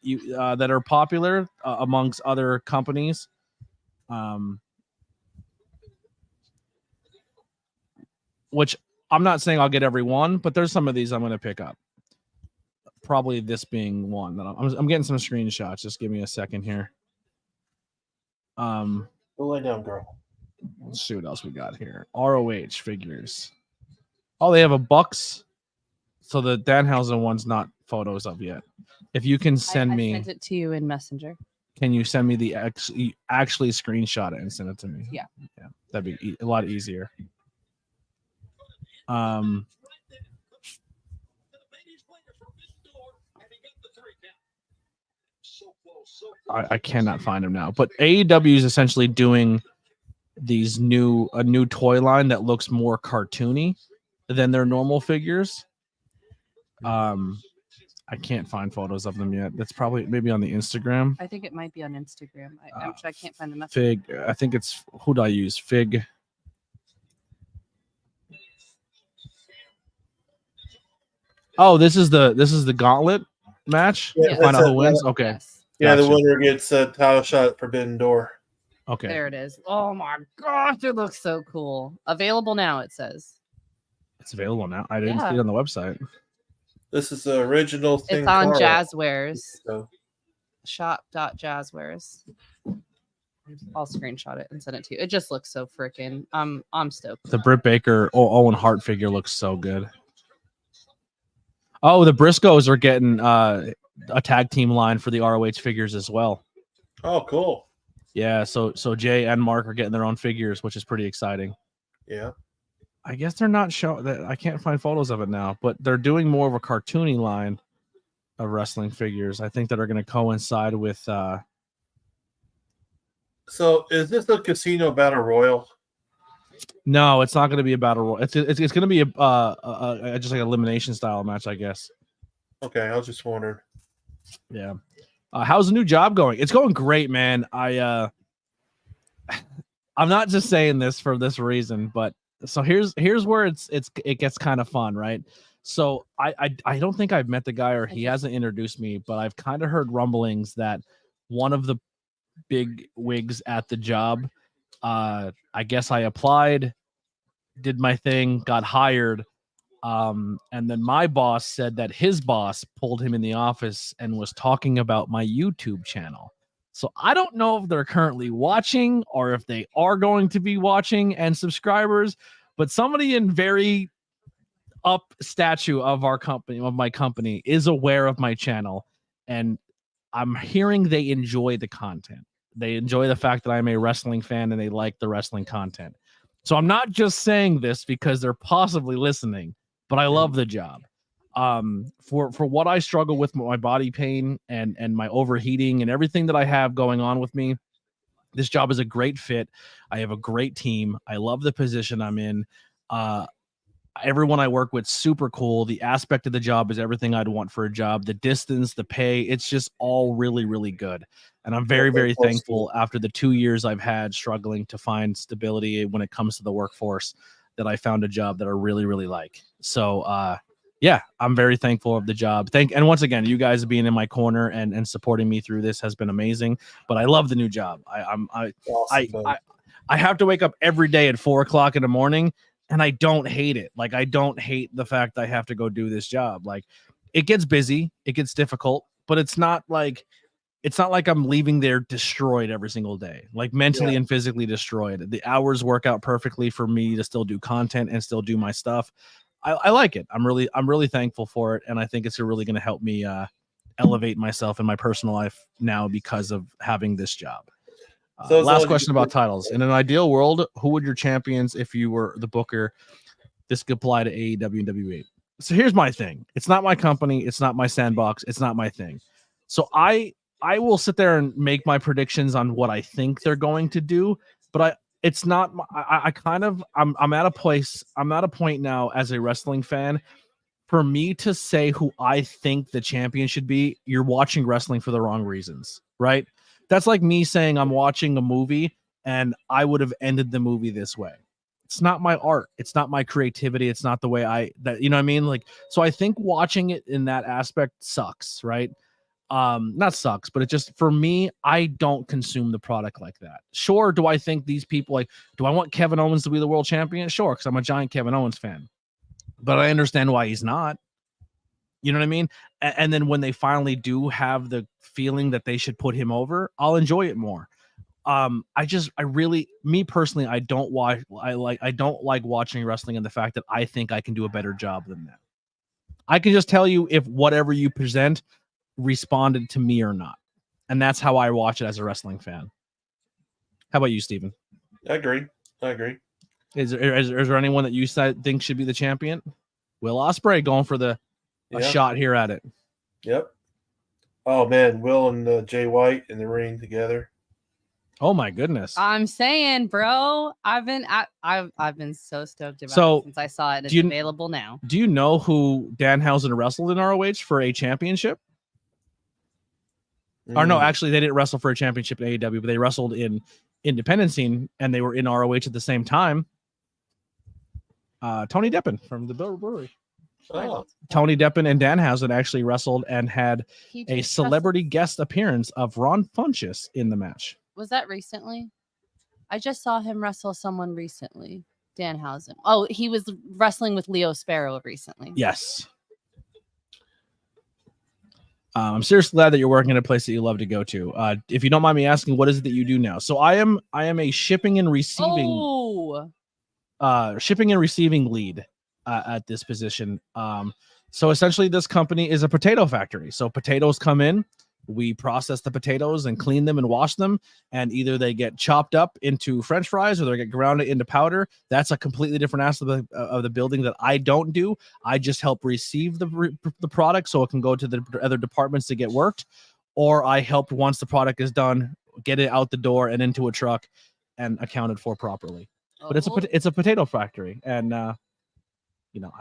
that are popular amongst other companies. Which I'm not saying I'll get every one, but there's some of these I'm going to pick up. Probably this being one. I'm getting some screenshots. Just give me a second here. Go lay down, girl. Let's see what else we got here. ROH figures. Oh, they have a Bucks. So the Danhausen one's not photos of yet. If you can send me, I sent it to you in Messenger. Can you send me the actually screenshot it and send it to me? Yeah, that'd be a lot easier. I cannot find them now, but AEW is essentially doing a new toy line that looks more cartoony than their normal figures. I can't find photos of them yet. That's probably maybe on the Instagram. I think it might be on Instagram. I can't find the message. Fig. I think it's who do I use? Fig. Oh, this is the gauntlet match. Yeah, Find out who wins. Okay. Yes. Yeah, Gotcha. the winner gets a title shot at Forbidden Door. Okay. There it is. Oh my gosh, it looks so cool. Available now, it says. It's available now. I didn't see it on the website. This is the original thing. It's on Jazzwares. So. Shop.jazzwares. I'll screenshot it and send it to you. It just looks so freaking. I'm stoked. The Britt Baker Owen Hart figure looks so good. Oh, the Briscoes are getting a tag team line for the ROH figures as well. Oh, cool. Yeah, so Jay and Mark are getting their own figures, which is pretty exciting. Yeah. I guess they're not showing that. I can't find photos of it now, but they're doing more of a cartoony line of wrestling figures. I think that are going to coincide with. So is this a casino battle royal? No, it's not going to be a battle royal. It's going to be a just like elimination style match, I guess. Okay, I was just wondering. Yeah. How's the new job going? It's going great, man. I'm not just saying this for this reason, but so here's where it gets kind of fun, right? So I don't think I've met the guy or he hasn't introduced me, but I've kind of heard rumblings that one of the big wigs at the job, I guess I applied, did my thing, got hired. And then my boss said that his boss pulled him in the office and was talking about my YouTube channel. So I don't know if they're currently watching or if they are going to be watching and subscribers, but somebody in very up statue of my company is aware of my channel. And I'm hearing they enjoy the content. They enjoy the fact that I'm a wrestling fan and they like the wrestling content. So I'm not just saying this because they're possibly listening, but I love the job. For what I struggle with my body pain and my overheating and everything that I have going on with me, this job is a great fit. I have a great team. I love the position I'm in. Everyone I work with, super cool. The aspect of the job is everything I'd want for a job. The distance, the pay, it's just all really, really good. And I'm very, very thankful after the 2 years I've had struggling to find stability when it comes to the workforce that I found a job that I really, really like. So, yeah, I'm very thankful of the job. And once again, you guys being in my corner and supporting me through this has been amazing. But I love the new job. I have to wake up every day at 4:00 in the morning, and I don't hate it. Like, I don't hate the fact I have to go do this job. Like, it gets busy, it gets difficult, but it's not like I'm leaving there destroyed every single day, like mentally and physically destroyed. The hours work out perfectly for me to still do content and still do my stuff. I like it. I'm really thankful for it. And I think it's really going to help me elevate myself in my personal life now because of having this job. Last question about titles. In an ideal world, who would your champions if you were the booker? This could apply to AEW and WWE. So here's my thing. It's not my company. It's not my sandbox. It's not my thing. So I will sit there and make my predictions on what I think they're going to do, but I'm at a place. I'm at a point now as a wrestling fan. For me to say who I think the champion should be, you're watching wrestling for the wrong reasons, right? That's like me saying I'm watching a movie and I would have ended the movie this way. It's not my art. It's not my creativity. It's not the way you know what I mean? Like, so I think watching it in that aspect sucks, right? Not sucks, but it just, for me, I don't consume the product like that. Sure, do I think these people, like, do I want Kevin Owens to be the world champion? Sure, because I'm a giant Kevin Owens fan. But I understand why he's not. You know what I mean? And then when they finally do have the feeling that they should put him over, I'll enjoy it more. me personally, I don't like watching wrestling, and the fact that I think I can do a better job than that. I can just tell you if whatever you present responded to me or not, and that's how I watch it as a wrestling fan. How about you, Steven? I agree. Is there anyone that you think should be the champion? Will Ospreay going for a shot here at it. Yep. Oh man, Will and Jay White in the ring together. Oh my goodness! I'm saying, bro, I've been so stoked about it since I saw it. It's available now. Do you know who Danhausen wrestled in ROH for a championship? Or no, actually, they didn't wrestle for a championship in AEW, but they wrestled in independent scene, and they were in ROH at the same time. Tony Deppen from the Brewery. Oh. Tony Deppen and Danhausen actually wrestled and had a celebrity guest appearance of Ron Funches in the match. Was that recently? I just saw him wrestle someone recently. Danhausen. Oh, he was wrestling with Leo Sparrow recently. Yes. I'm seriously glad that you're working at a place that you love to go to. If you don't mind me asking, what is it that you do now? So I am a shipping and receiving lead at this position. So essentially this company is a potato factory. So potatoes come in, we process the potatoes and clean them and wash them, and either they get chopped up into French fries or they get ground into powder. That's a completely different aspect of the building that I don't do. I just help receive the product so it can go to the other departments to get worked, or I help once the product is done, get it out the door and into a truck and accounted for properly. But it's a potato factory, and I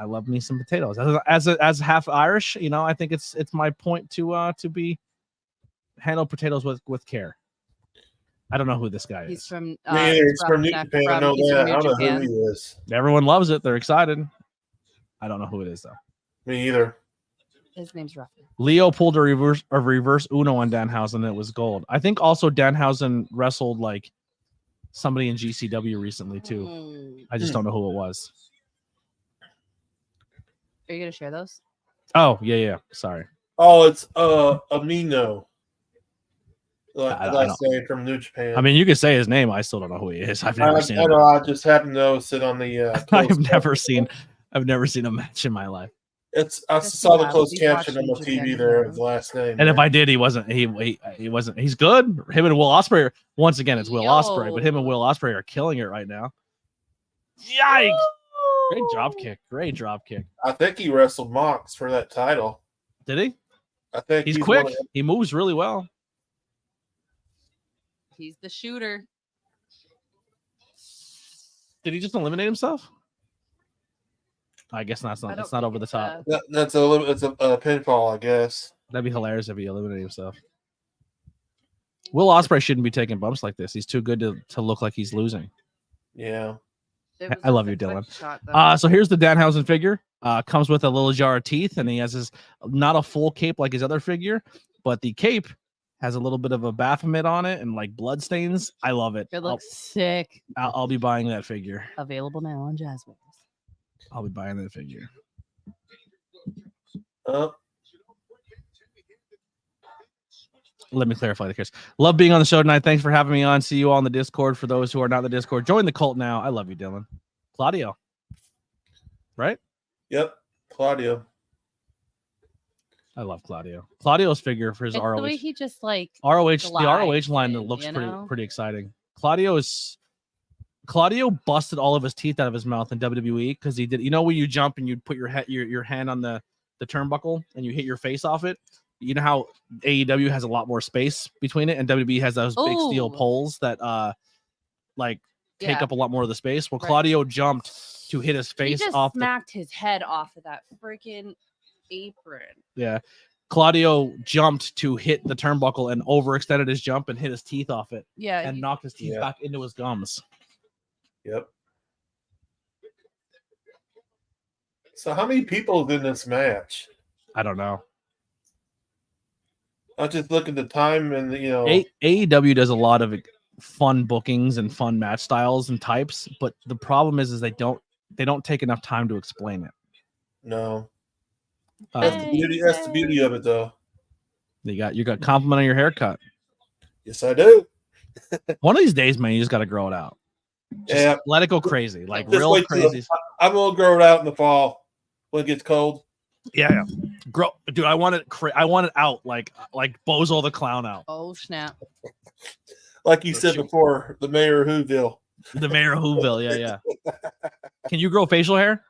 love me some potatoes. As half Irish, I think it's my point to be handle potatoes with care. I don't know who this guy is. He's from he's from New Japan. I know that. I don't know who he is. Everyone loves it. They're excited. I don't know who it is though. Me either. His name's Ruffin. Leo pulled a reverse Uno on Danhausen. It was gold. I think also Danhausen wrestled like somebody in GCW recently too. I just don't know who it was. Are you gonna share those? Oh yeah. Sorry. Oh, it's Amino. Last name from New Japan. I mean, you could say his name. I still don't know who he is. I've never seen him. I just happened to notice it on the. I've never seen a match in my life. I saw the closed caption on the TV there. The last name. And if I did, he wasn't. He wasn't. He's good. Him and Will Ospreay. Once again, it's Will Ospreay, but him and Will Ospreay are killing it right now. Yikes! Great drop kick. I think he wrestled Mox for that title. Did he? I think he's quick. He moves really well. He's the shooter. Did he just eliminate himself? I guess not. It's not over the top. It's a pinfall, I guess. That'd be hilarious if he eliminated himself. Will Ospreay shouldn't be taking bumps like this. He's too good to look like he's losing. Yeah. I love you, Dylan. So here's the Danhausen figure. Comes with a little jar of teeth, and he has his not a full cape like his other figure, but the cape has a little bit of a Baphomet on it and like blood stains. I love it. It looks sick. I'll be buying that figure. Available now on Jazzwares. I'll be buying that figure. Let me clarify the case. Love being on the show tonight. Thanks for having me on. See you all in the Discord. For those who are not in the Discord, join the cult now. I love you, Dylan. Claudio. Right? Yep. Claudio. I love Claudio. Claudio's figure for his ROH. The way he just like ROH, the ROH line that looks pretty exciting. Claudio busted all of his teeth out of his mouth in WWE because he did. When you jump and you put your hand on the turnbuckle and you hit your face off it. You know how AEW has a lot more space between it, and WWE has those big steel poles that take up a lot more of the space. Well, Claudio jumped to hit his face off. Smacked his head off of that freaking apron. Yeah. Claudio jumped to hit the turnbuckle and overextended his jump and hit his teeth off it. Yeah. And knocked his teeth back into his gums. Yep. So how many people in this match? I don't know. I just look at the time and AEW does a lot of fun bookings and fun match styles and types, but the problem is they don't take enough time to explain it. No. That's the beauty of it, though. You got compliment on your haircut. Yes, I do. One of these days, man, you just got to grow it out. Just let it go crazy, like Just real wait till crazy. I'm gonna grow it out in the fall when it gets cold. Yeah. Grow, dude. I want it. I want it out, like Bozo the Clown out. Oh snap! Like you said before, the mayor of Whoville. The mayor of Whoville. Yeah. Can you grow facial hair?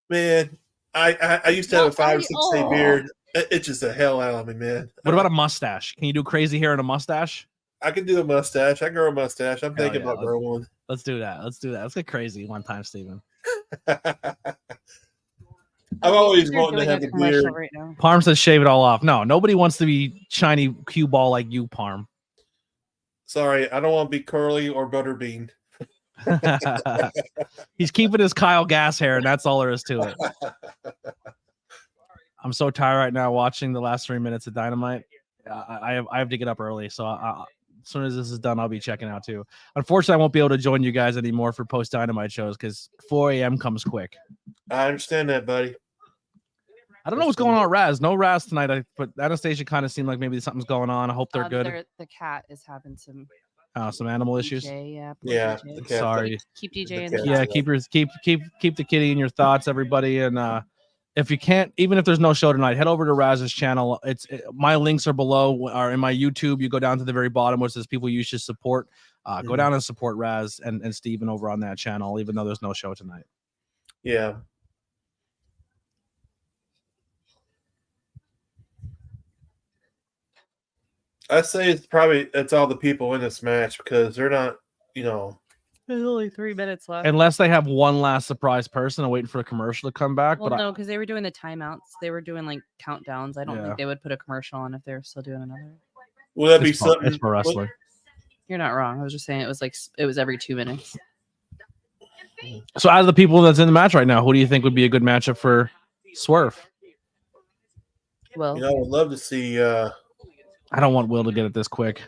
Man, I used to have a 5 or 6 day beard. It's just a hell out of me, man. What about a mustache? Can you do crazy hair and a mustache? I can do a mustache. I grow a mustache. I'm thinking about growing one. Let's do that. Let's get crazy one time, Steven. I've always wanted to have a beard. Right now. Parm says shave it all off. No, nobody wants to be shiny cue ball like you, Parm. Sorry, I don't want to be curly or butterbean. He's keeping his Kyle Gass hair, and that's all there is to it. I'm so tired right now watching the last 3 minutes of Dynamite. I have to get up early, so as soon as this is done, I'll be checking out too. Unfortunately, I won't be able to join you guys anymore for post Dynamite shows because 4 a.m. comes quick. I understand that, buddy. I don't know what's going on with Raz. No Raz tonight. But Anastasia kind of seemed like maybe something's going on. I hope they're good. The cat is having some animal issues. Yeah. DJ. Sorry. Keep DJ in the yeah. Keep the kitty in your thoughts, everybody. And if you can't, even if there's no show tonight, head over to Raz's channel. My links are below, or in my YouTube. You go down to the very bottom where it says people you should support. Go down and support Raz and Steven over on that channel, even though there's no show tonight. Yeah. I say it's all the people in this match because they're not, There's only 3 minutes left. Unless they have one last surprise person and waiting for a commercial to come back. Well, no, because they were doing the timeouts. They were doing like countdowns. I don't think they would put a commercial on if they were still doing another. Will that be something? It's for wrestling. You're not wrong. I was just saying it was every 2 minutes. So out of the people that's in the match right now, who do you think would be a good matchup for Swerve? Well, I would love to see. I don't want Will to get it this quick.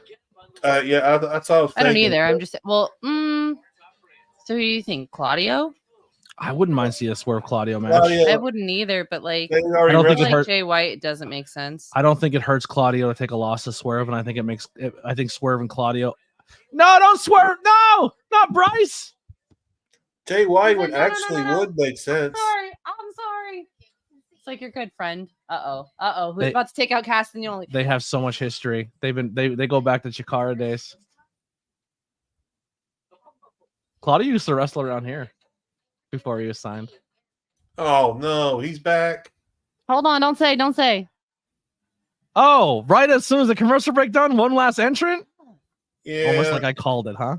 Yeah, that's all I was thinking. I don't either. I'm just so who do you think, Claudio? I wouldn't mind seeing a Swerve Claudio match. I wouldn't either, but like I don't think it hurts. Jay White doesn't make sense. I don't think it hurts Claudio to take a loss to Swerve, and I think I think Swerve and Claudio. No, don't Swerve! No, not Bryce. Jay White would make sense. I'm sorry. It's like your good friend. Who's about to take out Castagnoli? They have so much history. They go back to Chikara days. Claudio used to wrestle around here before he was signed. Oh no, he's back. Hold on, don't say. Oh, right as soon as the commercial break done, one last entrant. Yeah, almost like I called it, huh?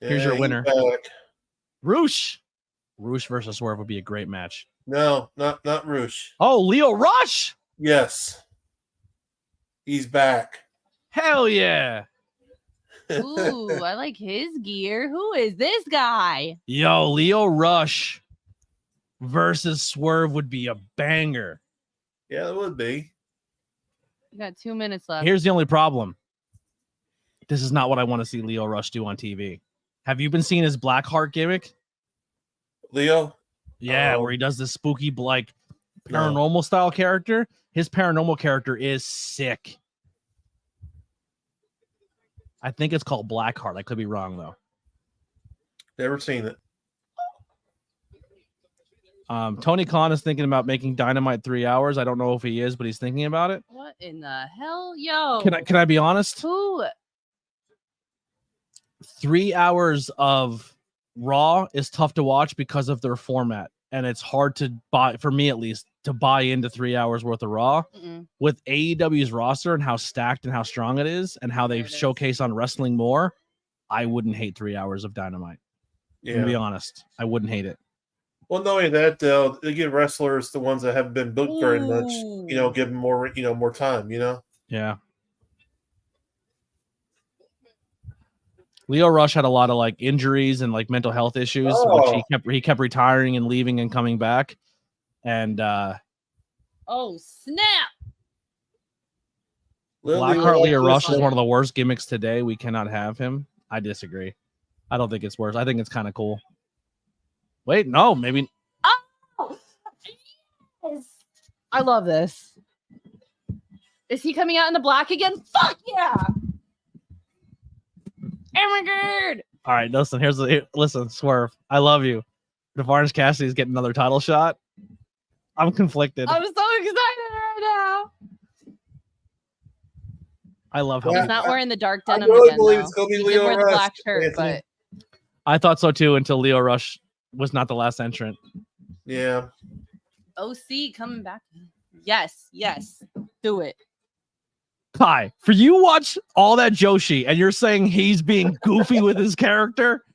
Yeah, here's your winner. Roosh versus Swerve would be a great match. No, not Roosh. Oh, Leo Rush. Yes, he's back. Hell yeah. Ooh, I like his gear. Who is this guy? Yo, Leo Rush versus Swerve would be a banger. Yeah, it would be. We got 2 minutes left. Here's the only problem. This is not what I want to see Leo Rush do on TV. Have you been seeing his Blackheart gimmick? Leo? Yeah, where he does this spooky, paranormal style character. His paranormal character is sick. I think it's called Blackheart. I could be wrong, though. Never seen it. Tony Khan is thinking about making Dynamite 3 hours. I don't know if he is, but he's thinking about it. What in the hell? Yo. Can I be honest? Who? 3 hours of Raw is tough to watch because of their format. And it's hard to buy, for me at least, to buy into 3 hours worth of Raw. With AEW's roster and how stacked and how strong it is and how they showcase on wrestling more, I wouldn't hate 3 hours of Dynamite. Yeah. To be honest, I wouldn't hate it. Well, knowing that, they give wrestlers, the ones that haven't been booked very much, give them more, more time, Yeah. Leo Rush had a lot of injuries and mental health issues, which he kept retiring and leaving and coming back. And oh snap! Blackheart Leo Rush is one of the worst gimmicks today. We cannot have him. I disagree. I don't think it's worse. I think it's kind of cool. Wait, no, maybe. Oh, yes. I love this. Is he coming out in the black again? Fuck yeah! Oh my god! All right, listen. Listen, Swerve. I love you. If Orange Cassidy's getting another title shot, I'm conflicted. I'm so excited right now. I love how He's not wearing the dark I denim really again, believe though. it's going to be He Leo did wear the Rush. black shirt, Anthony. but I thought so too until Leo Rush was not the last entrant. Yeah. OC coming back. Yes, do it. Kai, for you watch all that Joshi and you're saying he's being goofy with his character?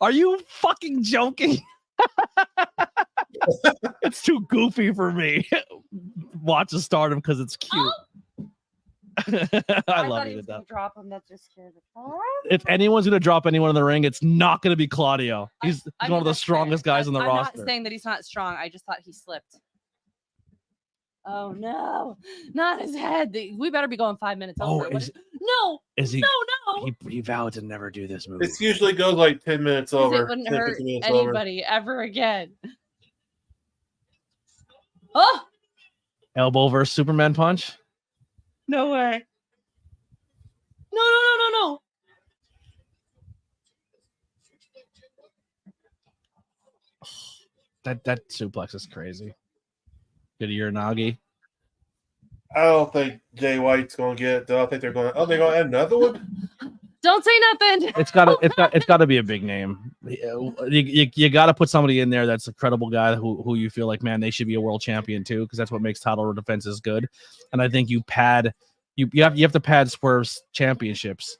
Are you fucking joking? It's too goofy for me. Watch the stardom because it's cute. I love you to death. Drop him. That just scared me. If anyone's gonna drop anyone in the ring, it's not gonna be Claudio. He's one of the strongest guys on the roster. I'm not saying that he's not strong. I just thought he slipped. Oh no, not his head. We better be going 5 minutes over. No. Is he? No. He vowed to never do this movie. It usually goes like 10 minutes over. It wouldn't 10, hurt 15 minutes anybody ever again. Oh, Elbow versus Superman punch. no way. No. That suplex is crazy. Good Uranagi. I don't think Jay White's going to get it, though. I think they're going to add another one? Don't say nothing. It's got to be a big name. You got to put somebody in there that's a credible guy who you feel like, man, they should be a world champion too, because that's what makes title defenses good. And I think you have to pad Swerve's championships.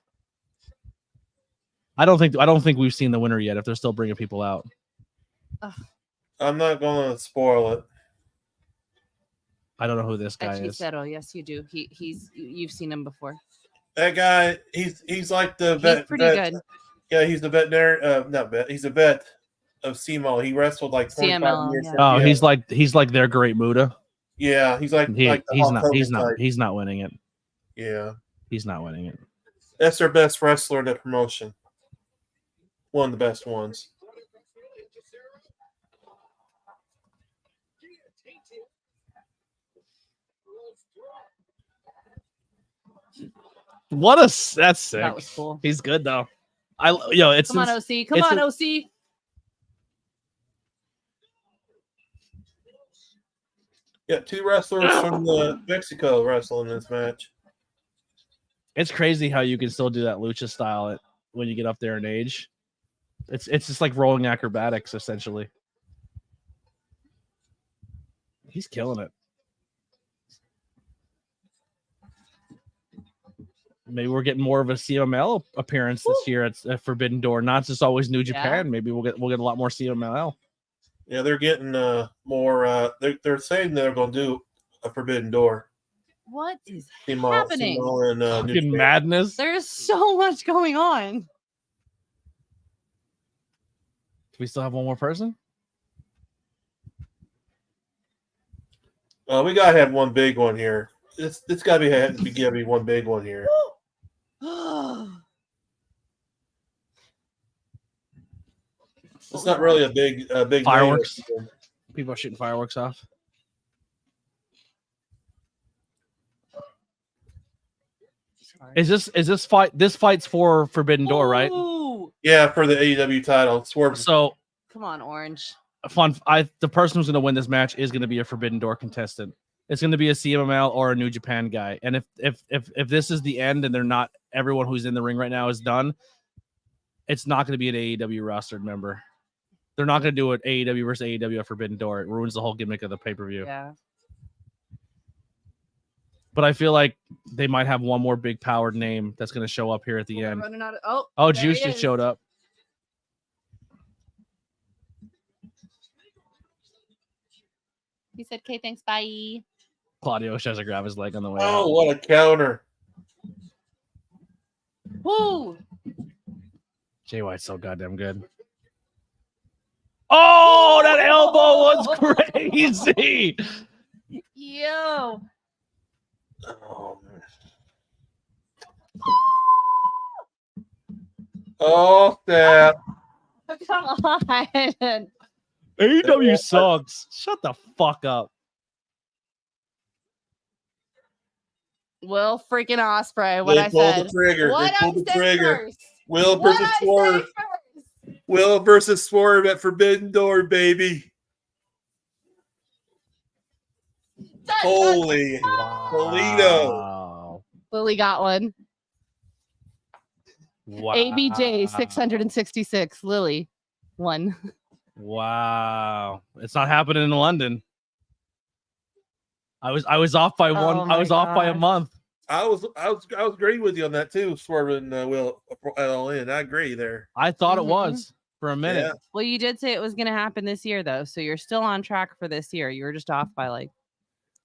I don't think we've seen the winner yet if they're still bringing people out. I'm not going to spoil it. I don't know who this guy is. Cicero, yes, you do. You've seen him before. That guy, he's like the vet. He's pretty good. Yeah, he's the veterinary. Not vet. He's a vet of CMO. He wrestled like 25 CML, years. yeah. Oh, he's like their Great Muda. Yeah, he's like he's not winning it. Yeah, he's not winning it. That's their best wrestler in the promotion. One of the best ones. That's sick. That was cool. He's good though. Come on, OC. Come on, OC. Yeah, 2 wrestlers from Mexico wrestling this match. It's crazy how you can still do that lucha style when you get up there in age. It's just like rolling acrobatics essentially. He's killing it. Maybe we're getting more of a CML appearance this year at Forbidden Door, not just always New Japan. Yeah. Maybe we'll get a lot more CMLL. Yeah, they're getting more. They're saying they're going to do a Forbidden Door. What is happening? Fucking madness. There's so much going on. Do we still have one more person? We gotta have one big one here. It's gotta be one big one here. It's not really a big fireworks. People are shooting fireworks off. Is this fight? This fight's for Forbidden Door, right? Yeah, for the AEW title. So come on, Orange. The person who's going to win this match is going to be a Forbidden Door contestant. It's going to be a CMLL or a New Japan guy. And if this is the end and they're not, everyone who's in the ring right now is done, it's not going to be an AEW rostered member. They're not going to do it AEW versus AEW at Forbidden Door. It ruins the whole gimmick of the pay-per-view. Yeah. But I feel like they might have one more big powered name that's going to show up here at the end. Juice just showed up. He said, "Okay, thanks, bye." Claudio tries to grab his leg on the way. Oh, out. what a counter! Woo! Jay White's so goddamn good. Oh, that elbow was crazy. Yo. Oh, that. Come on. AEW sucks. Shut the fuck up. Will freaking Ospreay. What I said. They pulled the trigger. Will versus Swerve. Will versus Swerve at Forbidden Door, baby. Holy Toledo. Wow. Lily got one. Wow. ABJ 666. Lily, one. Wow. It's not happening in London. I was off by one. Oh I was off by a gosh. month. I was agreeing with you on that too, Swerve and Will all in. I agree there. I thought it Mhm. was for a minute. Yeah. Well, you did say it was going to happen this year, though. So you're still on track for this year. You were just off by like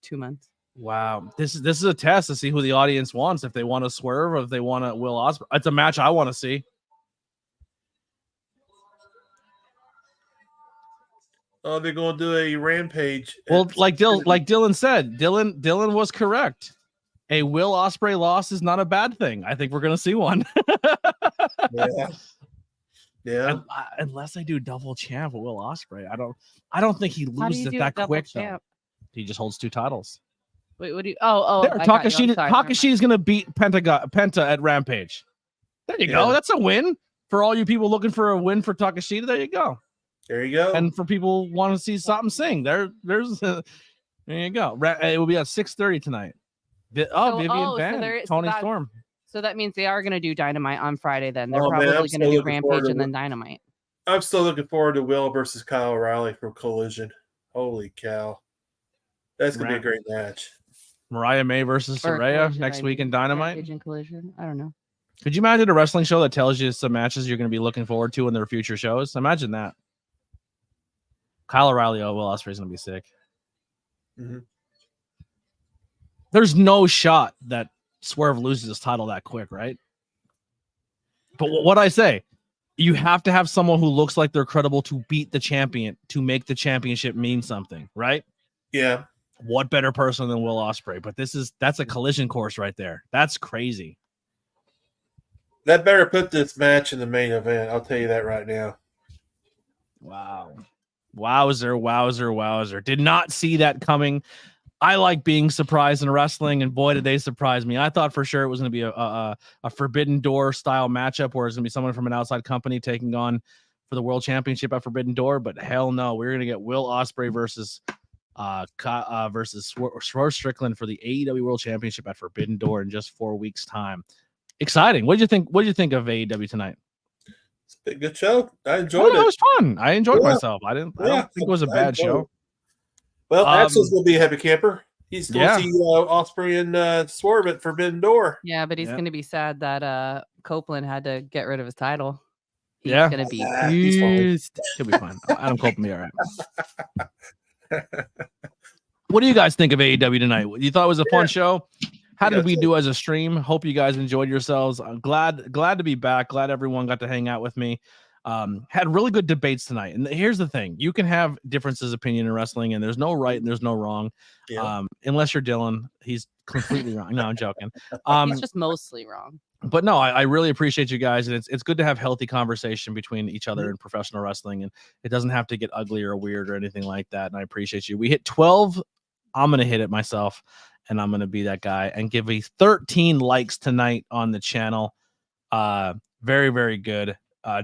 2 months. Wow. This is a test to see who the audience wants. If they want to Swerve or if they want to Will Ospreay. It's a match I want to see. Oh, they're going to do a rampage. Well, like Dylan said, Dylan was correct. A Will Ospreay loss is not a bad thing. I think we're going to see one. Yeah. Yeah. Unless I do double champ with Will Ospreay. I don't think he How do loses you it do that double quick champ? though. He just holds 2 titles. Wait, what do you? Oh, There, I got you. I'm sorry. Takashi's going to beat Penta at Rampage. There you go. That's a win for all you people looking for a win for Takashita. There you go. There you go. And for people want to see something sing, there you go. It will be at 6:30 tonight. Vivian Van, Tony Storm. So that means they are going to do Dynamite on Friday. Then they're Oh, man, probably I'm going to so do looking forward Rampage to and then it. Dynamite. I'm still looking forward to Will versus Kyle O'Reilly for Collision. Holy cow. That's going to be a great match. Mariah May versus Or Saraya Collision, next I week mean. in Dynamite. Rampage and Collision. I don't know. Could you imagine a wrestling show that tells you some matches you're going to be looking forward to in their future shows? Imagine that. Kyle O'Reilly, Will Ospreay's going to be sick. Mm-hmm. There's no shot that Swerve loses his title that quick, right? But what I say, you have to have someone who looks like they're credible to beat the champion to make the championship mean something, right? Yeah. What better person than Will Ospreay? But that's a collision course right there. That's crazy. That better put this match in the main event. I'll tell you that right now. Wow. Wowzer. Did not see that coming. I like being surprised in wrestling, and boy, did they surprise me. I thought for sure it was going to be a Forbidden Door style matchup where it's going to be someone from an outside company taking on for the World Championship at Forbidden Door, but hell no. We're going to get Will Ospreay versus Swerve Strickland for the AEW World Championship at Forbidden Door in just 4 weeks' time. Exciting. What did you think of AEW tonight? It's a good show. I enjoyed it. It was fun. I enjoyed myself. I don't think it was a bad show. Well, Axel's going to be a happy camper. He's going to see Ospreay and Swerve at Forbidden Door. Yeah, but he's going to be sad that Copeland had to get rid of his title. He's going to be pissed. He'll be fine. Adam Copeland will be all right. What do you guys think of AEW tonight? You thought it was a fun show? How did we do as a stream? Hope you guys enjoyed yourselves. I'm glad to be back. Glad everyone got to hang out with me. Had really good debates tonight. And here's the thing. You can have differences of opinion in wrestling, and there's no right and there's no wrong. Yeah. Unless you're Dylan. He's completely wrong. No, I'm joking. He's just mostly wrong. But no, I really appreciate you guys. And it's good to have healthy conversation between each other in professional wrestling. And it doesn't have to get ugly or weird or anything like that. And I appreciate you. We hit 12. I'm going to hit it myself. And I'm going to be that guy and give me 13 likes tonight on the channel. Very, very good.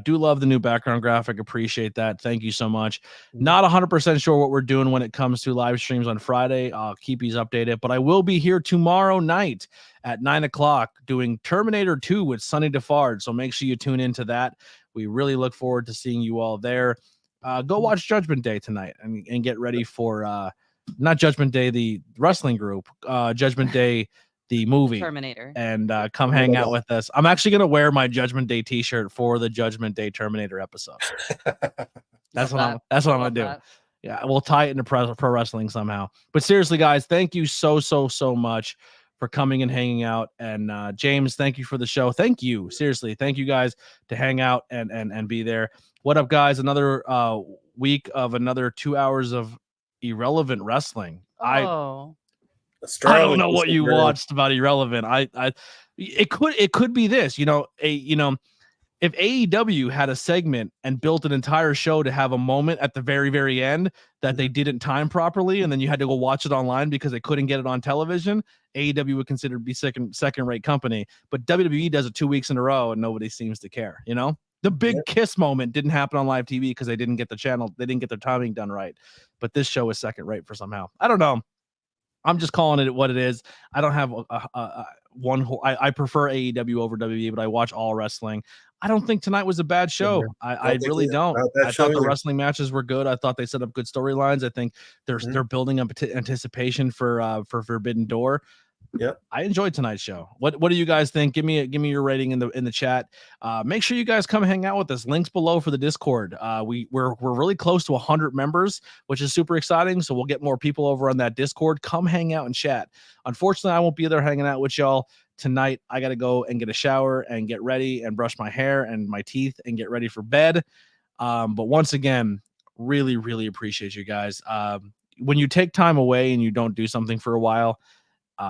Do love the new background graphic. Appreciate that. Thank you so much. Not 100% sure what we're doing when it comes to live streams on Friday. I'll keep you updated, but I will be here tomorrow night at 9:00 doing Terminator 2 with Sonny DeFard. So make sure you tune into that. We really look forward to seeing you all there. Go watch Judgment Day tonight and get ready for not Judgment Day, the wrestling group, Judgment Day, the movie Terminator, and come hang out with us. I'm actually going to wear my Judgment Day t-shirt for the Judgment Day Terminator episode. That's what I'm going to do. Yeah. We'll tie it into pro wrestling somehow, but seriously guys, thank you so much for coming and hanging out. And James, thank you for the show. Thank you. Seriously. Thank you guys to hang out and be there. What up guys? Another week of another 2 hours of irrelevant wrestling. I don't know what you watched about irrelevant. It could be this, if AEW had a segment and built an entire show to have a moment at the very, very end that they didn't time properly, and then you had to go watch it online because they couldn't get it on television, AEW would consider to be second-rate company. But WWE does it 2 weeks in a row, and nobody seems to care. You know, the big kiss moment didn't happen on live TV because they didn't get the channel, they didn't get their timing done right. But this show is second-rate for somehow. I don't know. I'm just calling it what it is. I don't have I prefer AEW over WWE, but I watch all wrestling. I don't think tonight was a bad show. I really don't. I thought the wrestling matches were good. I thought they set up good storylines. I think they're building up anticipation for Forbidden Door. Yep. I enjoyed tonight's show. What do you guys think? Give me your rating in the chat. Make sure you guys come hang out with us. Links below for the Discord. We're really close to 100 members, which is super exciting. So we'll get more people over on that Discord. Come hang out and chat. Unfortunately, I won't be there hanging out with y'all tonight. I got to go and get a shower and get ready and brush my hair and my teeth and get ready for bed. But once again, really, really appreciate you guys. When you take time away and you don't do something for a while,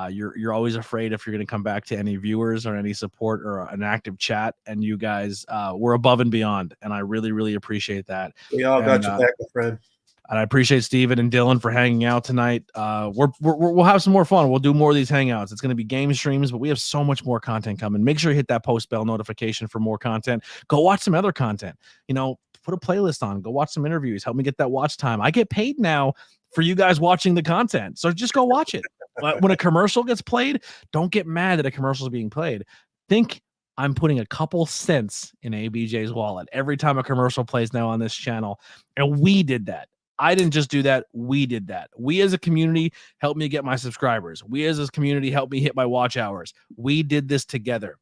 you're always afraid if you're going to come back to any viewers or any support or an active chat, and you guys were above and beyond, and I really, really appreciate that. We all got your back, my friend. And I appreciate Steven and Dylan for hanging out tonight. We'll have some more fun. We'll do more of these hangouts. It's going to be game streams, but we have so much more content coming. Make sure you hit that post bell notification for more content. Go watch some other content. You know, put a playlist on. Go watch some interviews. Help me get that watch time. I get paid now for you guys watching the content, so just go watch it. When a commercial gets played, don't get mad that a commercial is being played. Think I'm putting a couple cents in ABJ's wallet every time a commercial plays now on this channel, and we did that. I didn't just do that. We did that. We as a community helped me get my subscribers. We as a community helped me hit my watch hours. We did this together.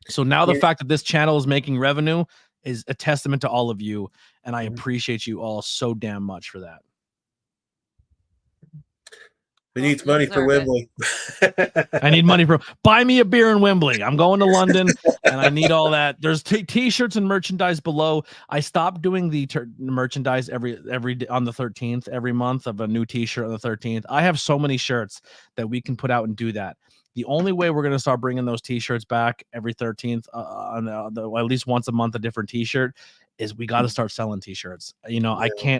So now the fact that this channel is making revenue is a testament to all of you, and I appreciate you all so damn much for that. We need money for Wembley. I need money for buy me a beer in Wembley. I'm going to London and I need all that. There's t-shirts and merchandise below. I stopped doing the merchandise every on the 13th, every month of a new t-shirt on the 13th. I have so many shirts that we can put out and do that. The only way we're going to start bringing those t-shirts back every 13th at least once a month, a different t-shirt, is we got to start selling t-shirts. You know,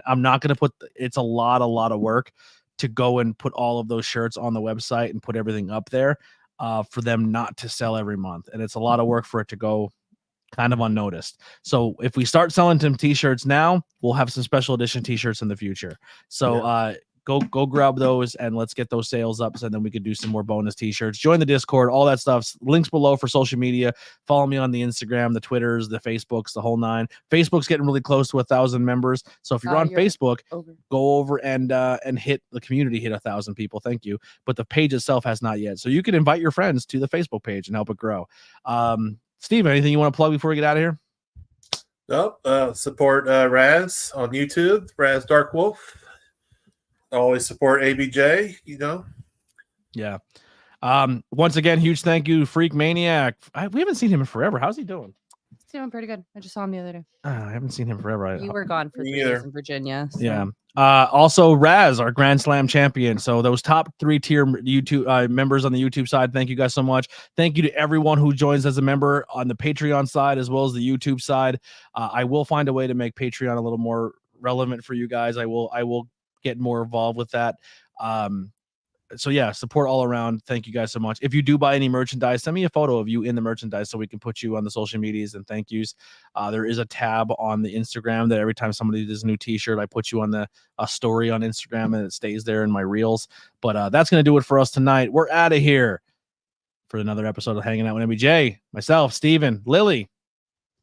I'm not going to put, it's a lot of work to go and put all of those shirts on the website and put everything up there for them not to sell every month. And it's a lot of work for it to go kind of unnoticed. So if we start selling some t-shirts now, we'll have some special edition t-shirts in the future. So go grab those and let's get those sales up, so then we could do some more bonus t-shirts. Join the Discord, all that stuff. Links below for social media. Follow me on the Instagram, the Twitters, the Facebooks, the whole nine. Facebook's getting really close to 1,000 members. So if you're on Facebook, go over and hit the community, hit 1,000 people. Thank you. But the page itself has not yet. So you can invite your friends to the Facebook page and help it grow. Steve, anything you want to plug before we get out of here? Nope. Support Raz on YouTube, Raz Dark Wolf. Always support ABJ, you know. Yeah. Once again, huge thank you, Freak Maniac. We haven't seen him in forever. How's he doing? He's doing pretty good. I just saw him the other day. I haven't seen him forever. You were gone for 3 days in Virginia. So. Yeah. Also, Raz, our Grand Slam champion. So those top 3-tier YouTube members on the YouTube side, thank you guys so much. Thank you to everyone who joins as a member on the Patreon side as well as the YouTube side. I will find a way to make Patreon a little more relevant for you guys. I will get more involved with that. So yeah, support all around. Thank you guys so much. If you do buy any merchandise, send me a photo of you in the merchandise so we can put you on the social medias and thank yous. There is a tab on the Instagram that every time somebody does a new t-shirt, I put you on a story on Instagram and it stays there in my reels. But that's going to do it for us tonight. We're out of here for another episode of Hanging Out with ABJ. Myself, Steven, Lily.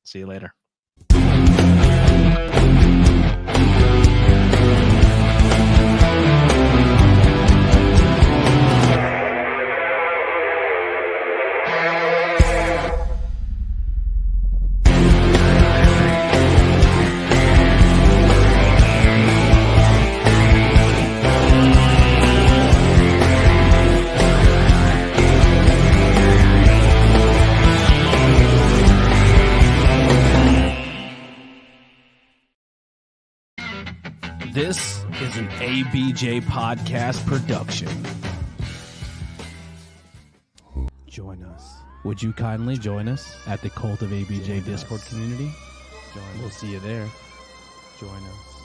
See you later. This is an ABJ podcast production. Join us Would you kindly join us at the Cult of ABJ Discord community? We'll see you there. Join us.